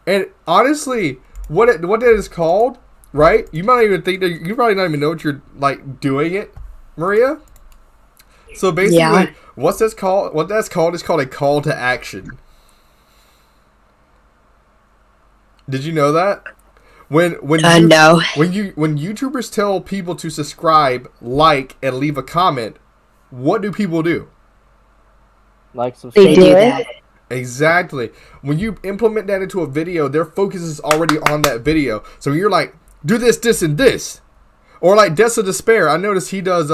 Speaker 1: And honestly, what that is called, right? You might even think that you probably not even know what you're like doing it, Maria. So basically, what that's called is called a call to action. Did you know that? No. When YouTubers tell people to subscribe, like, and leave a comment, what do people do?
Speaker 4: Like, subscribe.
Speaker 3: They do it.
Speaker 1: Exactly. When you implement that into a video, their focus is already on that video. So you're like, do this, this, and this. Or like Deaths of Despair. I noticed he does,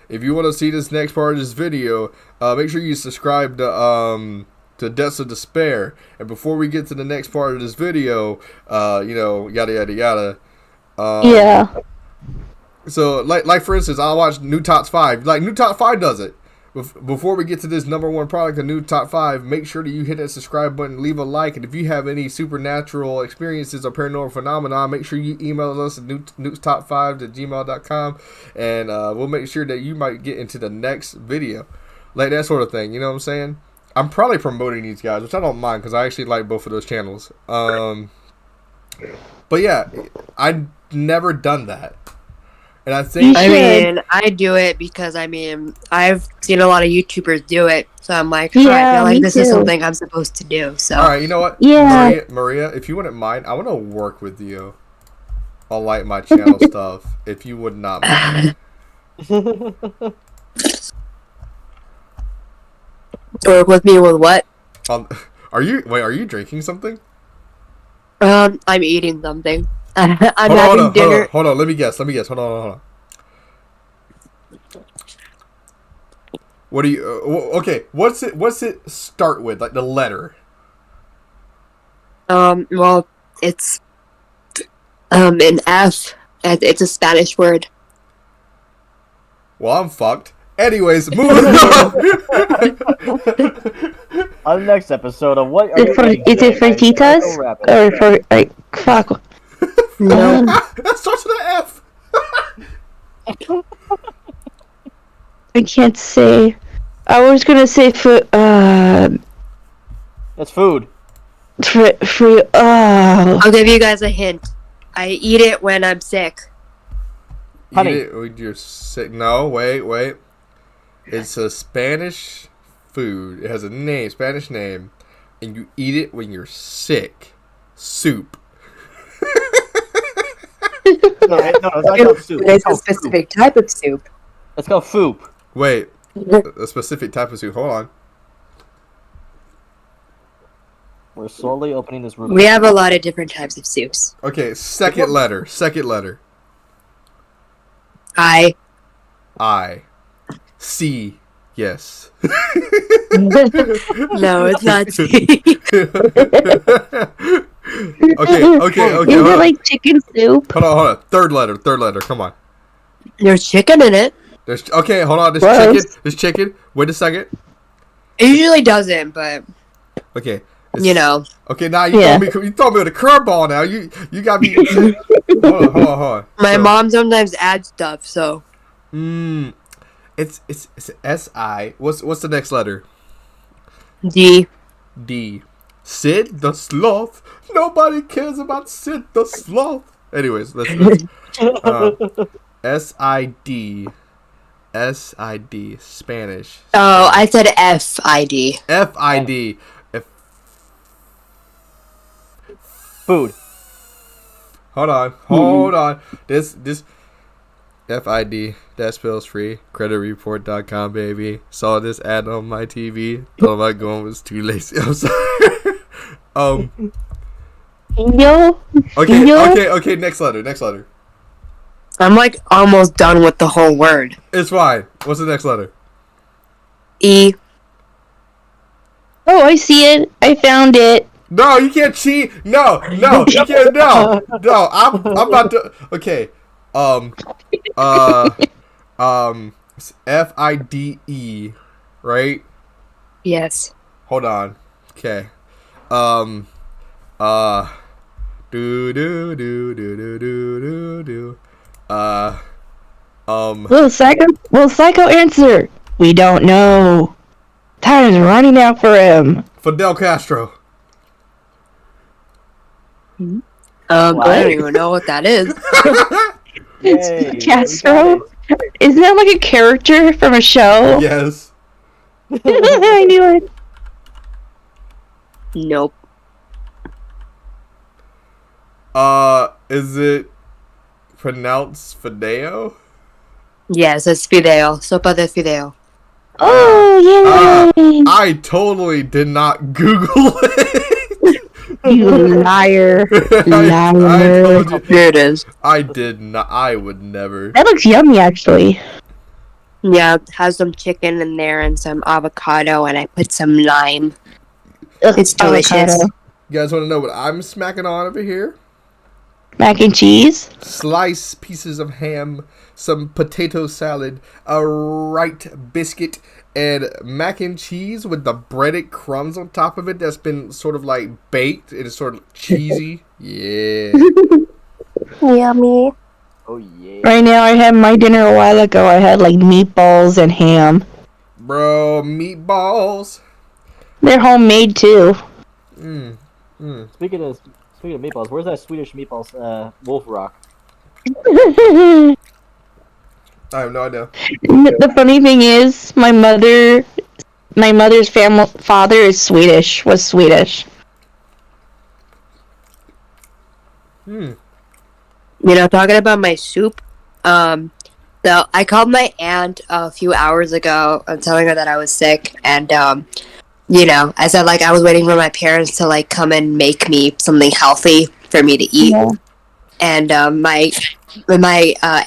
Speaker 1: if you want to see this next part of this video, make sure you subscribe to Deaths of Despair. And before we get to the next part of this video, yada, yada, yada.
Speaker 3: Yeah.
Speaker 1: So, like for instance, I watched New Top 5. Like, New Top 5 does it. Before we get to this number one product, the New Top 5, make sure that you hit that subscribe button, leave a like, and if you have any supernatural experiences or paranormal phenomena, make sure you email us at newstop5@gmail.com, and we'll make sure that you might get into the next video. Like, that sort of thing, you know what I'm saying? I'm probably promoting these guys, which I don't mind, because I actually like both of those channels. But yeah, I've never done that. And I think
Speaker 5: I do it because I've seen a lot of YouTubers do it, so I'm like, I feel like this is something I'm supposed to do. So
Speaker 1: all right, you know what?
Speaker 3: Yeah,
Speaker 1: Maria, if you wouldn't mind, I want to work with you on like my channel stuff. If you would not mind.
Speaker 5: Or with me with what?
Speaker 1: Are you drinking something?
Speaker 5: I'm eating something. I'm
Speaker 1: Hold
Speaker 5: having dinner.
Speaker 1: on. Let me guess. Hold on. What do you? Okay. What's it start with? Like the letter.
Speaker 5: Well, it's an F. It's a Spanish word.
Speaker 1: Well, I'm fucked. Anyways, moving on.
Speaker 4: On the next episode of What Are You Eating
Speaker 3: Is it
Speaker 4: Today by
Speaker 3: Fertitas?
Speaker 4: Psycho Rabbit.
Speaker 3: Or for, like, fuck.
Speaker 5: No.
Speaker 1: That starts with an F.
Speaker 3: I can't say. I was gonna say
Speaker 4: It's food.
Speaker 5: I'll give you guys a hint. I eat it when I'm sick.
Speaker 4: Honey.
Speaker 1: Eat it when you're sick. No, wait. It's a Spanish food. It has a name, Spanish name, and you eat it when you're sick. Soup.
Speaker 4: No, it's not called soup.
Speaker 5: It's a
Speaker 4: called
Speaker 5: specific type of soup.
Speaker 4: Foop. It's called foop.
Speaker 1: Wait, a specific type of soup. Hold on.
Speaker 4: We're slowly opening this room.
Speaker 5: We have a lot of different types of soups.
Speaker 1: Okay, second letter.
Speaker 5: I.
Speaker 1: C. Yes.
Speaker 5: No, it's not tea.
Speaker 1: Okay.
Speaker 3: Is it like chicken soup?
Speaker 1: Hold on. Third letter. Come on.
Speaker 5: There's chicken in it.
Speaker 1: Okay, hold on.
Speaker 3: Gross.
Speaker 1: There's chicken. Wait a second.
Speaker 5: It usually doesn't, but
Speaker 1: Okay.
Speaker 5: you know.
Speaker 1: Okay, now you throw me with a curveball. Now you got me. Hold on.
Speaker 5: My mom sometimes adds stuff, so.
Speaker 1: It's S-I. What's the next letter?
Speaker 5: D.
Speaker 1: Sid the Sloth. Nobody cares about Sid the Sloth. Anyways, let's S-I-D. Spanish.
Speaker 5: Oh, I said F-I-D.
Speaker 1: F-I-D.
Speaker 4: Food.
Speaker 1: Hold on. This FID, that spells free. Creditreport.com, baby. Saw this ad on my TV. Thought my going was too lazy. I'm sorry.
Speaker 3: Yo.
Speaker 1: Okay. Next letter.
Speaker 5: I'm like almost done with the whole word.
Speaker 1: It's fine. What's the next letter?
Speaker 5: E.
Speaker 3: Oh, I see it. I found it.
Speaker 1: No, you can't cheat. No, you can't. No. I'm about to. Okay. It's FIDE, right?
Speaker 5: Yes.
Speaker 1: Hold on. Okay.
Speaker 3: Will Psycho answer? We don't know. Time is running out for him.
Speaker 1: Fidel Castro.
Speaker 5: I don't even know what that is.
Speaker 4: Yay,
Speaker 3: Castro? Isn't that like a character from a show?
Speaker 1: Yes.
Speaker 3: I knew it.
Speaker 5: Nope.
Speaker 1: Is it pronounced Fideo?
Speaker 5: Yes, it's fideo. Sopa de fideo.
Speaker 3: Oh, yay!
Speaker 1: I totally did not Google it.
Speaker 3: You liar.
Speaker 1: I told you.
Speaker 5: Here it is.
Speaker 1: I did not. I would never.
Speaker 3: That looks yummy, actually.
Speaker 5: Yeah, it has some chicken in there and some avocado, and I put some lime.
Speaker 3: Ugh,
Speaker 5: It's delicious.
Speaker 3: avocado.
Speaker 1: You guys want to know what I'm smacking on over here?
Speaker 3: Mac and cheese?
Speaker 1: Slice pieces of ham, some potato salad, a right biscuit, and mac and cheese with the breaded crumbs on top of it that's been sort of like baked. It is sort of cheesy. Yeah.
Speaker 5: Yummy.
Speaker 4: Oh yeah.
Speaker 3: Right now, I had my dinner a while ago. I had like meatballs and ham.
Speaker 1: Bro, meatballs.
Speaker 3: They're homemade too.
Speaker 4: Speaking of meatballs, where's that Swedish meatballs? Wolf Rock.
Speaker 3: The
Speaker 1: I have no idea.
Speaker 3: funny thing is, my mother's father is Swedish. Was Swedish.
Speaker 5: You know, talking about my soup, So I called my aunt a few hours ago and telling her that I was sick, and I said like I was waiting for my parents to like come and make me something healthy for me to eat,
Speaker 3: Yeah.
Speaker 5: and my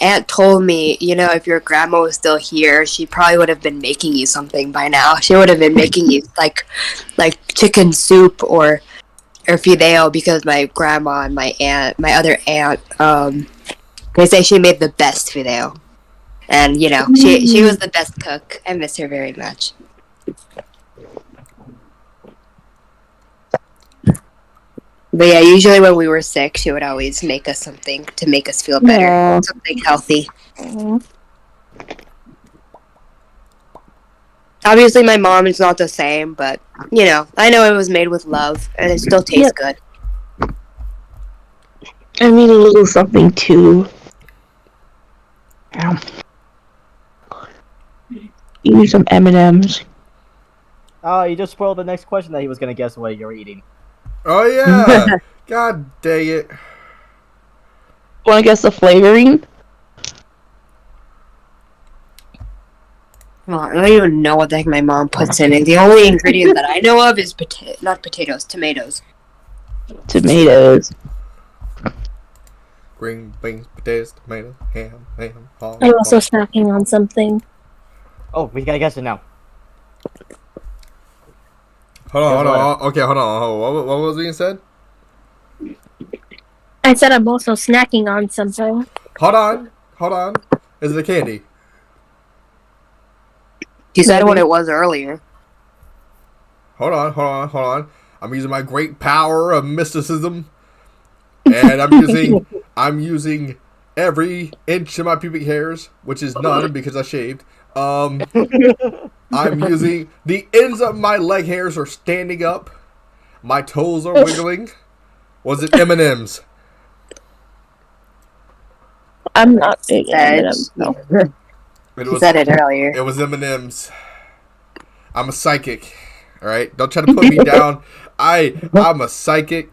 Speaker 5: aunt told me, if your grandma was still here, she probably would have been making you something by now. She would have been making you like chicken soup or fideo, because my grandma and my other aunt, they say she made the best fideo. And she was the best cook. I miss her very much. But yeah, usually when we were sick, she would always make us something to make us feel better,
Speaker 3: Aw.
Speaker 5: something healthy. Obviously, my mom is not the same, but I know it was made with love, and it still tastes good.
Speaker 3: I mean, a little something too. Ow. You need some M&Ms.
Speaker 4: Oh, you just spoiled the next question that he was gonna guess what you're eating.
Speaker 1: Oh yeah! God dang it!
Speaker 3: Want to guess the flavoring?
Speaker 5: Well, I don't even know what the heck my mom puts in it. The only ingredient that I know of is tomatoes.
Speaker 3: Tomatoes.
Speaker 1: Green beans, potatoes, tomato, ham, all.
Speaker 6: I'm also snacking on something.
Speaker 4: Oh, we gotta guess it now.
Speaker 1: Hold on. Okay, hold on. What was being said?
Speaker 6: I said I'm also snacking on something.
Speaker 1: Hold on. Is it a candy?
Speaker 5: You said what it was earlier.
Speaker 1: Hold on. I'm using my great power of mysticism, and I'm using every inch of my pubic hairs, which is none because I shaved. I'm using the ends of my leg hairs are standing up. My toes are wiggling. Was it M&M's?
Speaker 6: I'm not big M&Ms. No.
Speaker 5: You said it earlier.
Speaker 1: It was M&M's. I'm a psychic. All right, don't try to put me down. I'm a psychic.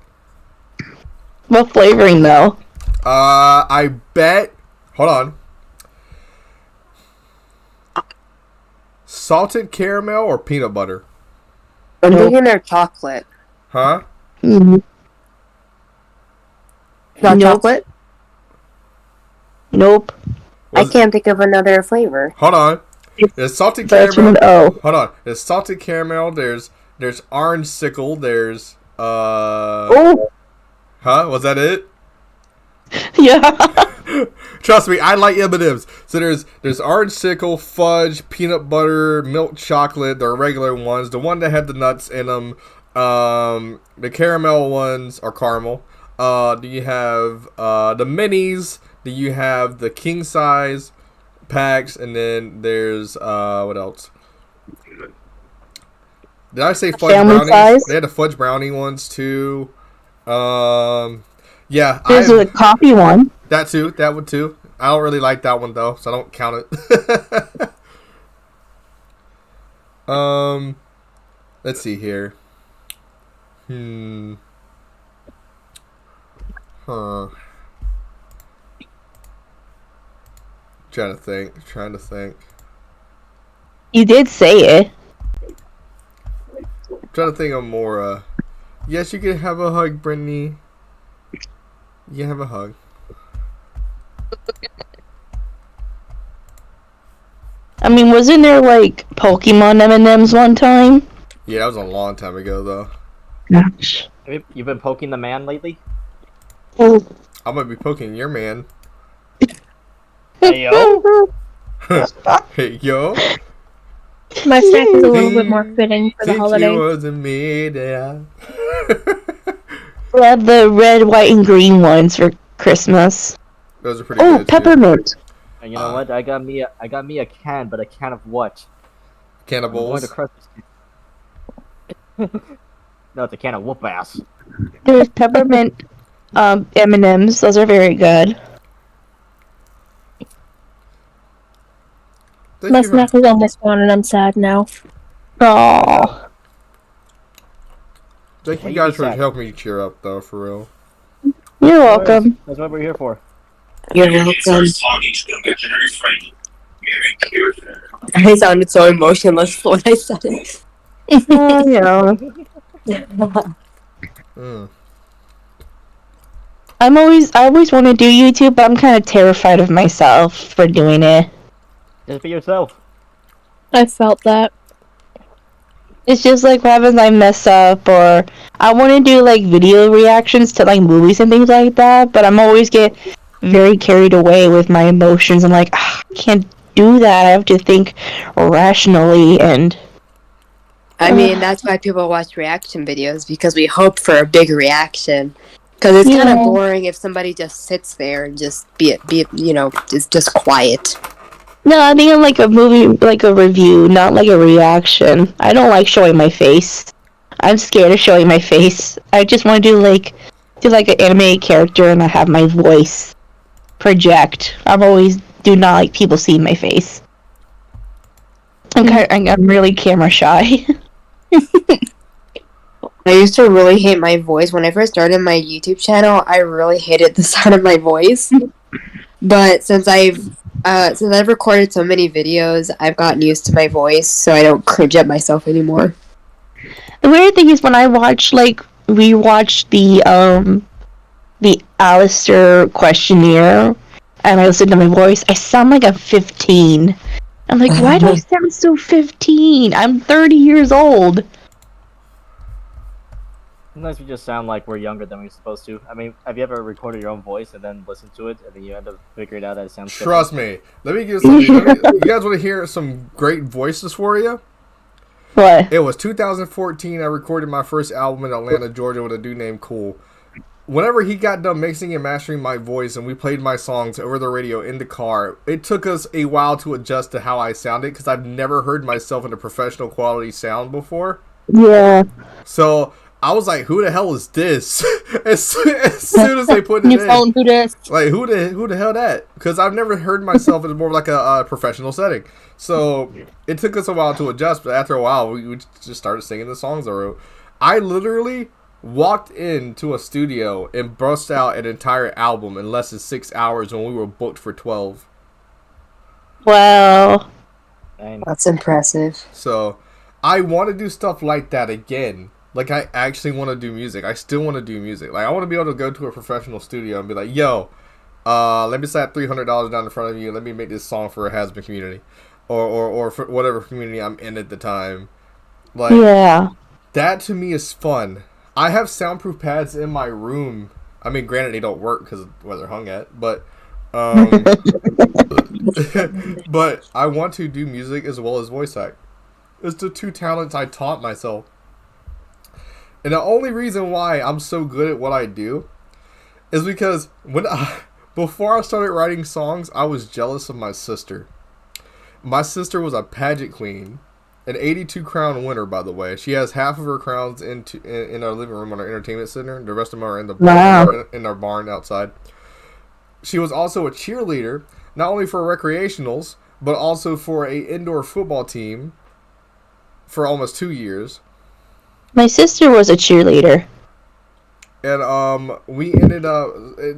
Speaker 3: What flavoring though?
Speaker 1: I bet. Hold on. Salted caramel or peanut butter?
Speaker 5: I'm thinking they're chocolate.
Speaker 1: Huh?
Speaker 3: Mm.
Speaker 5: Not
Speaker 3: Nope.
Speaker 5: chocolate?
Speaker 3: Nope.
Speaker 5: I can't think of another flavor.
Speaker 1: Hold on. There's salted
Speaker 3: Starts with
Speaker 1: caramel.
Speaker 3: an O.
Speaker 1: Hold on. There's salted caramel. There's orange sickle. There's
Speaker 3: Oh.
Speaker 1: Huh? Was that it?
Speaker 3: Yeah.
Speaker 1: Trust me, I like M&M's. So there's orange sickle, fudge, peanut butter, milk chocolate. They're regular ones. The one that had the nuts in them. The caramel ones are caramel. Do you have the minis? Do you have the king size packs? And then there's what else? Did I say fudge
Speaker 3: Family
Speaker 1: brownies?
Speaker 3: size?
Speaker 1: They had the fudge brownie ones too. Yeah,
Speaker 3: There's a coffee one.
Speaker 1: that too. That one too. I don't really like that one though, so I don't count it. Let's see here. Huh. Trying to think.
Speaker 3: You did say it.
Speaker 1: Trying to think of more. Yes, you can have a hug, Brittany. You can have a hug.
Speaker 3: I mean, wasn't there like Pokemon M&Ms one time?
Speaker 1: Yeah, that was a long time ago though.
Speaker 3: Gosh.
Speaker 4: You've been poking the man lately?
Speaker 1: I'm gonna be poking your man.
Speaker 4: Hey yo.
Speaker 1: Hey yo.
Speaker 6: My snack is a little bit more fitting for the
Speaker 1: Think
Speaker 6: holiday.
Speaker 1: you wasn't me, yeah.
Speaker 3: We had the red, white, and green ones for Christmas.
Speaker 1: Those are pretty
Speaker 3: Oh,
Speaker 1: good.
Speaker 3: peppermint.
Speaker 4: And you know what? I got me a can, but a can of what? I'm going
Speaker 1: Cannibals.
Speaker 4: to crush this can. No, it's a can of whoop ass.
Speaker 3: There's peppermint M&Ms. Those are very good.
Speaker 1: Thank
Speaker 6: My
Speaker 1: you for-
Speaker 6: snack is almost gone and I'm sad now.
Speaker 3: Aww.
Speaker 1: Thank
Speaker 4: Why
Speaker 1: you
Speaker 4: you
Speaker 1: guys
Speaker 4: be
Speaker 1: for
Speaker 4: sad?
Speaker 1: helping me cheer up though, for real.
Speaker 3: You're welcome.
Speaker 4: That's what we're here for.
Speaker 5: You're welcome. I sounded so emotionless when I said it.
Speaker 3: Yeah.
Speaker 1: Mm.
Speaker 3: I always want to do YouTube, but I'm kind of terrified of myself for doing it.
Speaker 4: Just be yourself.
Speaker 6: I felt that.
Speaker 3: It's just like what happens I mess up, or I want to do like video reactions to like movies and things like that, but I'm always get very carried away with my emotions. I'm like, I can't do that. I have to think rationally and.
Speaker 5: I mean, that's why people watch reaction videos, because we hope for a big reaction. Because it's kind of boring if somebody just sits there and just be just quiet.
Speaker 3: No, I think I'm like a movie, like a review, not like a reaction. I don't like showing my face. I'm scared of showing my face. I just want to do like an anime character and I have my voice project. I'm always do not like people seeing my face. I'm really camera shy.
Speaker 5: I used to really hate my voice. When I first started my YouTube channel, I really hated the sound of my voice. But since I've recorded so many videos, I've gotten used to my voice, so I don't cringe at myself anymore.
Speaker 3: The weird thing is when I rewatched the Alistair questionnaire and I listen to my voice, I sound like I'm 15. I'm like, why do I sound so 15? I'm 30 years old.
Speaker 4: Sometimes we just sound like we're younger than we're supposed to. I mean, have you ever recorded your own voice and then listened to it, and then you end up figuring out that it sounds
Speaker 1: Trust me. Let me give something. You guys want to hear some great voices for you?
Speaker 3: What?
Speaker 1: It was 2014. I recorded my first album in Atlanta, Georgia, with a dude named Cool. Whenever he got done mixing and mastering my voice and we played my songs over the radio in the car, it took us a while to adjust to how I sounded because I've never heard myself in a professional quality sound before.
Speaker 3: Yeah.
Speaker 1: So I was like, who the hell is this? as soon as they put it in. Like, who the hell that? Because I've never heard myself in more like a professional setting. So it took us a while to adjust, but after a while, we just started singing the songs I wrote. I literally walked into a studio and burst out an entire album in less than 6 hours when we were booked for 12.
Speaker 3: Wow.
Speaker 5: That's impressive.
Speaker 1: So I want to do stuff like that again. Like, I actually want to do music. I still want to do music. Like, I want to be able to go to a professional studio and be like, yo, let me slap $300 down in front of you. Let me make this song for a has-been community. Or for whatever community I'm in at the time. Like,
Speaker 3: yeah.
Speaker 1: That to me is fun. I have soundproof pads in my room. I mean, granted, they don't work because of where they're hung at. But, but I want to do music as well as voice act. It's the two talents I taught myself. And the only reason why I'm so good at what I do is because before I started writing songs, I was jealous of my sister. My sister was a pageant queen, an 82 crown winner, by the way. She has half of her crowns in our living room on our entertainment center. The rest of them are in the barn, in our barn outside. She was also a cheerleader, not only for recreationals, but also for an indoor football team for almost 2 years.
Speaker 3: My sister was a cheerleader.
Speaker 1: And we ended up,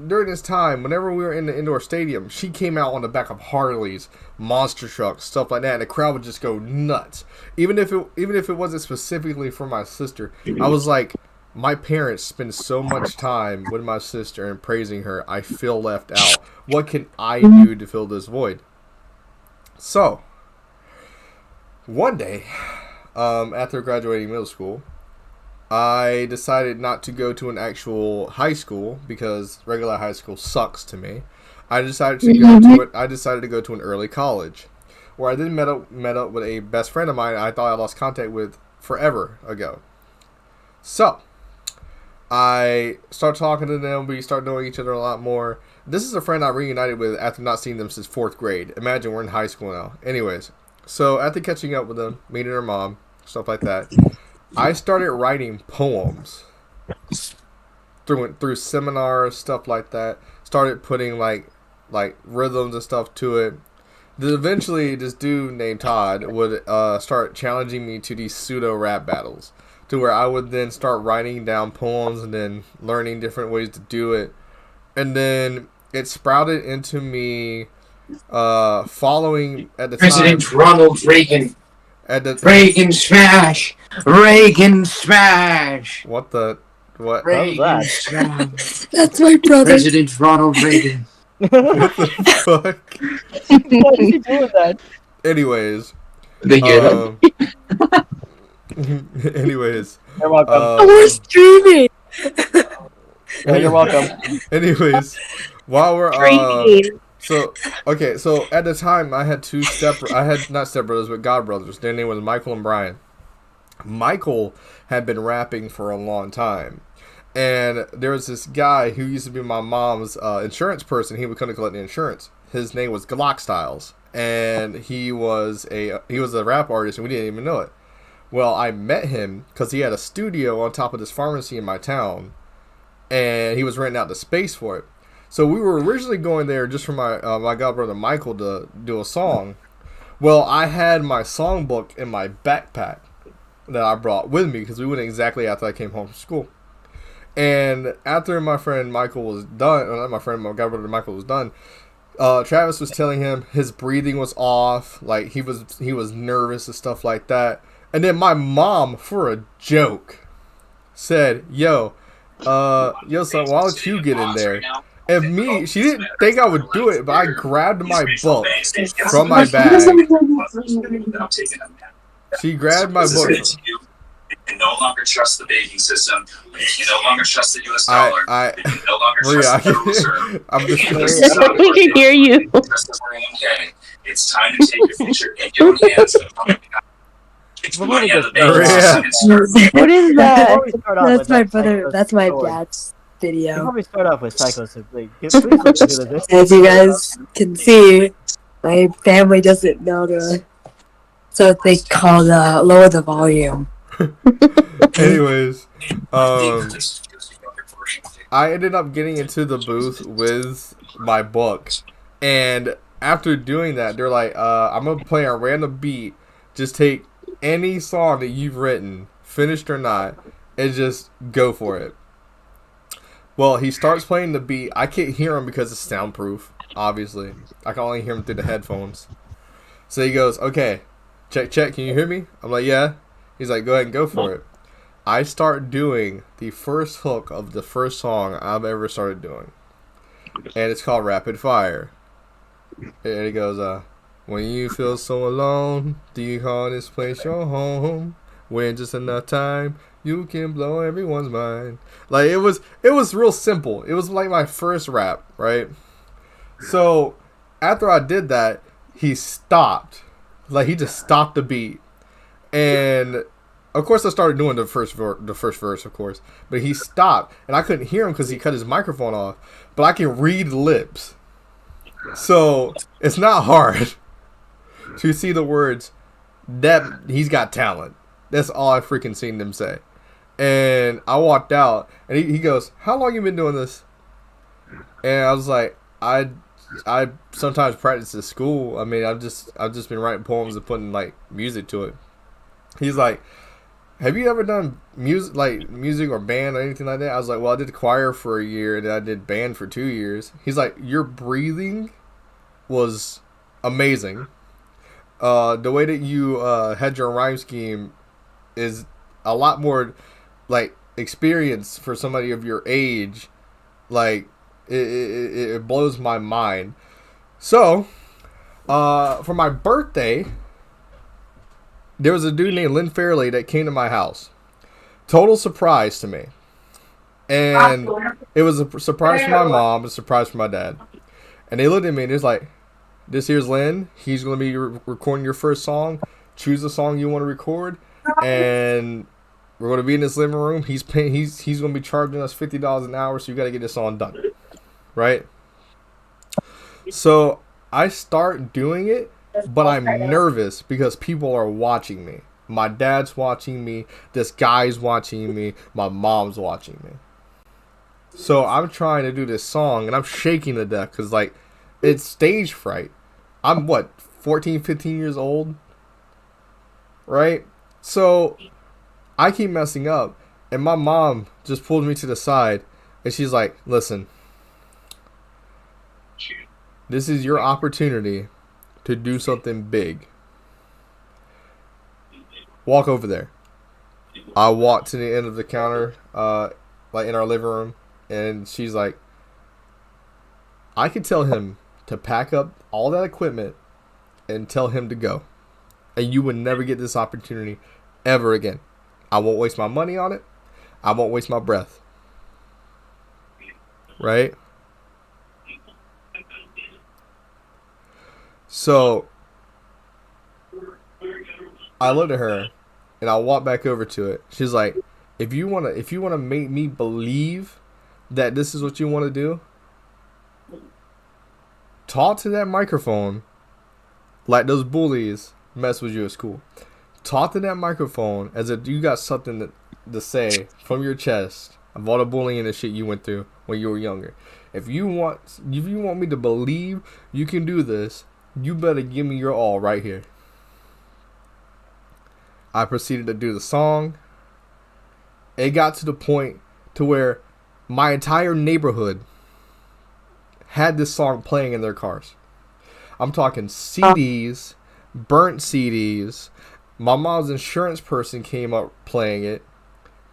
Speaker 1: during this time, whenever we were in the indoor stadium, she came out on the back of Harleys, monster trucks, stuff like that, and the crowd would just go nuts. Even if it wasn't specifically for my sister, I was like, my parents spend so much time with my sister and praising her, I feel left out. What can I do to fill this void? So, one day, after graduating middle school, I decided not to go to an actual high school because regular high school sucks to me. I decided to go to an early college, where I then met up with a best friend of mine I thought I lost contact with forever ago. So I start talking to them. We start knowing each other a lot more. This is a friend I reunited with after not seeing them since 4th grade. Imagine we're in high school now. Anyways, so after catching up with them, meeting her mom, stuff like that, I started writing poems through seminars, stuff like that. Started putting like rhythms and stuff to it. Then eventually, this dude named Todd would start challenging me to these pseudo rap battles, to where I would then start writing down poems and then learning different ways to do it. And then it sprouted into me following at the
Speaker 7: President
Speaker 1: time.
Speaker 7: Ronald Reagan.
Speaker 1: At the
Speaker 7: Reagan smash. Reagan smash.
Speaker 1: what the what
Speaker 4: How's
Speaker 7: Reagan
Speaker 4: that?
Speaker 7: smash.
Speaker 5: That's my brother.
Speaker 7: President Ronald Reagan.
Speaker 1: what the fuck?
Speaker 4: Why is he doing that?
Speaker 1: Anyways,
Speaker 7: They hear that?
Speaker 1: anyways,
Speaker 4: You're welcome.
Speaker 5: We're streaming.
Speaker 4: Yeah, you're welcome.
Speaker 1: anyways, while we're
Speaker 3: Drinking.
Speaker 1: so at the time I had not stepbrothers but godbrothers. Their name was Michael and Brian. Michael had been rapping for a long time, and there was this guy who used to be my mom's insurance person. He would come to collect the insurance. His name was Glock Styles, and he was a rap artist, and we didn't even know it. Well, I met him because he had a studio on top of this pharmacy in my town, and he was renting out the space for it. So we were originally going there just for my my godbrother Michael to do a song. Well, I had my songbook in my backpack that I brought with me because we went exactly after I came home from school. And after my friend Michael was done, not my friend, my godbrother Michael was done, Travis was telling him his breathing was off, like he was nervous and stuff like that. And then my mom, for a joke, said, "Yo, son, why don't you get in there?" And me, she didn't think I would do it, but I grabbed my book from my bag. She grabbed my book.
Speaker 8: You can no longer trust the banking system. You can no longer trust the U.S. dollar. You can no longer trust the Federal Reserve.
Speaker 1: I'm just
Speaker 3: We can hear you.
Speaker 8: Trust the 401k. It's time to take your future in your own hands. It's money out of the banking system.
Speaker 3: What is that?
Speaker 4: Before we start off
Speaker 5: That's
Speaker 4: with
Speaker 5: my
Speaker 4: that
Speaker 5: brother.
Speaker 4: Psycho
Speaker 5: That's my
Speaker 4: story-
Speaker 5: dad's
Speaker 4: Before
Speaker 5: video.
Speaker 4: we start off with Psycho, please listen to this.
Speaker 5: As you guys can see, my family doesn't know the. So they call lower the volume.
Speaker 1: Anyways, I ended up getting into the booth with my book, and after doing that, they're like, "I'm gonna play a random beat. Just take any song that you've written, finished or not, and just go for it." Well, he starts playing the beat. I can't hear him because it's soundproof. Obviously, I can only hear him through the headphones. So he goes, "Okay, check. Can you hear me?" I'm like, "Yeah." He's like, "Go ahead and go for it." I start doing the first hook of the first song I've ever started doing, and it's called Rapid Fire. And it goes, "When you feel so alone, do you call this place your home? When just enough time, you can blow everyone's mind." Like it was real simple. It was like my first rap, right? So after I did that, he stopped. Like he just stopped the beat, and of course I started doing the first verse, of course. But he stopped, and I couldn't hear him because he cut his microphone off. But I can read lips, so it's not hard to see the words that he's got talent. That's all I freaking seen them say. And I walked out, and he goes, "How long you been doing this?" And I was like, I sometimes practice at school. I mean, I've just been writing poems and putting like music to it. He's like, "Have you ever done music or band or anything like that?" I was like, "Well, I did choir for a year, and then I did band for 2 years." He's like, "Your breathing was amazing. The way that you had your rhyme scheme is a lot more like experience for somebody of your age. Like it blows my mind." So for my birthday, there was a dude named Lynn Fairley that came to my house. Total surprise to me. And it was a surprise for my mom, a surprise for my dad. And they looked at me and it was like, "This here's Lynn. He's going to be recording your first song. Choose a song you want to record. And we're going to be in this living room. He's going to be charging us $50 an hour, so you got to get this song done." Right? So I start doing it, but I'm nervous because people are watching me. My dad's watching me. This guy's watching me. My mom's watching me. So I'm trying to do this song, and I'm shaking to death because, like, it's stage fright. I'm, 14, 15 years old? Right? So I keep messing up, and my mom just pulled me to the side, and she's like, "Listen, This is your opportunity to do something big. Walk over there. I walk to the end of the counter, like in our living room, and she's like, I could tell him to pack up all that equipment and tell him to go. And you would never get this opportunity ever again. I won't waste my money on it. I won't waste my breath. Right? So I looked at her and I walked back over to it. She's like, if you wanna make me believe that this is what you want to do, talk to that microphone like those bullies mess with you at school. Talk to that microphone as if you got something to say from your chest of all the bullying and the shit you went through when you were younger. If you want me to believe you can do this, you better give me your all right here. I proceeded to do the song. It got to the point to where my entire neighborhood had this song playing in their cars. I'm talking CDs, burnt CDs. My mom's insurance person came up playing it.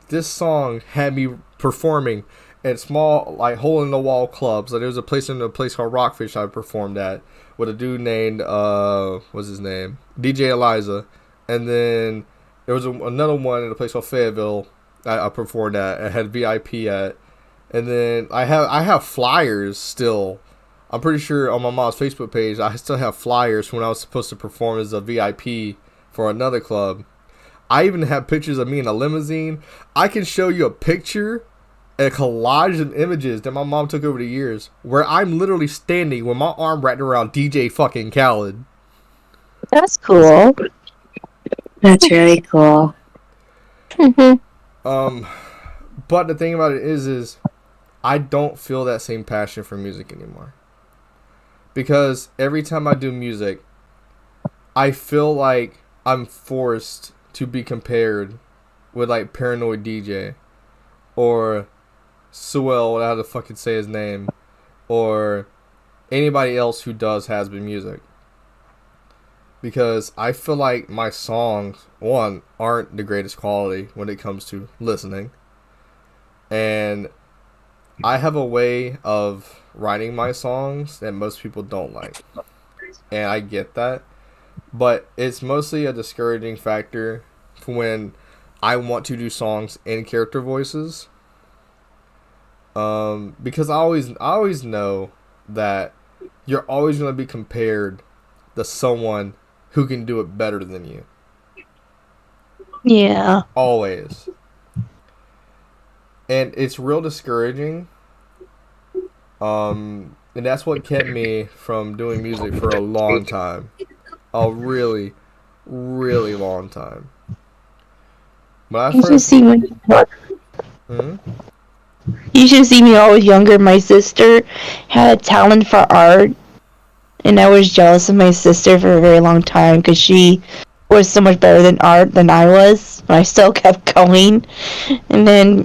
Speaker 1: This song had me performing at small, like, hole-in-the-wall clubs. Like, there was a place called Rockfish I performed at with a dude named, what's his name? DJ Eliza. And then there was another one in a place called Fayetteville I performed at. I had VIP at. And then I have flyers still. I'm pretty sure on my mom's Facebook page, I still have flyers from when I was supposed to perform as a VIP for another club. I even have pictures of me in a limousine. I can show you a picture, a collage of images that my mom took over the years, where I'm literally standing with my arm wrapped around DJ fucking Khaled.
Speaker 3: That's cool.
Speaker 5: That's really cool.
Speaker 1: But the thing about it is I don't feel that same passion for music anymore. Because every time I do music, I feel like I'm forced to be compared with, like, Paranoid DJ or Sewell, how to fucking say his name, or anybody else who does has-been music. Because I feel like my songs, one, aren't the greatest quality when it comes to listening. And I have a way of writing my songs that most people don't like. And I get that. But it's mostly a discouraging factor for when I want to do songs in character voices. Because I always know that you're always going to be compared to someone who can do it better than you.
Speaker 3: Yeah.
Speaker 1: Always. And it's real discouraging. And that's what kept me from doing music for a long time. A really, really long time. When I
Speaker 3: You should
Speaker 1: first...
Speaker 3: see me. You should see me when I was younger. My sister had a talent for art, and I was jealous of my sister for a very long time because she was so much better than art than I was. But I still kept going, and then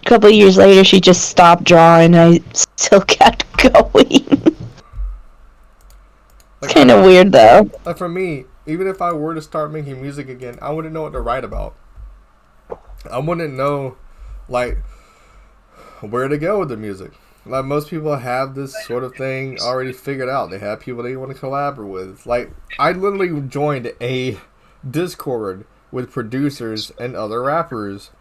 Speaker 3: a couple of years later, she just stopped drawing. And I still kept going. It's kind of weird, though.
Speaker 1: Like, for me, even if I were to start making music again, I wouldn't know what to write about. I wouldn't know, like, where to go with the music. Like, most people have this sort of thing already figured out. They have people they want to collaborate with. Like, I literally joined a Discord with producers and other rappers,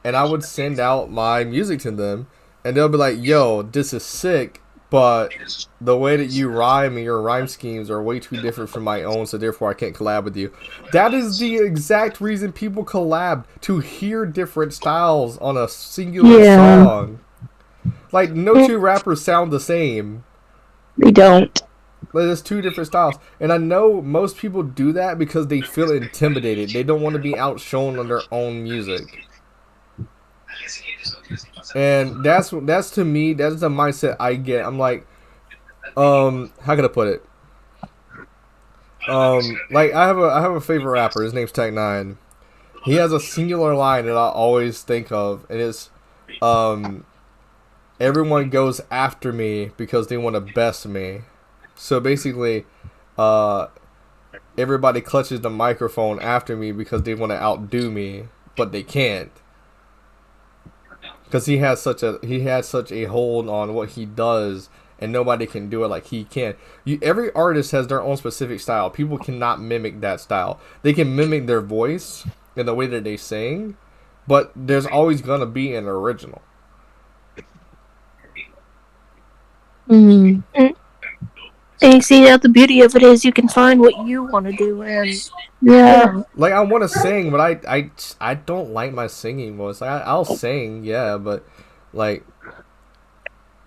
Speaker 1: and I would send out my music to them, and they'll be like, yo, this is sick, but the way that you rhyme and your rhyme schemes are way too different from my own, so therefore I can't collab with you. That is the exact reason people collab, to hear different styles on a singular song. Like, no two rappers sound the same.
Speaker 3: They don't.
Speaker 1: Like, there's two different styles. And I know most people do that because they feel intimidated. They don't want to be outshone on their own music. And that's to me, that's the mindset I get. I'm like, how can I put it? Like, I have a favorite rapper. His name's Tech9. He has a singular line that I always think of, and it's, everyone goes after me because they want to best me. So basically, everybody clutches the microphone after me because they want to outdo me, but they can't. Because he has such a hold on what he does, and nobody can do it like he can. Every artist has their own specific style. People cannot mimic that style. They can mimic their voice and the way that they sing, but there's always gonna be an original.
Speaker 3: Mm.
Speaker 6: And you see that the beauty of it is you can find what you want to do, and
Speaker 3: Yeah.
Speaker 1: Like, I want to sing, but I don't like my singing voice. Like, I'll sing, yeah, but like,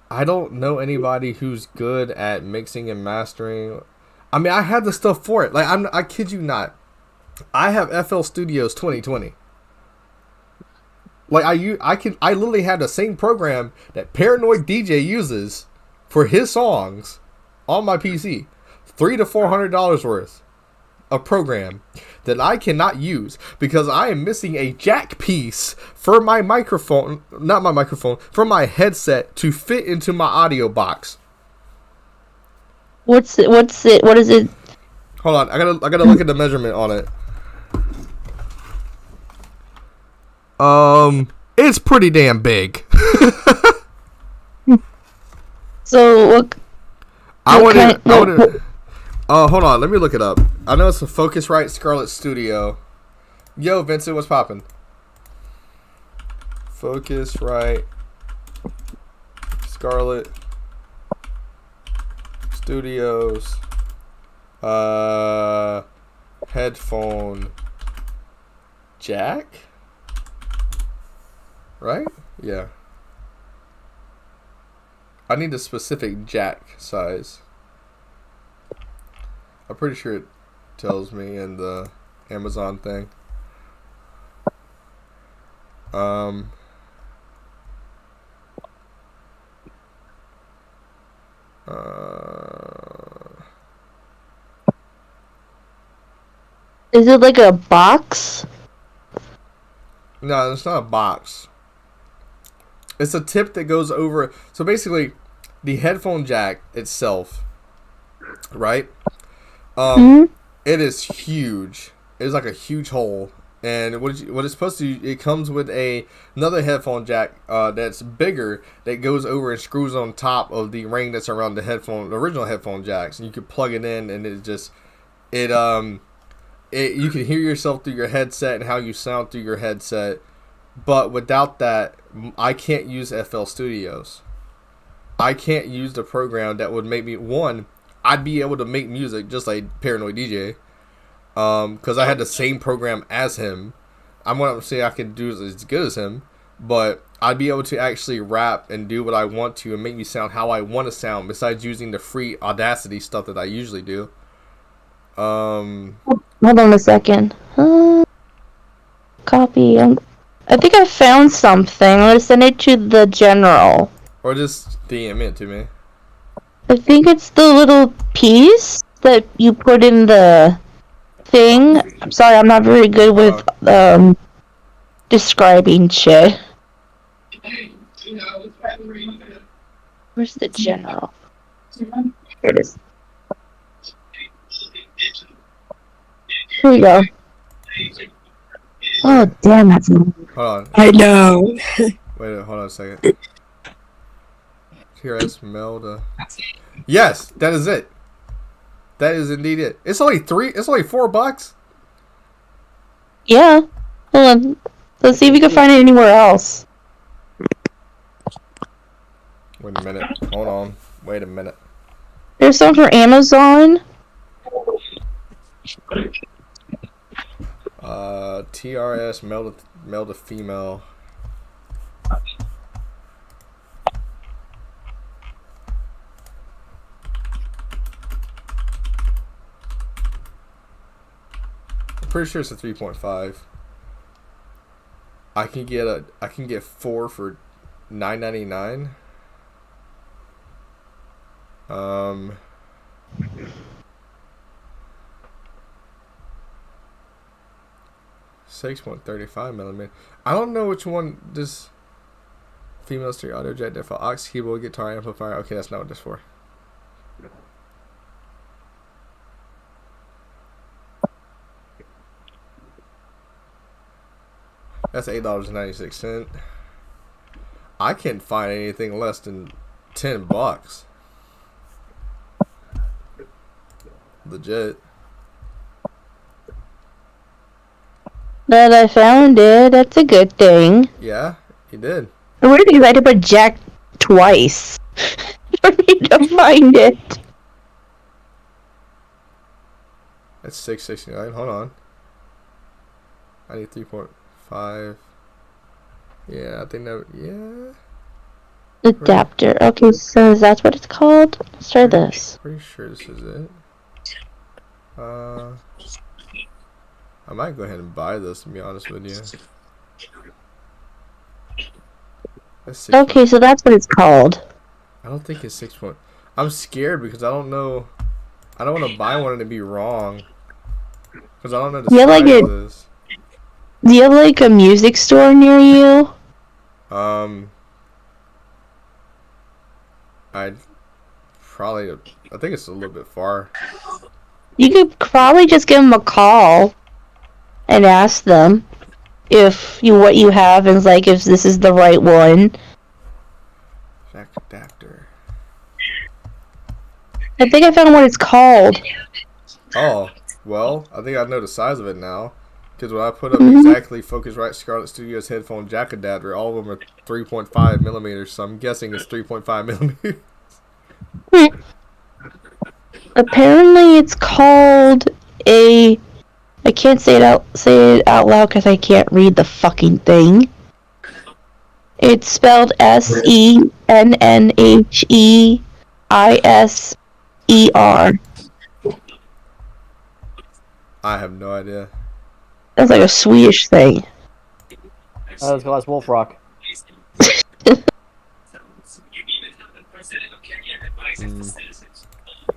Speaker 1: I don't know anybody who's good at mixing and mastering. I mean, I had the stuff for it. Like, I kid you not, I have FL Studios 2020. Like, I literally have the same program that Paranoid DJ uses for his songs on my PC. $300 to $400 worth of program that I cannot use because I am missing a jack piece for my microphone, not my microphone, for my headset to fit into my audio box.
Speaker 3: What is it?
Speaker 1: Hold on, I gotta look at the measurement on it. It's pretty damn big.
Speaker 3: So what?
Speaker 1: Hold on, let me look it up. I know it's a Focusrite Scarlett Studio. Yo, Vincent, what's poppin'? Focusrite Scarlett Studios headphone jack? Right? Yeah. I need a specific jack size. I'm pretty sure it tells me in the Amazon thing.
Speaker 3: Is it like a box?
Speaker 1: No, it's not a box. It's a tip that goes over. So basically, the headphone jack itself, right? It is huge. It's like a huge hole, and what it's supposed to do, it comes with another headphone jack that's bigger that goes over and screws on top of the ring that's around the original headphone jacks, and you can plug it in, and you can hear yourself through your headset and how you sound through your headset. But without that, I can't use FL Studios. I can't use the program that would make me, I'd be able to make music just like Paranoid DJ, because I had the same program as him. I'm not saying I could do as good as him, but I'd be able to actually rap and do what I want to and make me sound how I want to sound, besides using the free Audacity stuff that I usually do.
Speaker 3: Hold on a second. Copy. I think I found something. I'm gonna send it to the general.
Speaker 1: Or just DM it to me.
Speaker 3: I think it's the little piece that you put in the thing. I'm sorry, I'm not very good with describing shit. Where's the general? Here it is. Here we go. Oh, damn, that's...
Speaker 1: Hold on.
Speaker 5: I know.
Speaker 1: Wait, hold on a second. TRS Melda. Yes, that is it. That is indeed it. It's only $4.
Speaker 3: Yeah. Hold on. Let's see if we can find it anywhere else.
Speaker 1: Wait a minute. Hold on. Wait a minute.
Speaker 3: There's some for Amazon.
Speaker 1: TRS Melda female. I'm pretty sure it's a 3.5. I can get 4 for $9.99. 6.35 millimeter. I don't know which one this female stereo audio jack default aux keyboard guitar amplifier. Okay, that's not what this for. That's $8.96. I can't find anything less than $10. Legit.
Speaker 3: But I found it. That's a good thing.
Speaker 1: Yeah, you did.
Speaker 3: The weird thing is I had to put Jack twice for me to find it.
Speaker 1: That's $6.69. Hold on. I need 3.5. Yeah, I think that. Yeah.
Speaker 3: Adapter. Okay, so that's what it's called. Let's try this.
Speaker 1: Pretty sure this is it. I might go ahead and buy this, to be honest with you. That's 6.
Speaker 3: Okay, so that's what it's called.
Speaker 1: I don't think it's 6. I'm scared because I don't know. I don't want to buy one and it be wrong. Because I don't know the
Speaker 3: Yeah,
Speaker 1: size
Speaker 3: like it-
Speaker 1: of this.
Speaker 3: Do you have like a music store near you?
Speaker 1: I think it's a little bit far.
Speaker 3: You could probably just give them a call and ask them if what you have is like if this is the right one.
Speaker 1: Jack adapter.
Speaker 3: I think I found what it's called.
Speaker 1: Oh, well, I think I know the size of it now. Because when I put up exactly Focusrite Scarlett Studios headphone jack adapter, all of them are 3.5 millimeters, so I'm guessing it's 3.5 millimeters.
Speaker 3: Apparently, it's called a. I can't say it out loud because I can't read the fucking thing. It's spelled SENNHEISER.
Speaker 1: I have no idea.
Speaker 3: That's like a Swedish thing.
Speaker 4: Let's go. That's Wolf Rock.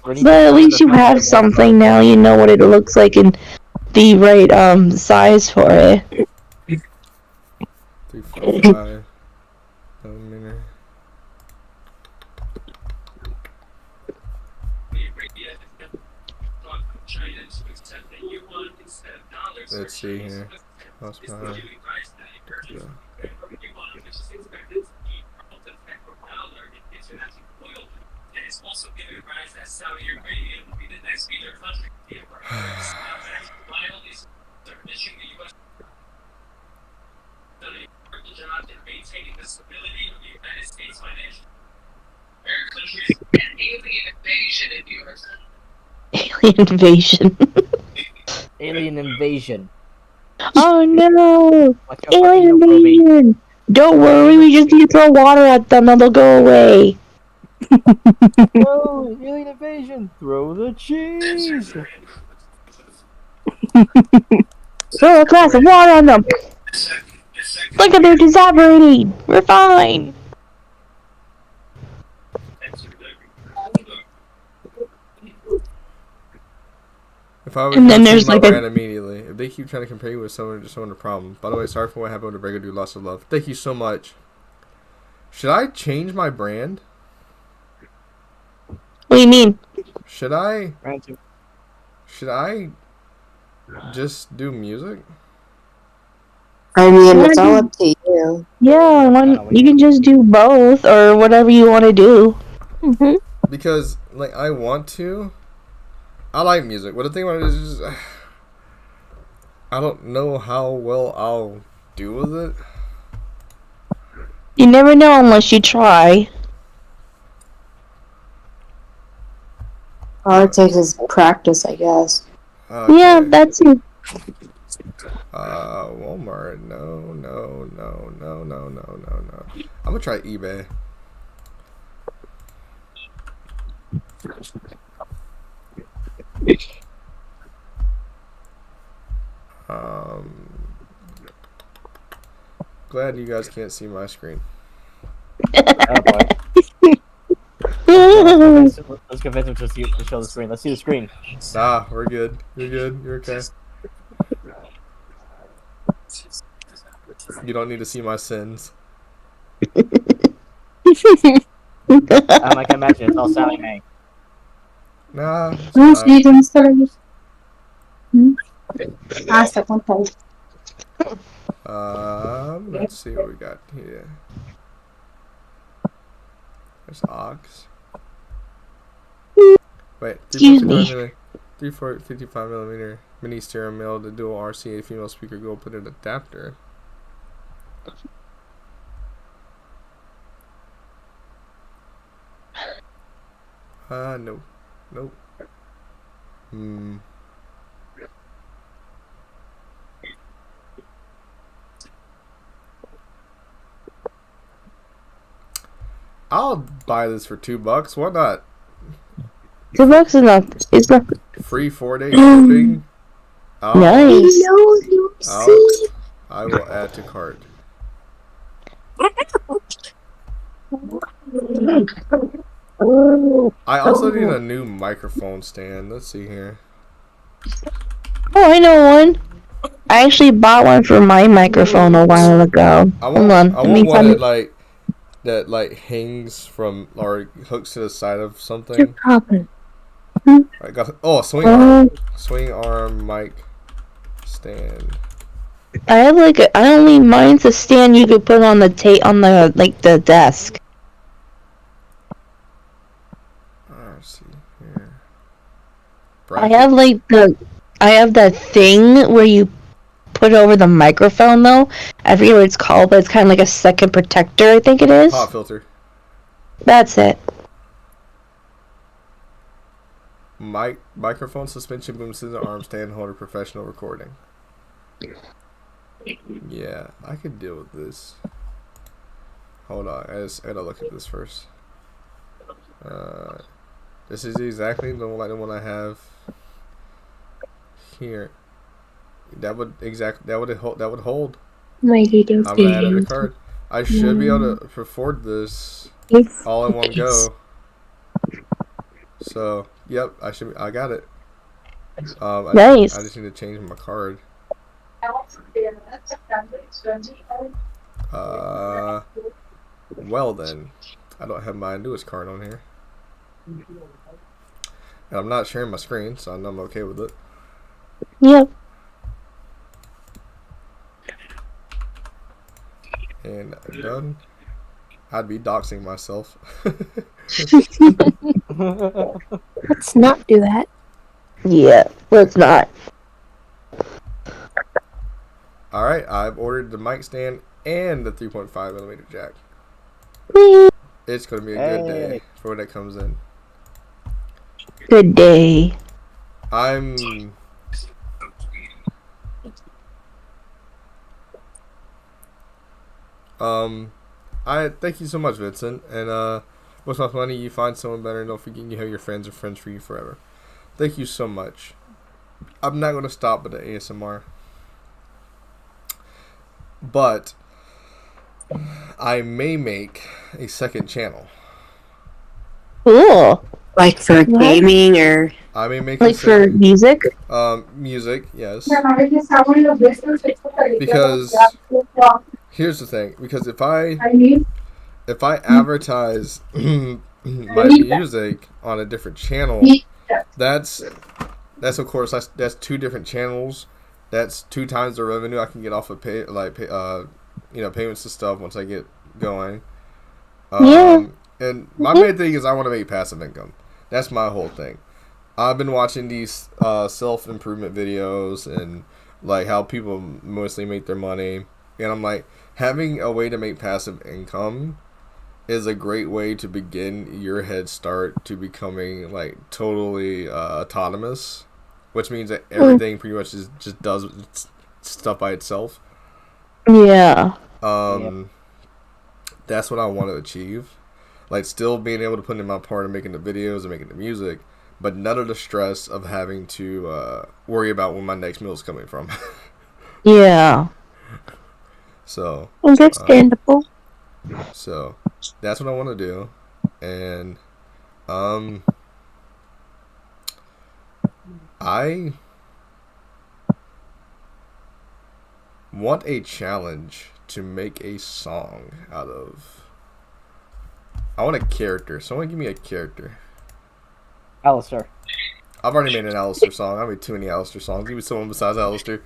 Speaker 3: But at least you have something now. You know what it looks like and the right size for it.
Speaker 1: 3.5 millimeter. Let's see here. Horsepower. Yeah.
Speaker 3: Alien invasion.
Speaker 4: Alien invasion.
Speaker 3: Oh no!
Speaker 4: Watch out for
Speaker 3: Alien
Speaker 4: xenophobe.
Speaker 3: invasion! Don't worry, we just need to throw water at them and they'll go away.
Speaker 4: No, alien invasion. Throw the cheese.
Speaker 3: Throw a glass of water on them. Look at they're disapparating. We're fine.
Speaker 1: If I would
Speaker 3: And then
Speaker 1: change
Speaker 3: there's
Speaker 1: my
Speaker 3: like a-
Speaker 1: brand immediately. If they keep trying to compare you with someone, just someone a problem. By the way, sorry for what happened with the Breakup. Do lots of love. Thank you so much. Should I change my brand?
Speaker 3: What do you mean?
Speaker 1: Should I just do music?
Speaker 5: I mean, it's all up to you.
Speaker 3: Yeah, you can just do both or whatever you want to do.
Speaker 1: Because like I want to. I like music. But the thing about it is just, I don't know how well I'll do with it.
Speaker 3: You never know unless you try.
Speaker 5: All it takes is practice, I guess.
Speaker 1: Okay.
Speaker 3: Yeah, that's it.
Speaker 1: Walmart. No. I'm gonna try eBay. Glad you guys can't see my screen.
Speaker 4: Oh boy. Let's convince him to show the screen. Let's see the screen.
Speaker 1: Nah, we're good. You're good. You're okay. You don't need to see my sins.
Speaker 4: I can imagine it's all Sally Mae.
Speaker 1: Nah.
Speaker 9: No, sí, tienes que ver.
Speaker 5: Hasta con todo.
Speaker 1: Let's see what we got here. There's Ox. Wait,
Speaker 3: Excuse me.
Speaker 1: 355 millimeter mini stereo male, the dual RCA female speaker gold plated adapter. No. Nope. I'll buy this for $2. Why not?
Speaker 3: $2 is not. It's not.
Speaker 1: Free 4-day shipping.
Speaker 3: Nice.
Speaker 1: I will add to cart. I also need a new microphone stand. Let's see here.
Speaker 3: Oh, I know one. I actually bought one for my microphone a while ago.
Speaker 1: I want one that hangs from or hooks to the side of something. I got swing arm mic stand.
Speaker 3: I have I only mine's a stand you could put on the the desk.
Speaker 1: Let's see here.
Speaker 3: I have that thing where you put over the microphone though. I forget what it's called, but it's kind of like a second protector. I think it is.
Speaker 1: Pop filter.
Speaker 3: That's it.
Speaker 1: Microphone suspension boom scissor arm stand holder professional recording. Yeah, I could deal with this. Hold on, I gotta look at this first. This is exactly the one I have here. That would hold.
Speaker 5: My little
Speaker 1: I'm gonna add it to cart. I should be able to afford this all in one go. So, yep, I got it.
Speaker 3: Nice.
Speaker 1: I just need to change my card. Well then, I don't have my newest card on here. And I'm not sharing my screen, so I'm okay with it.
Speaker 3: Yep.
Speaker 1: And done. I'd be doxing myself.
Speaker 6: Let's not do that.
Speaker 3: Yeah, let's not.
Speaker 1: Alright, I've ordered the mic stand and the 3.5 millimeter jack. It's going to be a good day for when it comes in.
Speaker 3: Good day.
Speaker 1: I thank you so much, Vincent. And what's my money? You find someone better, and don't forget you have your friends are friends for you forever. Thank you so much. I'm not going to stop with the ASMR, but I may make a second channel.
Speaker 3: Cool.
Speaker 5: Like for gaming or
Speaker 1: I may make
Speaker 3: for music.
Speaker 1: Music, yes. Because here's the thing. Because if I advertise my music on a different channel, that's of course that's two different channels. That's 2 times the revenue I can get off of payments and stuff once I get going. And my main thing is I want to make passive income. That's my whole thing. I've been watching these self-improvement videos and like how people mostly make their money, and I'm like, having a way to make passive income is a great way to begin your head start to becoming like totally autonomous, which means that everything pretty much just does stuff by itself.
Speaker 3: Yeah.
Speaker 1: That's what I want to achieve. Like, still being able to put in my part in making the videos and making the music, but none of the stress of having to worry about when my next meal is coming from.
Speaker 3: Yeah.
Speaker 1: So.
Speaker 6: Understandable.
Speaker 1: So, that's what I want to do, and I want a challenge to make a song out of. I want a character. Someone give me a character.
Speaker 4: Alistair.
Speaker 1: I've already made an Alistair song. I made too many Alistair songs. Give me someone besides Alistair.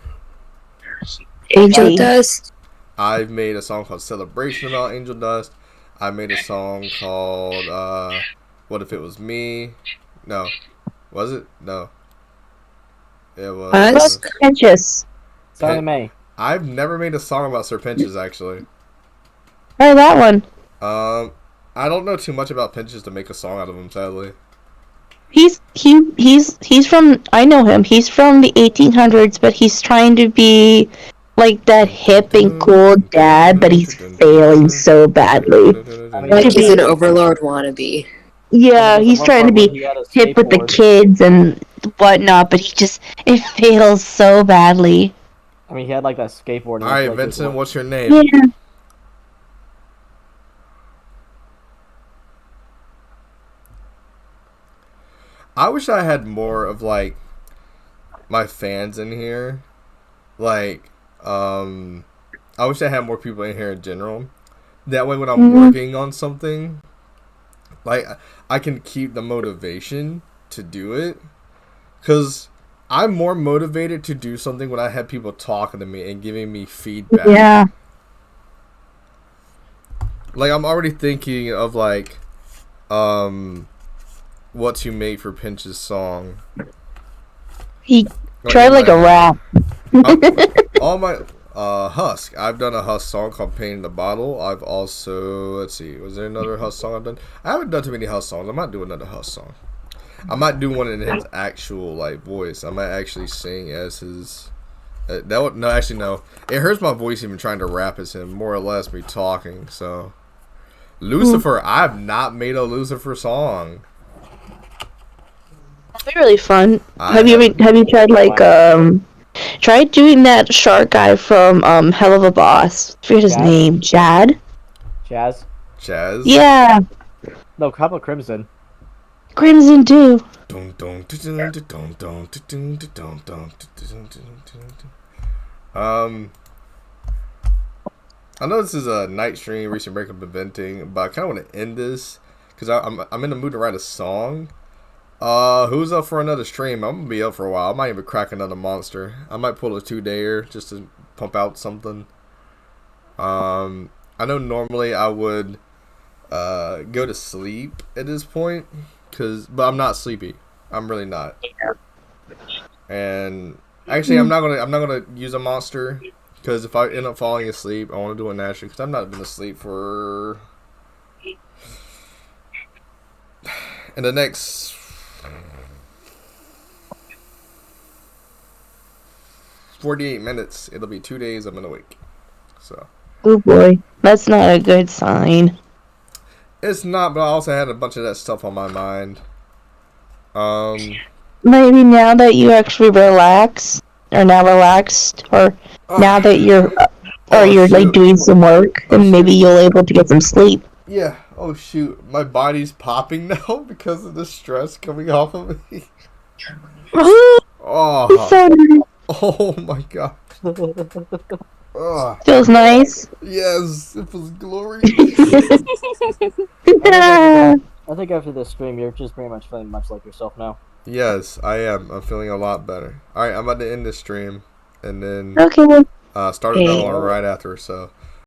Speaker 5: Angel
Speaker 3: See.
Speaker 5: Dust.
Speaker 1: I've made a song called Celebration about Angel Dust. I made a song called What If It Was Me? No. Was it? No. It was...
Speaker 3: Pretentious.
Speaker 4: Sally Mae.
Speaker 1: I've never made a song about Sir Pinches, actually.
Speaker 3: Try that one.
Speaker 1: I don't know too much about Pinches to make a song out of him, sadly.
Speaker 3: He's from, I know him. He's from the 1800s, but he's trying to be like that hip and cool dad, but he's failing so badly.
Speaker 5: Like he's an overlord wannabe.
Speaker 3: Yeah, he's trying to be
Speaker 4: He had a
Speaker 3: hip with the
Speaker 4: skateboard.
Speaker 3: kids and whatnot, but it fails so badly.
Speaker 4: I mean, he had like that skateboard.
Speaker 1: Alright,
Speaker 4: like,
Speaker 1: Vincent, what's your name?
Speaker 3: Yeah.
Speaker 1: I wish I had more of, like, my fans in here. Like, I wish I had more people in here in general. That way when I'm working on something, like, I can keep the motivation to do it. Because I'm more motivated to do something when I have people talking to me and giving me feedback.
Speaker 3: Yeah.
Speaker 1: Like, I'm already thinking of, like, what to make for Pinch's song.
Speaker 3: He tried like a rap.
Speaker 1: All my Husk. I've done a Husk song called Pain in the Bottle. I've also, let's see, was there another Husk song I've done? I haven't done too many Husk songs. I might do another Husk song. I might do one in his actual like voice. I might actually sing as his. No, actually no. It hurts my voice even trying to rap as him. More or less me talking. So, Lucifer. I've not made a Lucifer song.
Speaker 3: It'd be really fun. Have you tried like try doing that shark guy from Hell of a Boss? I forget his name. Chad?
Speaker 4: Chaz?
Speaker 1: Chaz?
Speaker 3: Yeah.
Speaker 4: No, how about Crimson?
Speaker 3: Crimson too.
Speaker 1: I know this is a night stream, recent breakup eventing, but I kind of want to end this because I'm in the mood to write a song. Who's up for another stream? I'm gonna be up for a while. I might even crack another monster. I might pull a 2-dayer just to pump out something. I know normally I would go to sleep at this point, but I'm not sleepy. I'm really not. And actually, I'm not gonna use a monster because if I end up falling asleep, I want to do it naturally because I've not been asleep for in the next 48 minutes. It'll be 2 days. I'm awake. So.
Speaker 3: Oh boy, that's not a good sign.
Speaker 1: It's not, but I also had a bunch of that stuff on my mind.
Speaker 3: Maybe now that you actually relaxed, or now that you're like doing some work, then maybe you'll able to get some sleep.
Speaker 1: Yeah. Oh shoot, my body's popping now because of the stress coming off of me. Oh. Oh my god.
Speaker 3: Feels nice.
Speaker 1: Yes, it was glorious.
Speaker 4: I think after this stream, you're just pretty much feeling much like yourself now.
Speaker 1: Yes, I am. I'm feeling a lot better. Alright, I'm about to end this stream and then
Speaker 3: Okay.
Speaker 1: start another one right after. So